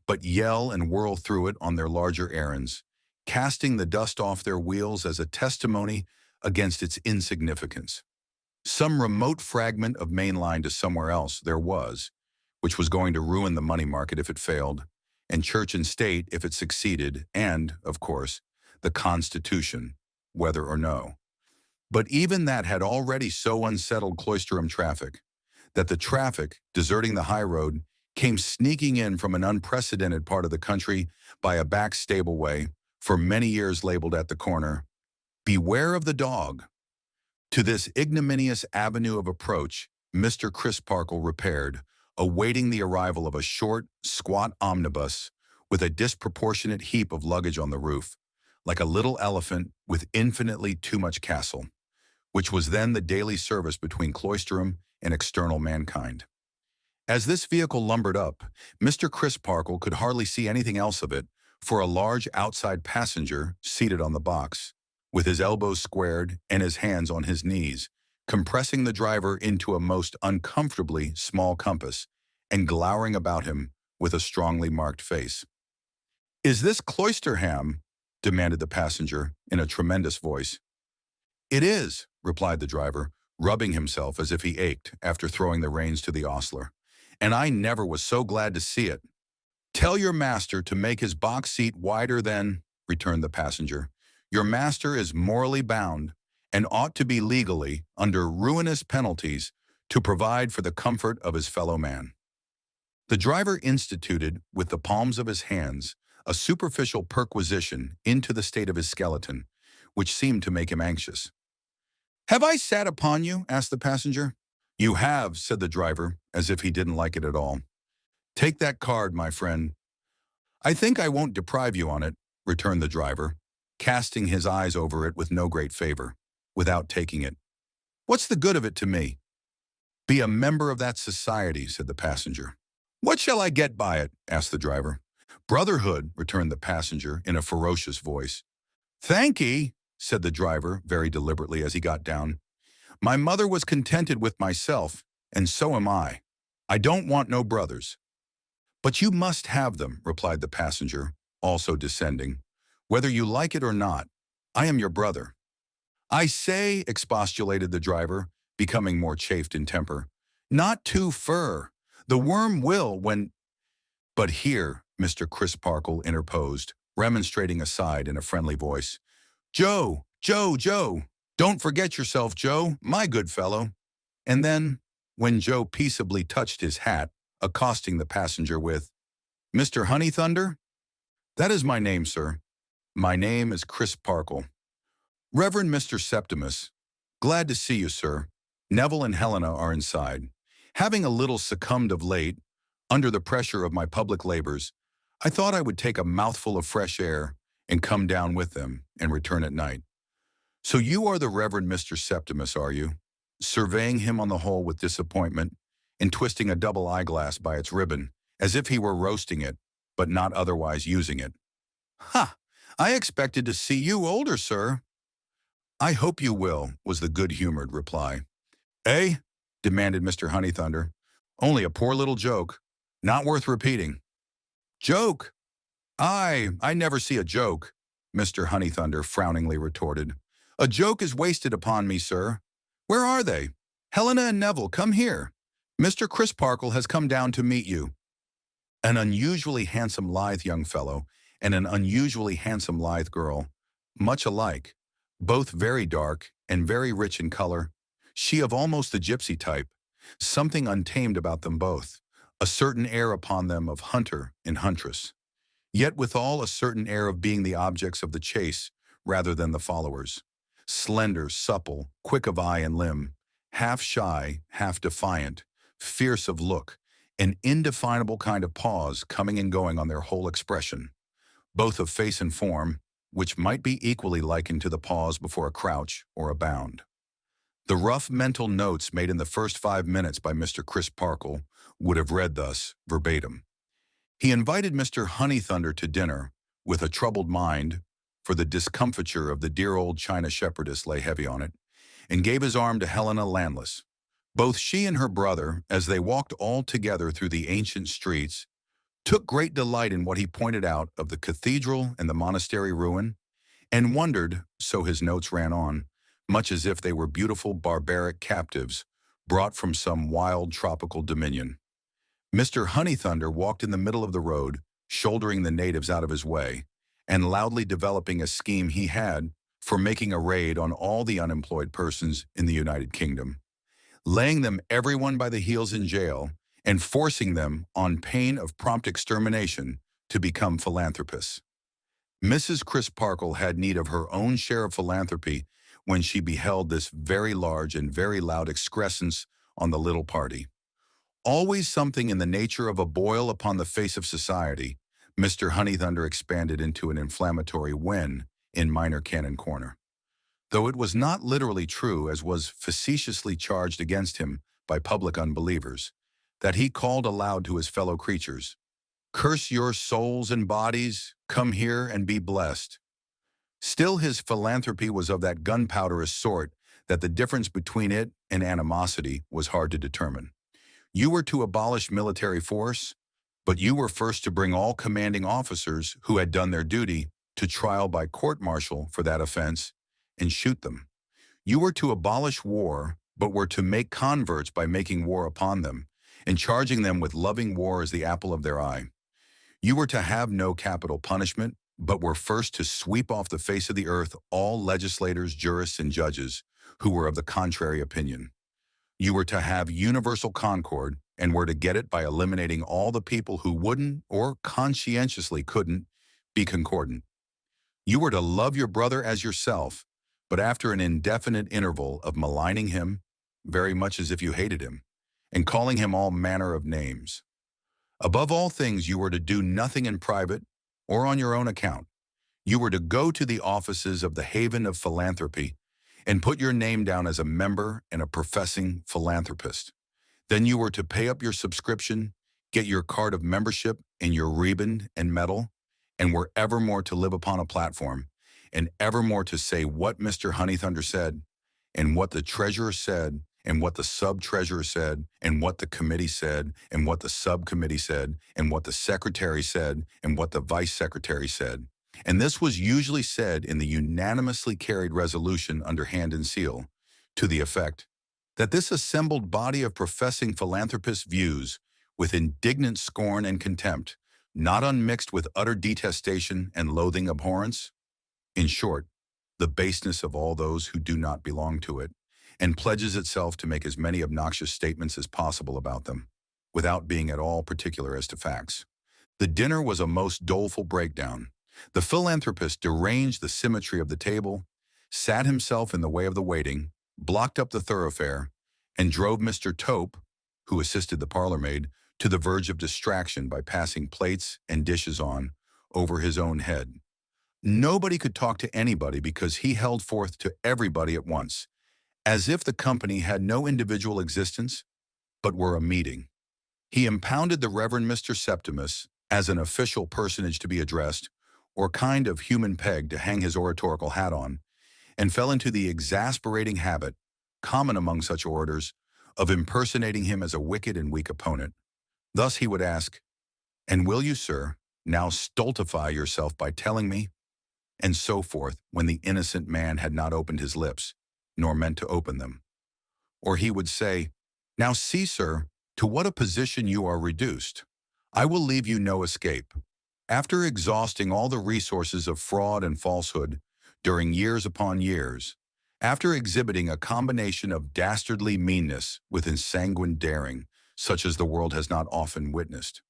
but yell and whirl through it on their larger errands, casting the dust off their wheels as a testimony against its insignificance. Some remote fragment of main line to somewhere else there was, which was going to ruin the money market if it failed, and church and state if it succeeded, and, of course, the Constitution, whether or no. But even that had already so unsettled Cloisterham traffic that the traffic, deserting the high road, came sneaking in from an unprecedented part of the country by a back stable way, for many years labeled at the corner, "Beware of the dog." To this ignominious avenue of approach, Mr. Crisparkle repaired, awaiting the arrival of a short, squat omnibus with a disproportionate heap of luggage on the roof, like a little elephant with infinitely too much castle, which was then the daily service between Cloisterham and external mankind. As this vehicle lumbered up, Mr. Crisparkle could hardly see anything else of it, for a large outside passenger seated on the box, with his elbows squared and his hands on his knees, compressing the driver into a most uncomfortably small compass, and glowering about him with a strongly marked face. "Is this Cloisterham?" demanded the passenger in a tremendous voice. "It is," replied the driver, rubbing himself as if he ached after throwing the reins to the ostler. "And I never was so glad to see it." "Tell your master to make his box seat wider than," returned the passenger. "Your master is morally bound, and ought to be legally, under ruinous penalties, to provide for the comfort of his fellow man." The driver instituted, with the palms of his hands, a superficial perquisition into the state of his skeleton, which seemed to make him anxious. "Have I sat upon you?" asked the passenger. "You have," said the driver, as if he didn't like it at all. "Take that card, my friend." "I think I won't deprive you on it," returned the driver, casting his eyes over it with no great favor, without taking it. "What's the good of it to me?" "Be a member of that society," said the passenger. "What shall I get by it?" asked the driver. "Brotherhood," returned the passenger in a ferocious voice. "Thank'ee," said the driver very deliberately as he got down. "My mother was contented with myself, and so am I. I don't want no brothers." "But you must have them," replied the passenger, also descending. Whether you like it or not, I am your brother. I say, expostulated the driver, becoming more chafed in temper. Not too fur. The worm will when... But here, Mr. Crisparkle interposed, remonstrating aside in a friendly voice. Joe, Joe, Joe, don't forget yourself, Joe, my good fellow. And then, when Joe peaceably touched his hat, accosting the passenger with, Mr. Honeythunder? That is my name, sir. My name is Crisparkle. Reverend Mr. Septimus, glad to see you, sir. Neville and Helena are inside. Having a little succumbed of late, under the pressure of my public labors, I thought I would take a mouthful of fresh air and come down with them and return at night. So you are the Reverend Mr. Septimus, are you? Surveying him on the whole with disappointment and twisting a double eyeglass by its ribbon, as if he were roasting it, but not otherwise using it. Ha! I expected to see you older, sir. I hope you will, was the good-humored reply. Eh? Demanded Mr. Honeythunder. Only a poor little joke. Not worth repeating. Joke? I never see a joke, Mr. Honeythunder frowningly retorted. A joke is wasted upon me, sir. Where are they? Helena and Neville, come here. Mr. Crisparkle has come down to meet you. An unusually handsome lithe young fellow and an unusually handsome lithe girl, much alike, both very dark and very rich in color, she of almost the gypsy type, something untamed about them both, a certain air upon them of hunter and huntress, yet withal a certain air of being the objects of the chase rather than the followers. Slender, supple, quick of eye and limb, half shy, half defiant, fierce of look, an indefinable kind of pause coming and going on their whole expression, both of face and form, which might be equally likened to the pause before a crouch or a bound. The rough mental notes made in the first 5 minutes by Mr. Crisparkle would have read thus, verbatim. He invited Mr. Honeythunder to dinner, with a troubled mind, for the discomfiture of the dear old China shepherdess lay heavy on it, and gave his arm to Helena Landless. Both she and her brother, as they walked all together through the ancient streets, took great delight in what he pointed out of the cathedral and the monastery ruin, and wondered, so his notes ran on, much as if they were beautiful barbaric captives brought from some wild tropical dominion. Mr. Honeythunder walked in the middle of the road, shouldering the natives out of his way, and loudly developing a scheme he had for making a raid on all the unemployed persons in the United Kingdom, laying them everyone by the heels in jail, and forcing them, on pain of prompt extermination, to become philanthropists. Mrs. Crisparkle had need of her own share of philanthropy when she beheld this very large and very loud excrescence on the little party. Always something in the nature of a boil upon the face of society, Mr. Honeythunder expanded into an inflammatory when in Minor Canon Corner. Though it was not literally true, as was facetiously charged against him by public unbelievers, that he called aloud to his fellow creatures, "Curse your souls and bodies, come here and be blessed." Still his philanthropy was of that gunpowderous sort that the difference between it and animosity was hard to determine. You were to abolish military force, but you were first to bring all commanding officers who had done their duty to trial by court-martial for that offense and shoot them. You were to abolish war, but were to make converts by making war upon them and charging them with loving war as the apple of their eye. You were to have no capital punishment, but were first to sweep off the face of the earth all legislators, jurists, and judges who were of the contrary opinion. You were to have universal concord, and were to get it by eliminating all the people who wouldn't, or conscientiously couldn't, be concordant. You were to love your brother as yourself, but after an indefinite interval of maligning him, very much as if you hated him, and calling him all manner of names. Above all things, you were to do nothing in private or on your own account. You were to go to the offices of the Haven of Philanthropy and put your name down as a member and a professing philanthropist. Then you were to pay up your subscription, get your card of membership and your ribbon and medal, and were evermore to live upon a platform, and evermore to say what Mr. Honeythunder said, and what the treasurer said, and what the sub-treasurer said, and what the committee said, and what the subcommittee said, and what the secretary said, and what the vice-secretary said, And this was usually said in the unanimously carried resolution under hand and seal, to the effect that this assembled body of professing philanthropists views with indignant scorn and contempt, not unmixed with utter detestation and loathing abhorrence, in short, the baseness of all those who do not belong to it, and pledges itself to make as many obnoxious statements as possible about them, without being at all particular as to facts. The dinner was a most doleful breakdown. The philanthropist deranged the symmetry of the table, sat himself in the way of the waiting, blocked up the thoroughfare, and drove Mr. Tope, who assisted the parlor-maid, to the verge of distraction by passing plates and dishes on over his own head. Nobody could talk to anybody because he held forth to everybody at once, as if the company had no individual existence, but were a meeting. He impounded the Reverend Mr. Septimus as an official personage to be addressed, or kind of human peg to hang his oratorical hat on, and fell into the exasperating habit, common among such orators, of impersonating him as a wicked and weak opponent. Thus he would ask, "And will you, sir, now stultify yourself by telling me?" And so forth, when the innocent man had not opened his lips, nor meant to open them. Or he would say, "Now see, sir, to what a position you are reduced. I will leave you no escape." After exhausting all the resources of fraud and falsehood during years upon years, after exhibiting a combination of dastardly meanness with ensanguined daring, such as the world has not often witnessed,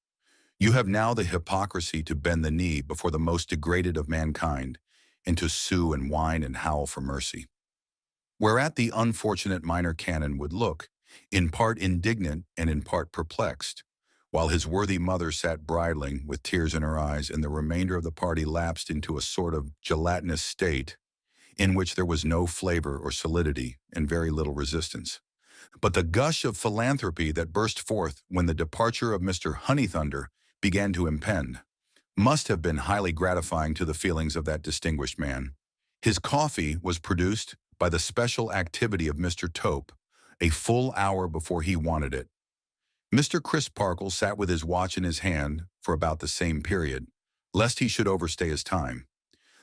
you have now the hypocrisy to bend the knee before the most degraded of mankind, and to sue and whine and howl for mercy. Whereat the unfortunate minor canon would look, in part indignant and in part perplexed, while his worthy mother sat bridling with tears in her eyes, and the remainder of the party lapsed into a sort of gelatinous state in which there was no flavor or solidity and very little resistance. But the gush of philanthropy that burst forth when the departure of Mr. Honeythunder began to impend must have been highly gratifying to the feelings of that distinguished man. His coffee was produced by the special activity of Mr. Tope a full hour before he wanted it. Mr. Crisparkle sat with his watch in his hand for about the same period, lest he should overstay his time.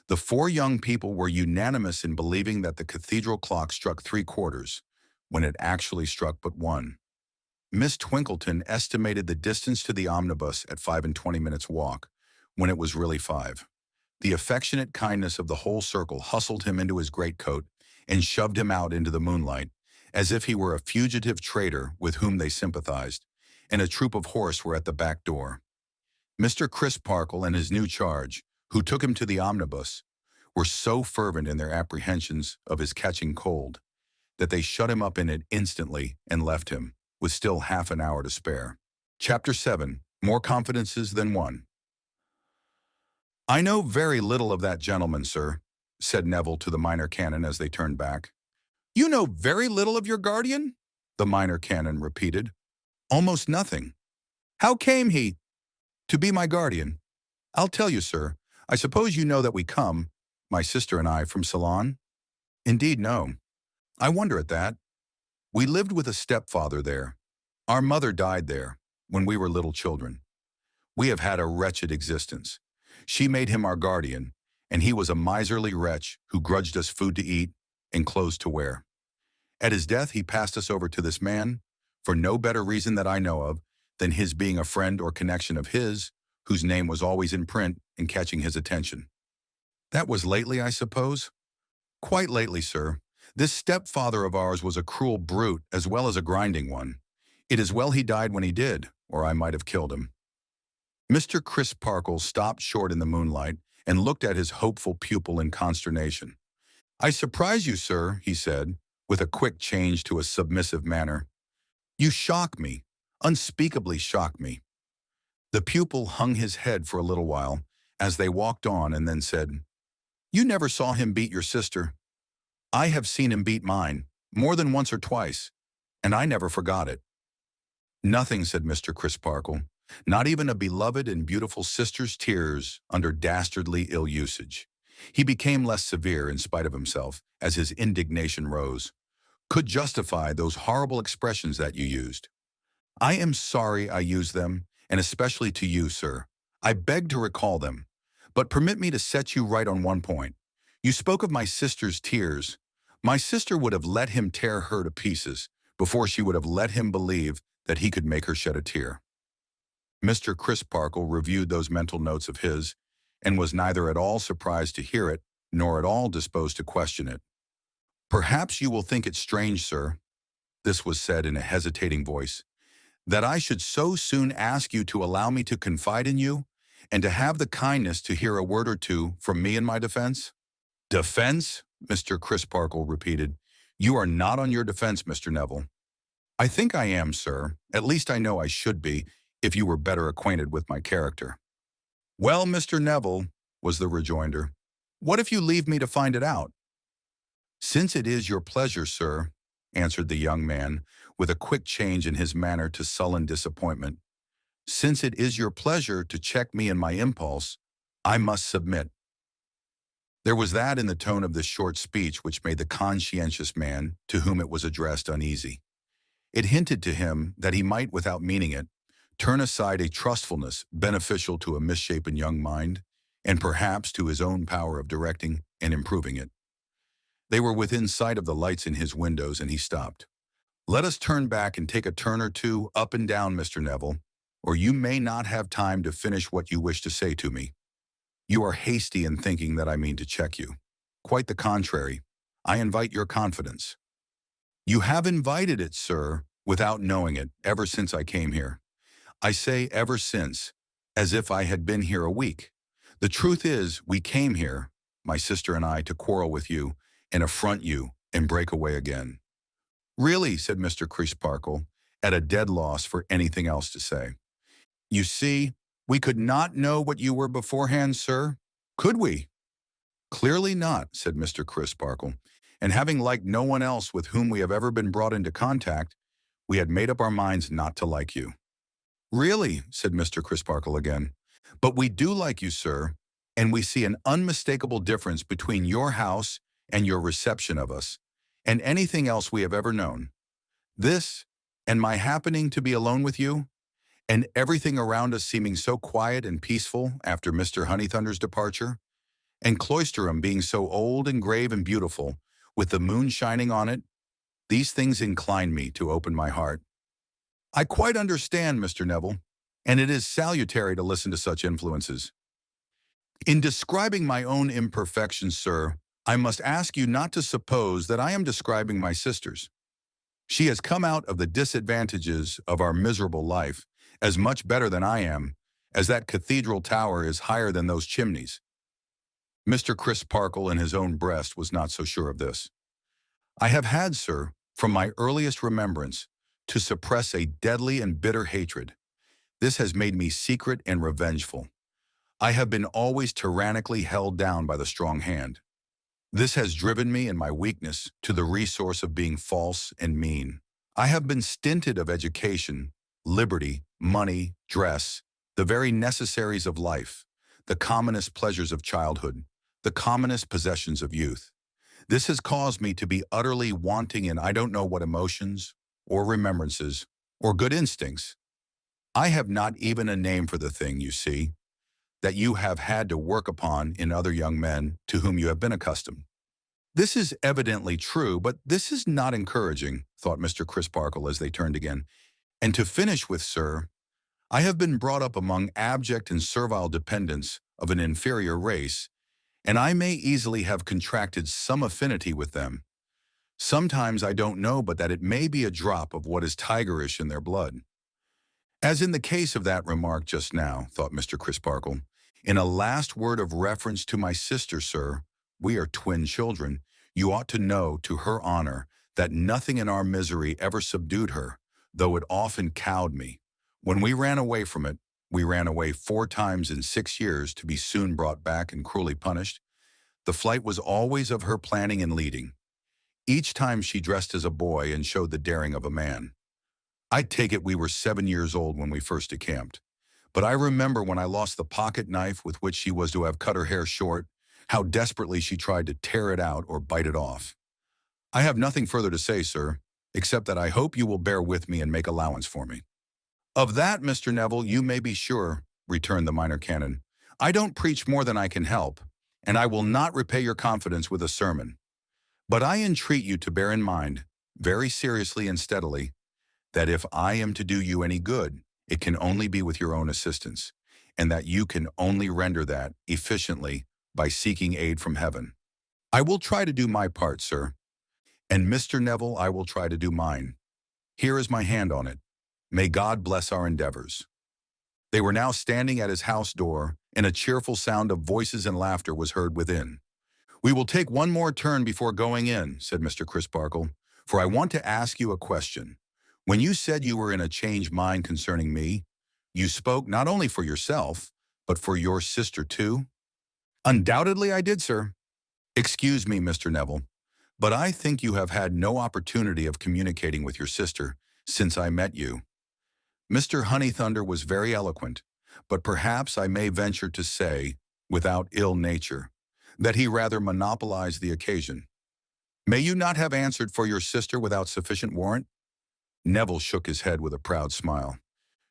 The four young people were unanimous in believing that the cathedral clock struck 3/4, when it actually struck but 1. Miss Twinkleton estimated the distance to the omnibus at 5 and 20 minutes walk, when it was really 5. The affectionate kindness of the whole circle hustled him into his greatcoat and shoved him out into the moonlight, as if he were a fugitive traitor with whom they sympathized, and a troop of horse were at the back door. Mr. Crisparkle and his new charge, who took him to the omnibus, were so fervent in their apprehensions of his catching cold that they shut him up in it instantly and left him, with still half an hour to spare. Chapter 7. More Confidences Than One. "I know very little of that gentleman, sir," said Neville to the minor canon as they turned back. "You know very little of your guardian?" the minor canon repeated. "Almost nothing." "How came he to be my guardian?" "I'll tell you, sir. I suppose you know that we come, my sister and I, from Ceylon?" "Indeed, no." "I wonder at that. We lived with a stepfather there. Our mother died there when we were little children. We have had a wretched existence. She made him our guardian, and he was a miserly wretch who grudged us food to eat and clothes to wear. At his death, he passed us over to this man, for no better reason that I know of than his being a friend or connection of his, whose name was always in print and catching his attention." "That was lately, I suppose?" "Quite lately, sir. This stepfather of ours was a cruel brute as well as a grinding one. It is well he died when he did, or I might have killed him." Mr. Crisparkle stopped short in the moonlight and looked at his hopeful pupil in consternation. "I surprise you, sir," he said, with a quick change to a submissive manner. "You shock me, unspeakably shock me." The pupil hung his head for a little while as they walked on, and then said, "You never saw him beat your sister?" "I have seen him beat mine, more than once or twice, and I never forgot it." "Nothing," said Mr. Crisparkle, "not even a beloved and beautiful sister's tears under dastardly ill usage." He became less severe in spite of himself as his indignation rose. "Could justify those horrible expressions that you used. I am sorry I used them, and especially to you, sir. I beg to recall them. But permit me to set you right on one point. You spoke of my sister's tears. My sister would have let him tear her to pieces before she would have let him believe that he could make her shed a tear. Mr. Crisparkle reviewed those mental notes of his and was neither at all surprised to hear it nor at all disposed to question it. Perhaps you will think it strange, sir, this was said in a hesitating voice, that I should so soon ask you to allow me to confide in you and to have the kindness to hear a word or two from me in my defense? Defense? Mr. Crisparkle repeated. You are not on your defense, Mr. Neville. I think I am, sir. At least I know I should be, if you were better acquainted with my character. Well, Mr. Neville, was the rejoinder, what if you leave me to find it out? Since it is your pleasure, sir, answered the young man, with a quick change in his manner to sullen disappointment, since it is your pleasure to check me in my impulse, I must submit. There was that in the tone of this short speech which made the conscientious man, to whom it was addressed, uneasy. It hinted to him that he might, without meaning it, turn aside a trustfulness beneficial to a misshapen young mind, and perhaps to his own power of directing and improving it. They were within sight of the lights in his windows, and he stopped. Let us turn back and take a turn or two up and down, Mr. Neville, or you may not have time to finish what you wish to say to me. You are hasty in thinking that I mean to check you. Quite the contrary. I invite your confidence. You have invited it, sir, without knowing it, ever since I came here. I say ever since, as if I had been here a week. The truth is, we came here, my sister and I, to quarrel with you and affront you and break away again. Really, said Mr. Crisparkle, at a dead loss for anything else to say. You see, we could not know what you were beforehand, sir. Could we? Clearly not, said Mr. Crisparkle, and having liked no one else with whom we have ever been brought into contact, we had made up our minds not to like you. Really, said Mr. Crisparkle again, but we do like you, sir, and we see an unmistakable difference between your house and your reception of us, and anything else we have ever known. This, and my happening to be alone with you, and everything around us seeming so quiet and peaceful after Mr. Honeythunder's departure, and Cloisterham being so old and grave and beautiful, with the moon shining on it, these things incline me to open my heart. I quite understand, Mr. Neville, and it is salutary to listen to such influences. In describing my own imperfections, sir, I must ask you not to suppose that I am describing my sister's. She has come out of the disadvantages of our miserable life as much better than I am, as that cathedral tower is higher than those chimneys. Mr. Crisparkle in his own breast was not so sure of this. I have had, sir, from my earliest remembrance, to suppress a deadly and bitter hatred. This has made me secret and revengeful. I have been always tyrannically held down by the strong hand. This has driven me in my weakness to the resource of being false and mean. I have been stinted of education, liberty, money, dress, the very necessaries of life, the commonest pleasures of childhood, the commonest possessions of youth. This has caused me to be utterly wanting in I don't know what emotions, or remembrances, or good instincts. I have not even a name for the thing, you see, that you have had to work upon in other young men to whom you have been accustomed. This is evidently true, but this is not encouraging, thought Mr. Crisparkle as they turned again. And to finish with, sir, I have been brought up among abject and servile dependents of an inferior race, and I may easily have contracted some affinity with them. Sometimes I don't know but that it may be a drop of what is tigerish in their blood. As in the case of that remark just now, thought Mr. Crisparkle, in a last word of reference to my sister, sir, we are twin children. You ought to know, to her honor, that nothing in our misery ever subdued her, though it often cowed me. When we ran away from it, we ran away 4 times in 6 years to be soon brought back and cruelly punished. The flight was always of her planning and leading. Each time she dressed as a boy and showed the daring of a man. I take it we were 7 years old when we first decamped. But I remember when I lost the pocket knife with which she was to have cut her hair short, how desperately she tried to tear it out or bite it off. I have nothing further to say, sir, except that I hope you will bear with me and make allowance for me. Of that, Mr. Neville, you may be sure, returned the minor canon. I don't preach more than I can help, and I will not repay your confidence with a sermon. But I entreat you to bear in mind, very seriously and steadily, that if I am to do you any good, it can only be with your own assistance, and that you can only render that efficiently by seeking aid from heaven. I will try to do my part, sir, and Mr. Neville, I will try to do mine. Here is my hand on it. May God bless our endeavors. They were now standing at his house door, and a cheerful sound of voices and laughter was heard within. We will take one more turn before going in, said Mr. Crisparkle, for I want to ask you a question. When you said you were in a changed mind concerning me, you spoke not only for yourself, but for your sister too? Undoubtedly I did, sir. Excuse me, Mr. Neville, but I think you have had no opportunity of communicating with your sister since I met you. Mr. Honeythunder was very eloquent, but perhaps I may venture to say, without ill nature, that he rather monopolized the occasion. May you not have answered for your sister without sufficient warrant? Neville shook his head with a proud smile.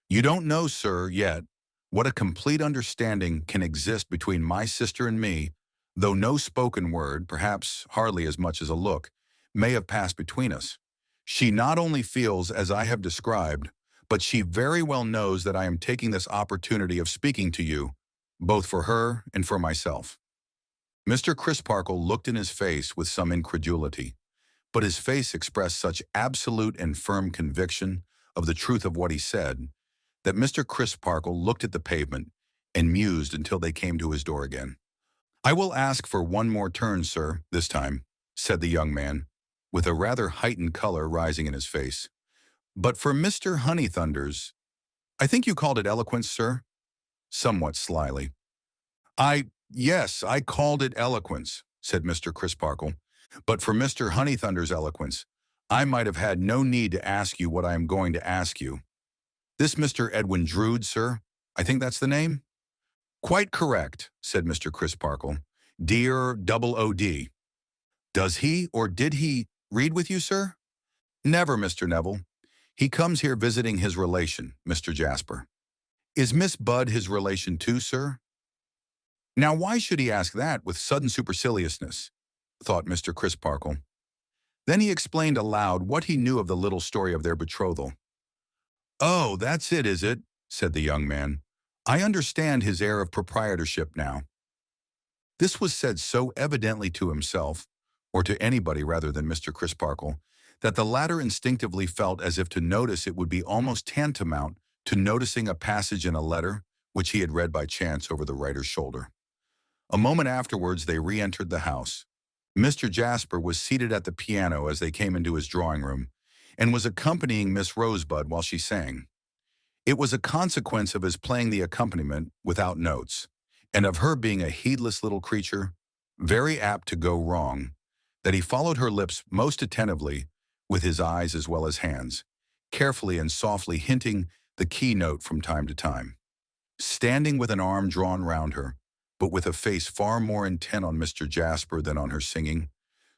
You don't know, sir, yet, what a complete understanding can exist between my sister and me, though no spoken word, perhaps hardly as much as a look, may have passed between us. She not only feels as I have described, but she very well knows that I am taking this opportunity of speaking to you, both for her and for myself. Mr. Crisparkle looked in his face with some incredulity, but his face expressed such absolute and firm conviction of the truth of what he said, that Mr. Crisparkle looked at the pavement and mused until they came to his door again. I will ask for one more turn, sir, this time, said the young man, with a rather heightened color rising in his face. But for Mr. Honeythunder's, I think you called it eloquence, sir? Somewhat slyly. Yes, I called it eloquence, said Mr. Crisparkle. But for Mr. Honeythunder's eloquence, I might have had no need to ask you what I am going to ask you. This Mr. Edwin Drood, sir, I think that's the name? Quite correct, said Mr. Crisparkle. Dear OOD. Does he or did he read with you, sir? Never, Mr. Neville. He comes here visiting his relation, Mr. Jasper. Is Miss Budd his relation too, sir? Now why should he ask that with sudden superciliousness? Thought Mr. Crisparkle. Then he explained aloud what he knew of the little story of their betrothal. Oh, that's it, is it? Said the young man. I understand his air of proprietorship now. This was said so evidently to himself, or to anybody rather than Mr. Crisparkle, that the latter instinctively felt as if to notice it would be almost tantamount to noticing a passage in a letter which he had read by chance over the writer's shoulder. A moment afterwards they re-entered the house. Mr. Jasper was seated at the piano as they came into his drawing room, and was accompanying Miss Rosebud while she sang. It was a consequence of his playing the accompaniment without notes, and of her being a heedless little creature, very apt to go wrong, that he followed her lips most attentively with his eyes as well as hands, carefully and softly hinting the key note from time to time. Standing with an arm drawn round her, but with a face far more intent on Mr. Jasper than on her singing,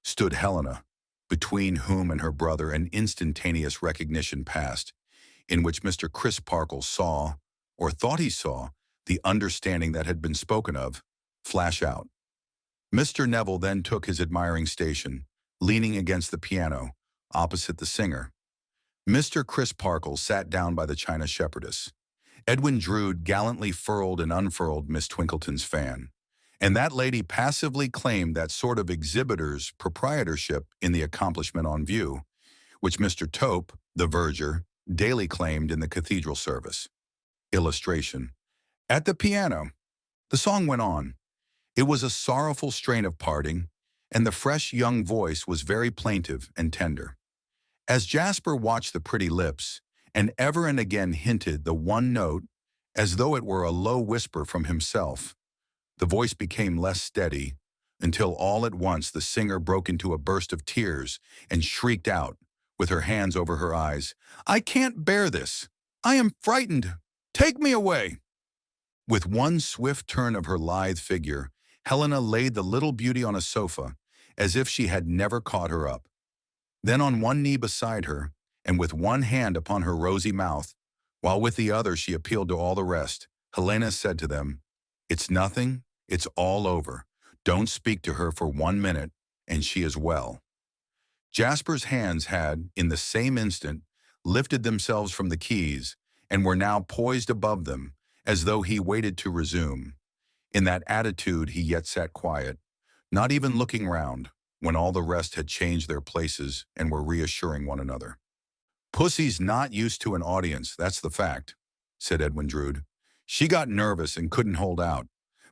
stood Helena, between whom and her brother an instantaneous recognition passed, in which Mr. Crisparkle saw, or thought he saw, the understanding that had been spoken of, flash out. Mr. Neville then took his admiring station, leaning against the piano, opposite the singer. Mr. Crisparkle sat down by the china shepherdess. Edwin Drood gallantly furled and unfurled Miss Twinkleton's fan, and that lady passively claimed that sort of exhibitor's proprietorship in the accomplishment on view, which Mr. Tope, the verger, daily claimed in the cathedral service. Illustration. At the piano, the song went on. It was a sorrowful strain of parting, and the fresh young voice was very plaintive and tender. As Jasper watched the pretty lips, and ever and again hinted the one note, as though it were a low whisper from himself, the voice became less steady, until all at once the singer broke into a burst of tears and shrieked out, with her hands over her eyes, "I can't bear this! I am frightened! Take me away!" With one swift turn of her lithe figure, Helena laid the little beauty on a sofa, as if she had never caught her up. Then on one knee beside her, and with one hand upon her rosy mouth, while with the other she appealed to all the rest, Helena said to them, It's nothing. It's all over. Don't speak to her for 1 minute, and she is well." Jasper's hands had, in the same instant, lifted themselves from the keys and were now poised above them, as though he waited to resume. In that attitude he yet sat quiet, not even looking round, when all the rest had changed their places and were reassuring one another. "Pussy's not used to an audience, that's the fact," said Edwin Drood. "She got nervous and couldn't hold out.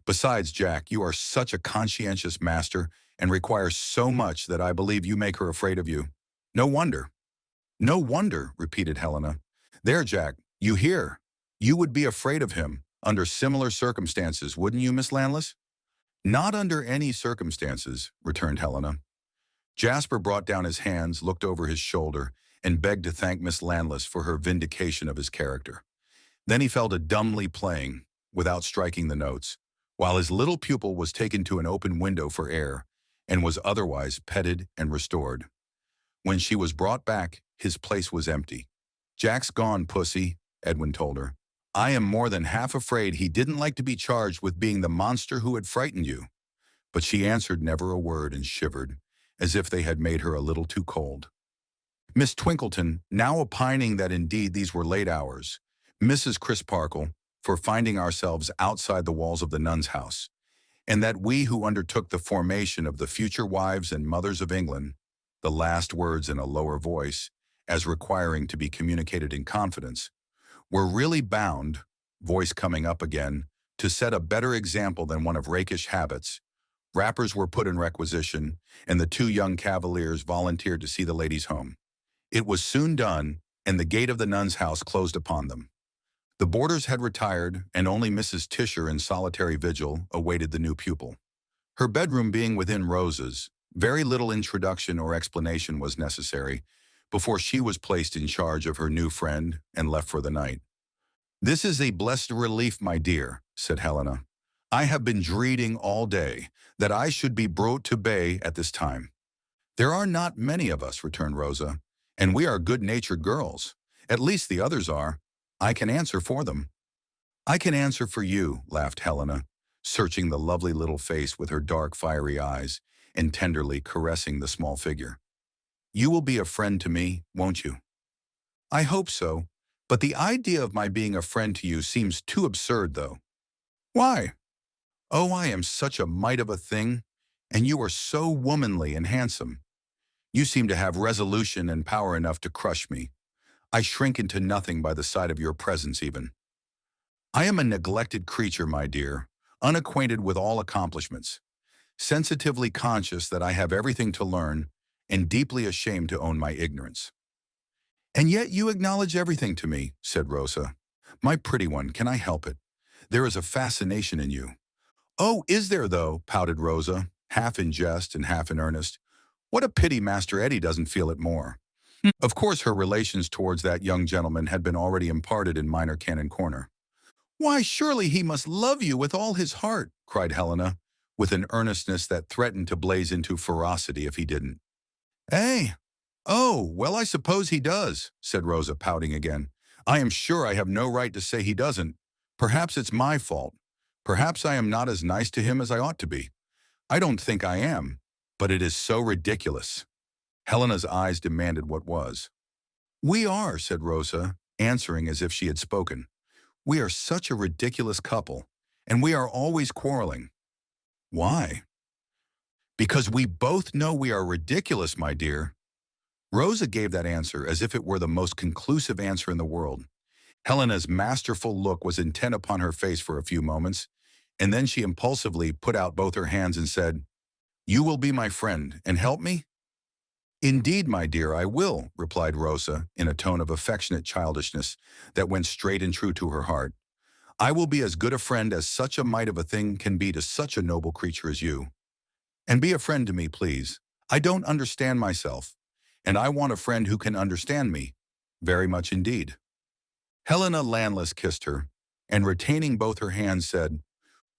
Besides, Jack, you are such a conscientious master and require so much that I believe you make her afraid of you." "No wonder." "No wonder," repeated Helena. "There, Jack, you hear. You would be afraid of him under similar circumstances, wouldn't you, Miss Landless?" "Not under any circumstances," returned Helena. Jasper brought down his hands, looked over his shoulder, and begged to thank Miss Landless for her vindication of his character. Then he fell to dumbly playing, without striking the notes, while his little pupil was taken to an open window for air, and was otherwise petted and restored. When she was brought back, his place was empty. "Jack's gone, Pussy," Edwin told her. "I am more than half afraid he didn't like to be charged with being the monster who had frightened you." But she answered never a word and shivered, as if they had made her a little too cold. Miss Twinkleton, now opining that indeed these were late hours, Mrs. Crisparkle, for finding ourselves outside the walls of the nun's house, and that we who undertook the formation of the future wives and mothers of England, the last words in a lower voice, as requiring to be communicated in confidence, were really bound, voice coming up again, to set a better example than one of rakish habits. Wrappers were put in requisition, and the two young cavaliers volunteered to see the ladies home. It was soon done, and the gate of the nun's house closed upon them. The boarders had retired, and only Mrs. Tisher in solitary vigil awaited the new pupil. Her bedroom being within Rosa's, very little introduction or explanation was necessary before she was placed in charge of her new friend and left for the night. "This is a blessed relief, my dear," said Helena. "I have been dreading all day that I should be brought to bay at this time." "There are not many of us," returned Rosa, "and we are good-natured girls. At least the others are. I can answer for them." "I can answer for you," laughed Helena, searching the lovely little face with her dark, fiery eyes and tenderly caressing the small figure. "You will be a friend to me, won't you?" "I hope so, but the idea of my being a friend to you seems too absurd, though." "Why?" "Oh, I am such a mite of a thing, and you are so womanly and handsome. You seem to have resolution and power enough to crush me. I shrink into nothing by the sight of your presence even. I am a neglected creature, my dear, unacquainted with all accomplishments, sensitively conscious that I have everything to learn, and deeply ashamed to own my ignorance." "And yet you acknowledge everything to me," said Rosa. "My pretty one, can I help it? There is a fascination in you." "Oh, is there, though?" pouted Rosa, half in jest and half in earnest. "What a pity Master Eddie doesn't feel it more." Of course her relations towards that young gentleman had been already imparted in Minor Canon Corner. "Why, surely he must love you with all his heart," cried Helena, with an earnestness that threatened to blaze into ferocity if he didn't. "Eh? Oh, well, I suppose he does," said Rosa, pouting again. "I am sure I have no right to say he doesn't. Perhaps it's my fault. Perhaps I am not as nice to him as I ought to be. I don't think I am, but it is so ridiculous." Helena's eyes demanded what was. "We are," said Rosa, answering as if she had spoken. "We are such a ridiculous couple, and we are always quarreling." "Why?" "Because we both know we are ridiculous, my dear." Rosa gave that answer as if it were the most conclusive answer in the world. Helena's masterful look was intent upon her face for a few moments, and then she impulsively put out both her hands and said, "You will be my friend and help me?" "Indeed, my dear, I will," replied Rosa in a tone of affectionate childishness that went straight and true to her heart. "I will be as good a friend as such a mite of a thing can be to such a noble creature as you. And be a friend to me, please. I don't understand myself, and I want a friend who can understand me. Very much indeed." Helena Landless kissed her, and retaining both her hands said,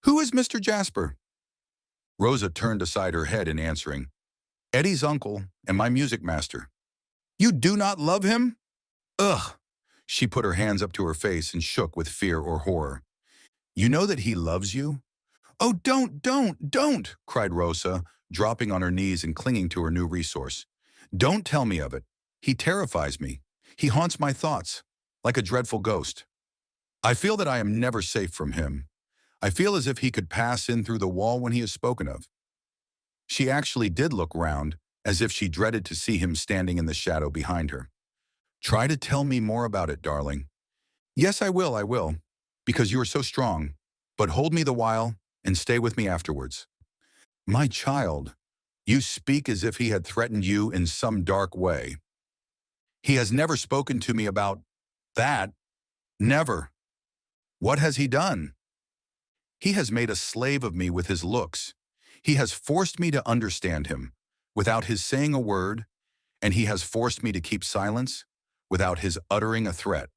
"Who is Mr. Jasper?" Rosa turned aside her head in answering, "Eddie's uncle and my music master." "You do not love him?" "Ugh!" She put her hands up to her face and shook with fear or horror. "You know that he loves you, "Oh, don't," cried Rosa, dropping on her knees and clinging to her new resource. "Don't tell me of it. He terrifies me. He haunts my thoughts, like a dreadful ghost. I feel that I am never safe from him. I feel as if he could pass in through the wall when he is spoken of." She actually did look round, as if she dreaded to see him standing in the shadow behind her. "Try to tell me more about it, darling." "Yes, I will, because you are so strong. But hold me the while and stay with me afterwards." "My child, you speak as if he had threatened you in some dark way." "He has never spoken to me about that. Never." "What has he done?" "He has made a slave of me with his looks. He has forced me to understand him without his saying a word, and he has forced me to keep silence without his uttering a threat.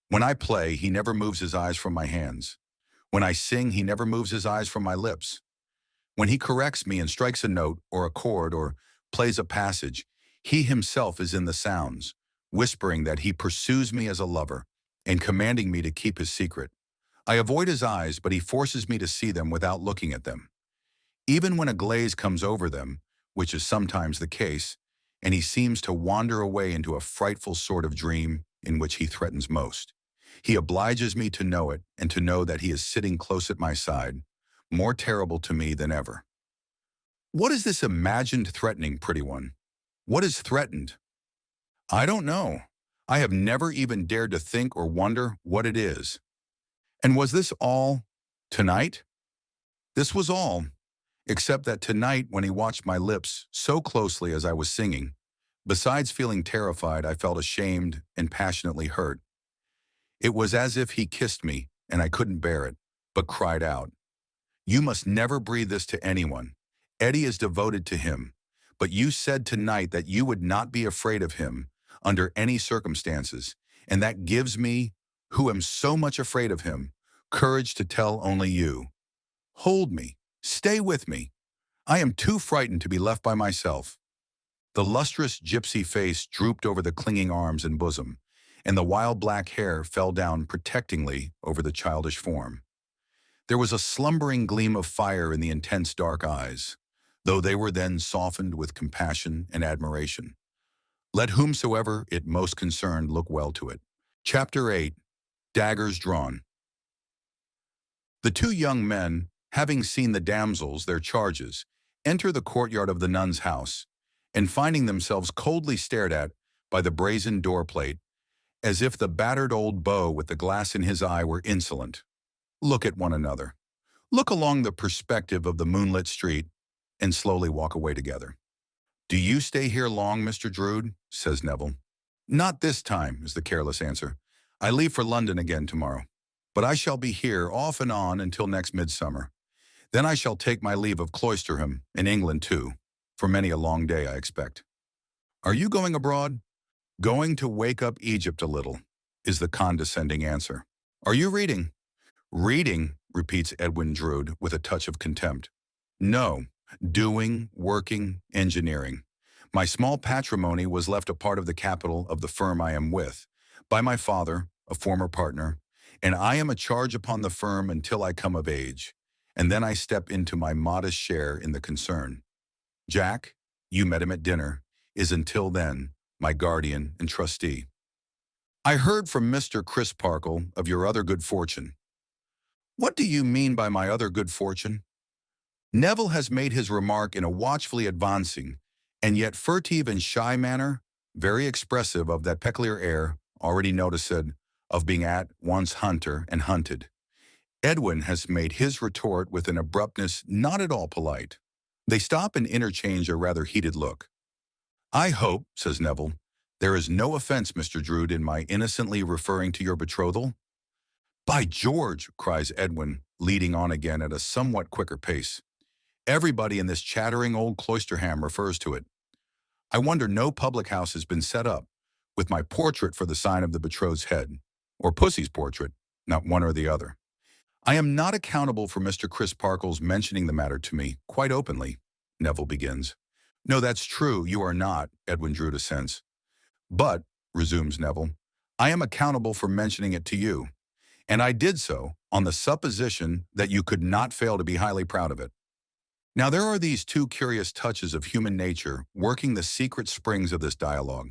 When I play, he never moves his eyes from my hands. When I sing, he never moves his eyes from my lips. When he corrects me and strikes a note or a chord or plays a passage, he himself is in the sounds, whispering that he pursues me as a lover and commanding me to keep his secret. I avoid his eyes, but he forces me to see them without looking at them. Even when a glaze comes over them, which is sometimes the case, and he seems to wander away into a frightful sort of dream in which he threatens most. He obliges me to know it and to know that he is sitting close at my side, more terrible to me than ever. What is this imagined threatening, pretty one? What is threatened? I don't know. I have never even dared to think or wonder what it is. And was this all tonight? This was all, except that tonight when he watched my lips so closely as I was singing, besides feeling terrified, I felt ashamed and passionately hurt. It was as if he kissed me and I couldn't bear it, but cried out, "You must never breathe this to anyone. Eddie is devoted to him, but you said tonight that you would not be afraid of him under any circumstances, and that gives me, who am so much afraid of him, courage to tell only you. Hold me. Stay with me. I am too frightened to be left by myself." The lustrous gypsy face drooped over the clinging arms and bosom, and the wild black hair fell down protectingly over the childish form. There was a slumbering gleam of fire in the intense dark eyes, though they were then softened with compassion and admiration. Let whomsoever it most concerned look well to it. Chapter 8. Daggers Drawn. The two young men, having seen the damsels their charges, enter the courtyard of the nun's house, and finding themselves coldly stared at by the brazen door-plate, as if the battered old beau with the glass in his eye were insolent, look at one another, look along the perspective of the moonlit street, and slowly walk away together. "Do you stay here long, Mr. Drood?" says Neville. "Not this time," is the careless answer. "I leave for London again tomorrow. But I shall be here off and on until next midsummer. Then I shall take my leave of Cloisterham, and England too, for many a long day, I expect." "Are you going abroad?" "Going to wake up Egypt a little," is the condescending answer. "Are you reading?" "Reading," repeats Edwin Drood with a touch of contempt. "No, doing, working, engineering. My small patrimony was left a part of the capital of the firm I am with, by my father, a former partner, and I am a charge upon the firm until I come of age, and then I step into my modest share in the concern. Jack, you met him at dinner, is until then my guardian and trustee. I heard from Mr. Crisparkle of your other good fortune." "What do you mean by my other good fortune?" Neville has made his remark in a watchfully advancing, and yet furtive and shy manner, very expressive of that peculiar air, already noticed, of being at once hunter and hunted. Edwin has made his retort with an abruptness not at all polite. They stop and interchange a rather heated look. "I hope," says Neville, "there is no offense, Mr. Drood, in my innocently referring to your betrothal?" "By George!" cries Edwin, leading on again at a somewhat quicker pace. "Everybody in this chattering old Cloisterham refers to it. I wonder no public house has been set up, with my portrait for the sign of the betrothed's head, or Pussy's portrait, not one or the other. I am not accountable for Mr. Crisparkle's mentioning the matter to me, quite openly," Neville begins. "No, that's true, you are not," Edwin Drood assents. "But," resumes Neville, "I am accountable for mentioning it to you, and I did so on the supposition that you could not fail to be highly proud of it. Now there are these two curious touches of human nature working the secret springs of this dialogue.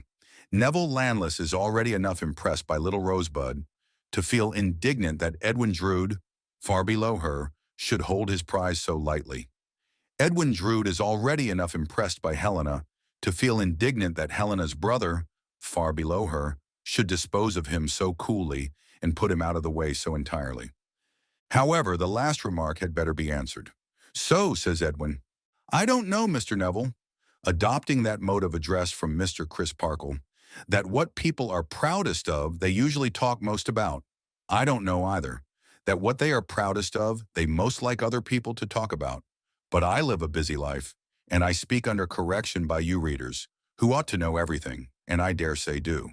Neville Landless is already enough impressed by little Rosebud to feel indignant that Edwin Drood, far below her, should hold his prize so lightly. Edwin Drood is already enough impressed by Helena to feel indignant that Helena's brother, far below her, should dispose of him so coolly and put him out of the way so entirely. However, the last remark had better be answered. So, says Edwin, I don't know, Mr. Neville, adopting that mode of address from Mr. Crisparkle, that what people are proudest of they usually talk most about. I don't know either, that what they are proudest of they most like other people to talk about. But I live a busy life, and I speak under correction by you readers, who ought to know everything, and I dare say do.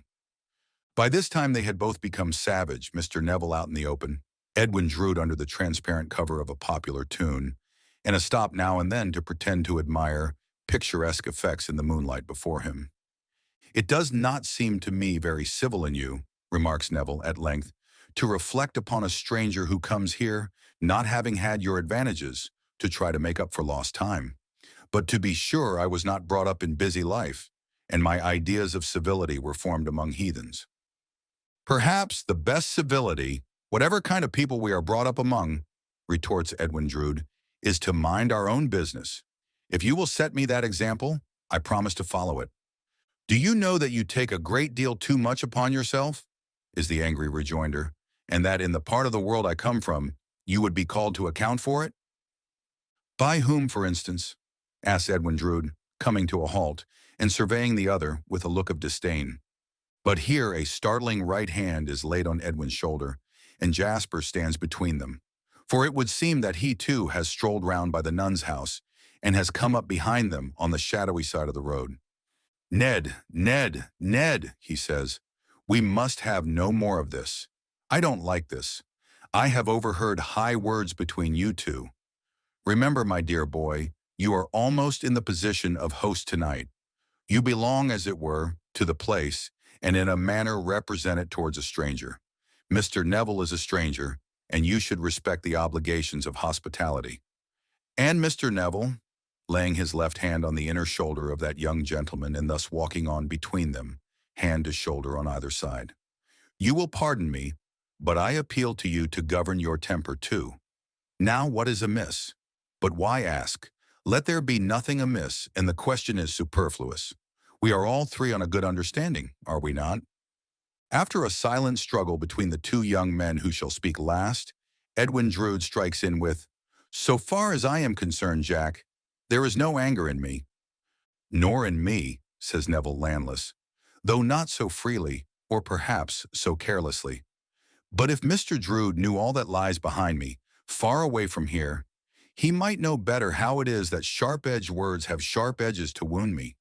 By this time they had both become savage, Mr. Neville out in the open, Edwin Drood under the transparent cover of a popular tune, and a stop now and then to pretend to admire picturesque effects in the moonlight before him. It does not seem to me very civil in you, remarks Neville at length, to reflect upon a stranger who comes here, not having had your advantages, to try to make up for lost time. But to be sure I was not brought up in busy life, and my ideas of civility were formed among heathens. Perhaps the best civility, whatever kind of people we are brought up among, retorts Edwin Drood, is to mind our own business. If you will set me that example, I promise to follow it. Do you know that you take a great deal too much upon yourself? Is the angry rejoinder, and that in the part of the world I come from, you would be called to account for it? By whom, for instance? Asked Edwin Drood, coming to a halt, and surveying the other with a look of disdain. But here a startling right hand is laid on Edwin's shoulder, and Jasper stands between them. For it would seem that he too has strolled round by the nun's house, and has come up behind them on the shadowy side of the road. Ned, Ned, Ned, he says, we must have no more of this. I don't like this. I have overheard high words between you two. Remember, my dear boy, you are almost in the position of host tonight. You belong, as it were, to the place, and in a manner represent it towards a stranger. Mr. Neville is a stranger, and you should respect the obligations of hospitality. And Mr. Neville, laying his left hand on the inner shoulder of that young gentleman and thus walking on between them, hand to shoulder on either side. You will pardon me, but I appeal to you to govern your temper too. Now what is amiss? But why ask? Let there be nothing amiss, and the question is superfluous. We are all three on a good understanding, are we not? After a silent struggle between the two young men who shall speak last, Edwin Drood strikes in with, So far as I am concerned, Jack, there is no anger in me. Nor in me, says Neville Landless, though not so freely, or perhaps so carelessly. But if Mr. Drood knew all that lies behind me, far away from here, he might know better how it is that sharp-edged words have sharp edges to wound me.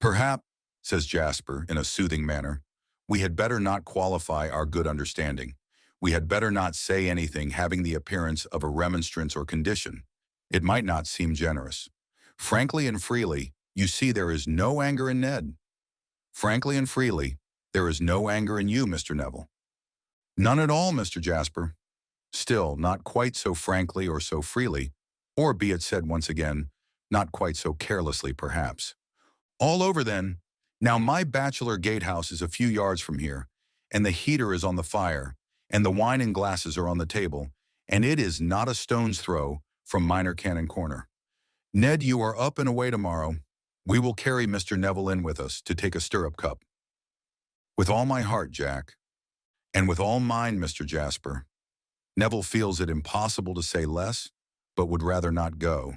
Perhaps, says Jasper in a soothing manner, we had better not qualify our good understanding. We had better not say anything having the appearance of a remonstrance or condition. It might not seem generous. Frankly and freely, you see there is no anger in Ned. Frankly and freely, there is no anger in you, Mr. Neville. None at all, Mr. Jasper. Still, not quite so frankly or so freely, or be it said once again, not quite so carelessly perhaps. All over then. Now my bachelor gatehouse is a few yards from here, and the heater is on the fire, and the wine and glasses are on the table, and it is not a stone's throw from Minor Canon Corner. Ned, you are up and away tomorrow. We will carry Mr. Neville in with us to take a stirrup cup. With all my heart, Jack, and with all mine, Mr. Jasper. Neville feels it impossible to say less, but would rather not go.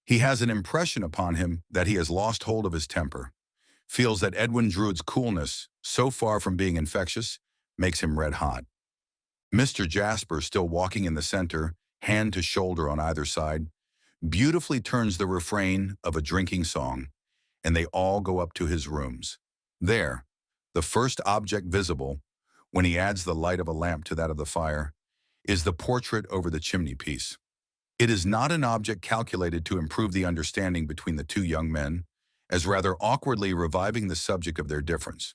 He has an impression upon him that he has lost hold of his temper, feels that Edwin Drood's coolness, so far from being infectious, makes him red hot. Mr. Jasper, still walking in the center, hand to shoulder on either side, beautifully turns the refrain of a drinking song, and they all go up to his rooms. There, the first object visible, when he adds the light of a lamp to that of the fire, is the portrait over the chimney-piece. It is not an object calculated to improve the understanding between the two young men, as rather awkwardly reviving the subject of their difference.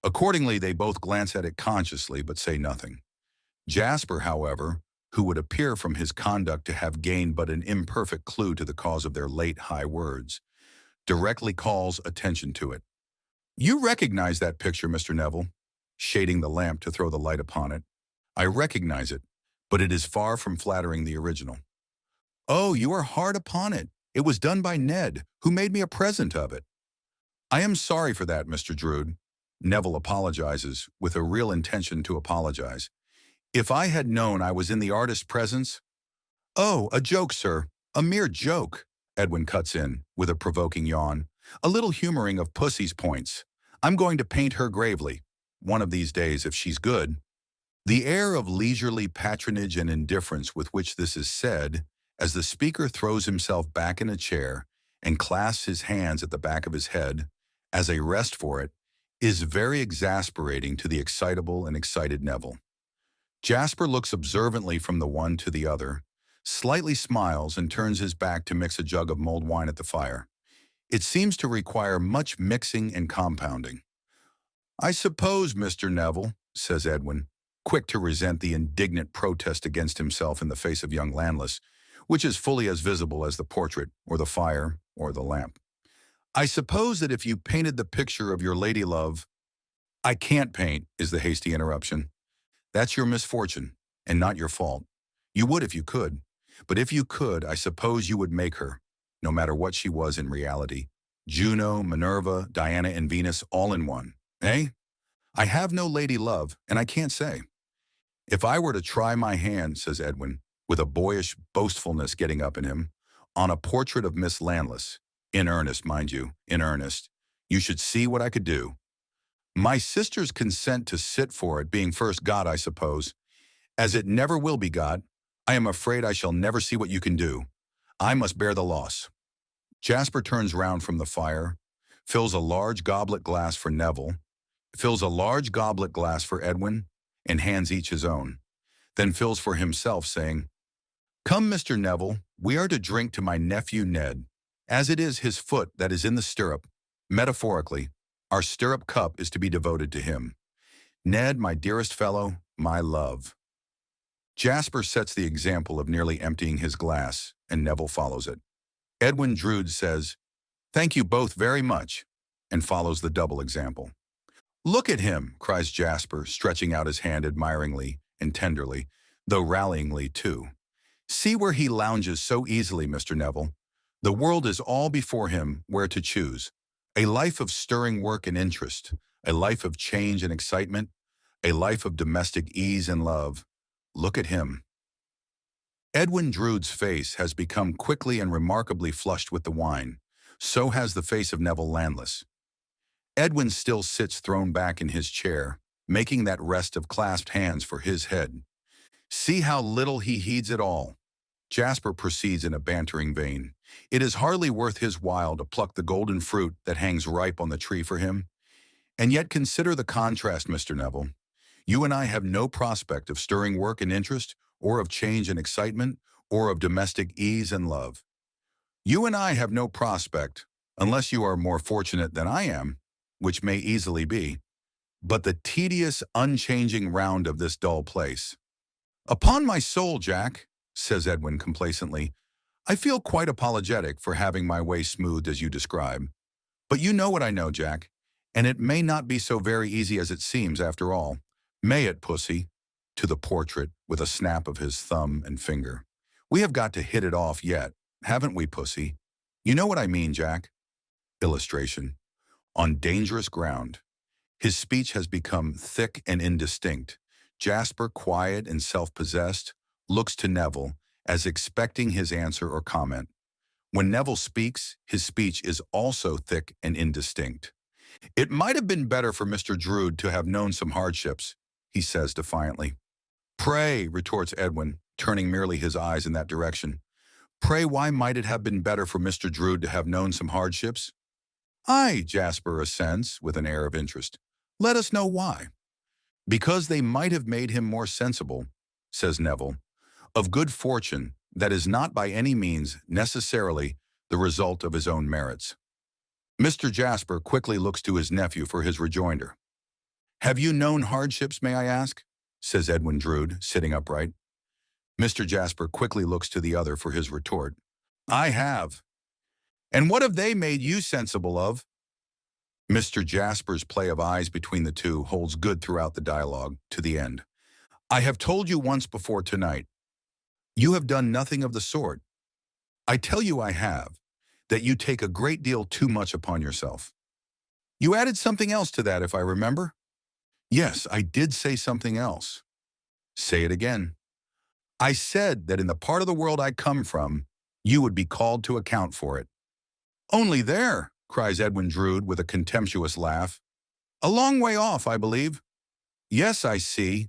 Accordingly, they both glance at it consciously but say nothing. Jasper, however, who would appear from his conduct to have gained but an imperfect clue to the cause of their late high words, directly calls attention to it. "You recognize that picture, Mr. Neville?" shading the lamp to throw the light upon it. "I recognize it, but it is far from flattering the original." "Oh, you are hard upon it. It was done by Ned, who made me a present of it." "I am sorry for that, Mr. Drood." Neville apologizes, with a real intention to apologize. "If I had known I was in the artist's presence—" "Oh, a joke, sir. A mere joke," Edwin cuts in, with a provoking yawn, a little humoring of Pussy's points. "I'm going to paint her gravely. One of these days, if she's good." The air of leisurely patronage and indifference with which this is said, as the speaker throws himself back in a chair and clasps his hands at the back of his head, as a rest for it, is very exasperating to the excitable and excited Neville. Jasper looks observantly from the one to the other, slightly smiles and turns his back to mix a jug of mulled wine at the fire. It seems to require much mixing and compounding. "I suppose, Mr. Neville," says Edwin, quick to resent the indignant protest against himself in the face of young Landless, which is fully as visible as the portrait, or the fire, or the lamp. "I suppose that if you painted the picture of your lady love—" "I can't paint," is the hasty interruption. "That's your misfortune, and not your fault. You would if you could. But if you could, I suppose you would make her, no matter what she was in reality. Juno, Minerva, Diana, and Venus all in one. Eh? I have no lady love, and I can't say." "If I were to try my hand," says Edwin, with a boyish boastfulness getting up in him, "on a portrait of Miss Landless, in earnest, mind you, in earnest, you should see what I could do. My sister's consent to sit for it being first got, I suppose. As it never will be got, I am afraid I shall never see what you can do. I must bear the loss." Jasper turns round from the fire, fills a large goblet glass for Neville, fills a large goblet glass for Edwin, and hands each his own, then fills for himself, saying, "Come, Mr. Neville, we are to drink to my nephew Ned, as it is his foot that is in the stirrup. Metaphorically, our stirrup cup is to be devoted to him. Ned, my dearest fellow, my love." Jasper sets the example of nearly emptying his glass, and Neville follows it. Edwin Drood says, "Thank you both very much," and follows the double example. "Look at him," cries Jasper, stretching out his hand admiringly and tenderly, though rallyingly too. "See where he lounges so easily, Mr. Neville. The world is all before him where to choose. A life of stirring work and interest, a life of change and excitement, a life of domestic ease and love. Look at him." Edwin Drood's face has become quickly and remarkably flushed with the wine. So has the face of Neville Landless. Edwin still sits thrown back in his chair, making that rest of clasped hands for his head. "See how little he heeds it all." Jasper proceeds in a bantering vein. "It is hardly worth his while to pluck the golden fruit that hangs ripe on the tree for him. And yet consider the contrast, Mr. Neville. You and I have no prospect of stirring work and interest, or of change and excitement, or of domestic ease and love. You and I have no prospect, unless you are more fortunate than I am, which may easily be, but the tedious, unchanging round of this dull place." "Upon my soul, Jack," says Edwin complacently, "I feel quite apologetic for having my way smoothed as you describe. But you know what I know, Jack, and it may not be so very easy as it seems after all. May it, Pussy?" to the portrait with a snap of his thumb and finger. "We have got to hit it off yet, haven't we, Pussy? You know what I mean, Jack." Illustration. On dangerous ground. His speech has become thick and indistinct. Jasper, quiet and self-possessed, looks to Neville as expecting his answer or comment. When Neville speaks, his speech is also thick and indistinct. "It might have been better for Mr. Drood to have known some hardships," he says defiantly. "Pray," retorts Edwin, turning merely his eyes in that direction. "Pray, why might it have been better for Mr. Drood to have known some hardships?" "Aye," Jasper assents with an air of interest. "Let us know why." "Because they might have made him more sensible," says Neville, "of good fortune that is not by any means necessarily the result of his own merits." Mr. Jasper quickly looks to his nephew for his rejoinder. "Have you known hardships, may I ask?" says Edwin Drood, sitting upright. Mr. Jasper quickly looks to the other for his retort. I have. And what have they made you sensible of? Mr. Jasper's play of eyes between the two holds good throughout the dialogue, to the end. I have told you once before tonight. You have done nothing of the sort. I tell you I have, that you take a great deal too much upon yourself. You added something else to that, if I remember. Yes, I did say something else. Say it again. I said that in the part of the world I come from, you would be called to account for it. Only there, cries Edwin Drood with a contemptuous laugh. A long way off, I believe. Yes, I see.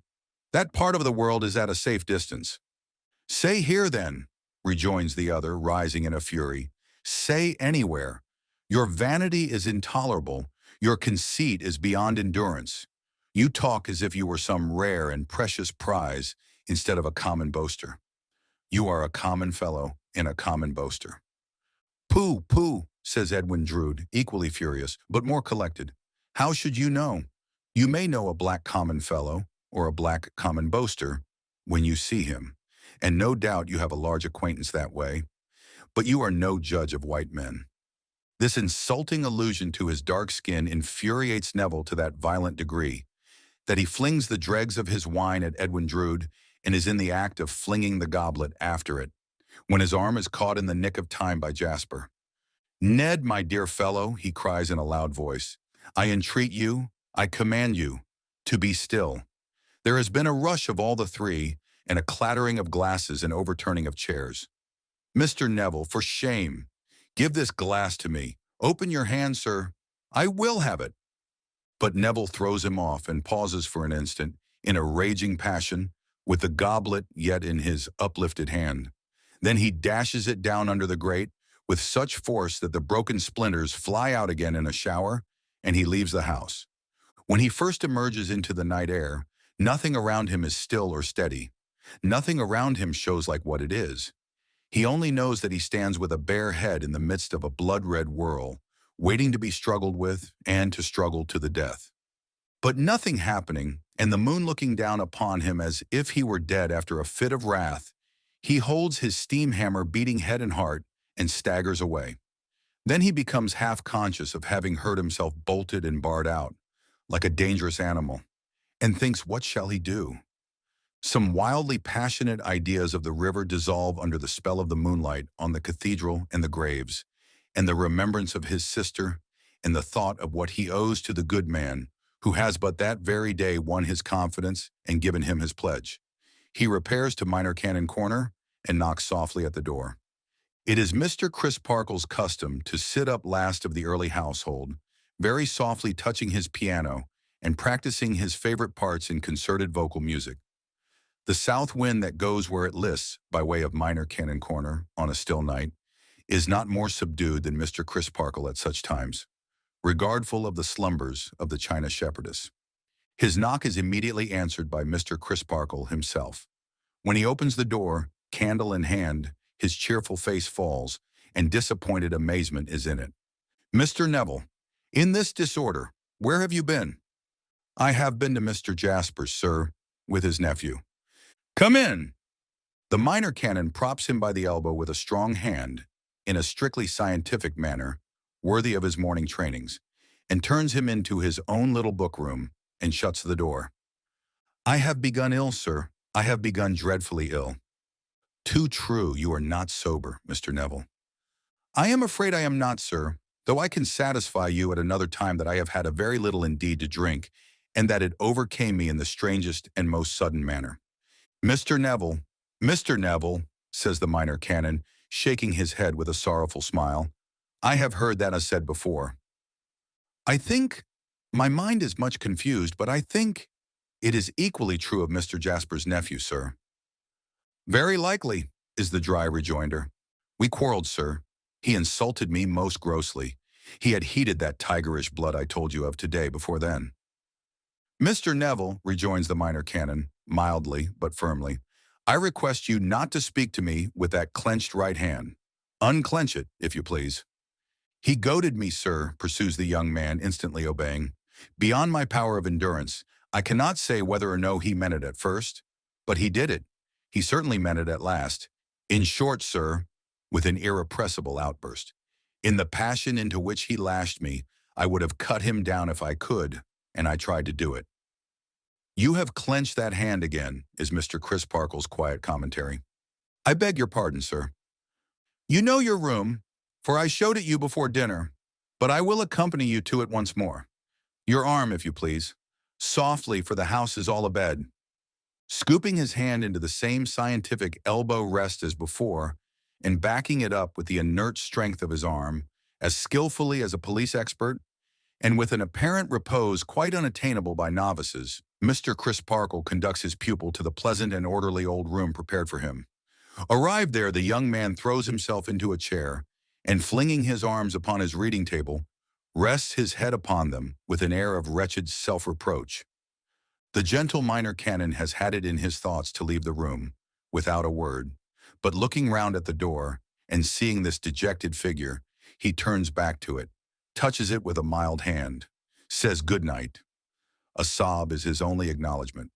That part of the world is at a safe distance. Say here, then, rejoins the other, rising in a fury. Say anywhere. Your vanity is intolerable. Your conceit is beyond endurance. You talk as if you were some rare and precious prize instead of a common boaster. You are a common fellow and a common boaster. Pooh, pooh, says Edwin Drood, equally furious, but more collected. How should you know? You may know a black common fellow, or a black common boaster, when you see him, and no doubt you have a large acquaintance that way, but you are no judge of white men. This insulting allusion to his dark skin infuriates Neville to that violent degree that he flings the dregs of his wine at Edwin Drood and is in the act of flinging the goblet after it, when his arm is caught in the nick of time by Jasper. Ned, my dear fellow, he cries in a loud voice, I entreat you, I command you, to be still. There has been a rush of all the three, and a clattering of glasses and overturning of chairs. Mr. Neville, for shame! Give this glass to me. Open your hand, sir. I will have it. But Neville throws him off and pauses for an instant, in a raging passion, with the goblet yet in his uplifted hand. Then he dashes it down under the grate with such force that the broken splinters fly out again in a shower, and he leaves the house. When he first emerges into the night air, nothing around him is still or steady. Nothing around him shows like what it is. He only knows that he stands with a bare head in the midst of a blood-red whirl, waiting to be struggled with and to struggle to the death. But nothing happening, and the moon looking down upon him as if he were dead after a fit of wrath, he holds his steam hammer beating head and heart and staggers away. Then he becomes half-conscious of having heard himself bolted and barred out, like a dangerous animal, and thinks, what shall he do? Some wildly passionate ideas of the river dissolve under the spell of the moonlight on the cathedral and the graves, and the remembrance of his sister, and the thought of what he owes to the good man, who has but that very day won his confidence and given him his pledge. He repairs to Minor Canon Corner and knocks softly at the door. It is Mr. Crisparkle's custom to sit up last of the early household, very softly touching his piano and practicing his favorite parts in concerted vocal music. The south wind that goes where it lists, by way of Minor Canon Corner, on a still night, is not more subdued than Mr. Crisparkle at such times, regardful of the slumbers of the China shepherdess. His knock is immediately answered by Mr. Crisparkle himself. When he opens the door, candle in hand, his cheerful face falls, and disappointed amazement is in it. Mr. Neville, in this disorder, where have you been? I have been to Mr. Jasper's, sir, with his nephew. Come in. The minor canon props him by the elbow with a strong hand, in a strictly scientific manner, worthy of his morning trainings, and turns him into his own little book room and shuts the door. I have begun ill, sir. I have begun dreadfully ill. Too true, you are not sober, Mr. Neville. I am afraid I am not, sir, though I can satisfy you at another time that I have had a very little indeed to drink, and that it overcame me in the strangest and most sudden manner. Mr. Neville, says the minor canon, shaking his head with a sorrowful smile, I have heard that as said before. I think, my mind is much confused, but I think it is equally true of Mr. Jasper's nephew, sir. Very likely, is the dry rejoinder. We quarreled, sir. He insulted me most grossly. He had heated that tigerish blood I told you of today before then. Mr. Neville, rejoins the minor canon, mildly but firmly, I request you not to speak to me with that clenched right hand. Unclench it, if you please. He goaded me, sir, pursues the young man, instantly obeying. Beyond my power of endurance, I cannot say whether or no he meant it at first, but he did it. He certainly meant it at last. In short, sir, with an irrepressible outburst, in the passion into which he lashed me, I would have cut him down if I could, and I tried to do it. You have clenched that hand again, is Mr. Crisparkle's quiet commentary. I beg your pardon, sir. You know your room, for I showed it you before dinner, but I will accompany you to it once more. Your arm, if you please. Softly, for the house is all abed. Scooping his hand into the same scientific elbow rest as before, and backing it up with the inert strength of his arm, as skillfully as a police expert, and with an apparent repose quite unattainable by novices, Mr. Crisparkle conducts his pupil to the pleasant and orderly old room prepared for him. Arrived there, the young man throws himself into a chair, and flinging his arms upon his reading table, rests his head upon them with an air of wretched self-reproach. The gentle minor canon has had it in his thoughts to leave the room, without a word, but looking round at the door, and seeing this dejected figure, he turns back to it, touches it with a mild hand, says good night. A sob is his only acknowledgement.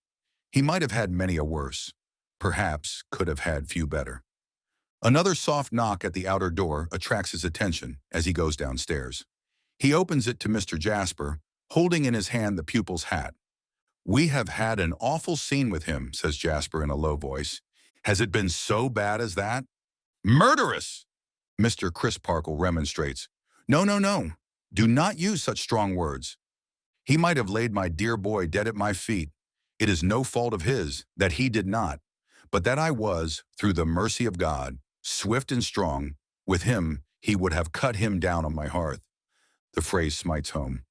He might have had many a worse, perhaps could have had few better. Another soft knock at the outer door attracts his attention as he goes downstairs. He opens it to Mr. Jasper, holding in his hand the pupil's hat. We have had an awful scene with him, says Jasper in a low voice. Has it been so bad as that? Murderous! Mr. Crisparkle remonstrates. No, no, no. Do not use such strong words. He might have laid my dear boy dead at my feet. It is no fault of his that he did not, but that I was, through the mercy of God, swift and strong. With him, he would have cut him down on my hearth. The phrase smites home.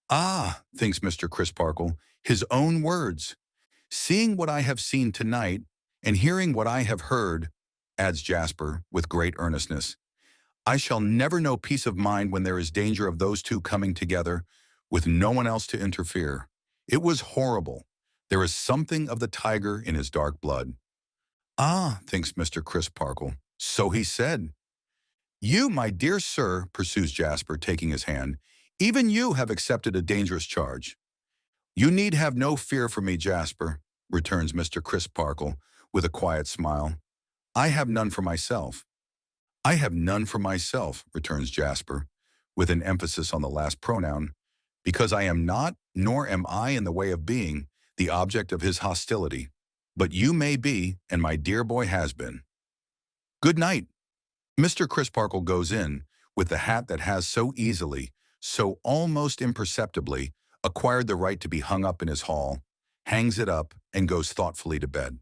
Ah, thinks Mr. Crisparkle, his own words. Seeing what I have seen tonight, and hearing what I have heard, adds Jasper with great earnestness, I shall never know peace of mind when there is danger of those two coming together, with no one else to interfere. It was horrible. There is something of the tiger in his dark blood. Ah, thinks Mr. Crisparkle, so he said. You, my dear sir, pursues Jasper, taking his hand, even you have accepted a dangerous charge. You need have no fear for me, Jasper, returns Mr. Crisparkle with a quiet smile. I have none for myself. I have none for myself, returns Jasper, with an emphasis on the last pronoun, because I am not, nor am I in the way of being, the object of his hostility. But you may be, and my dear boy has been. Good night. Mr. Crisparkle goes in, with the hat that has so easily, so almost imperceptibly, acquired the right to be hung up in his hall, hangs it up, and goes thoughtfully to bed.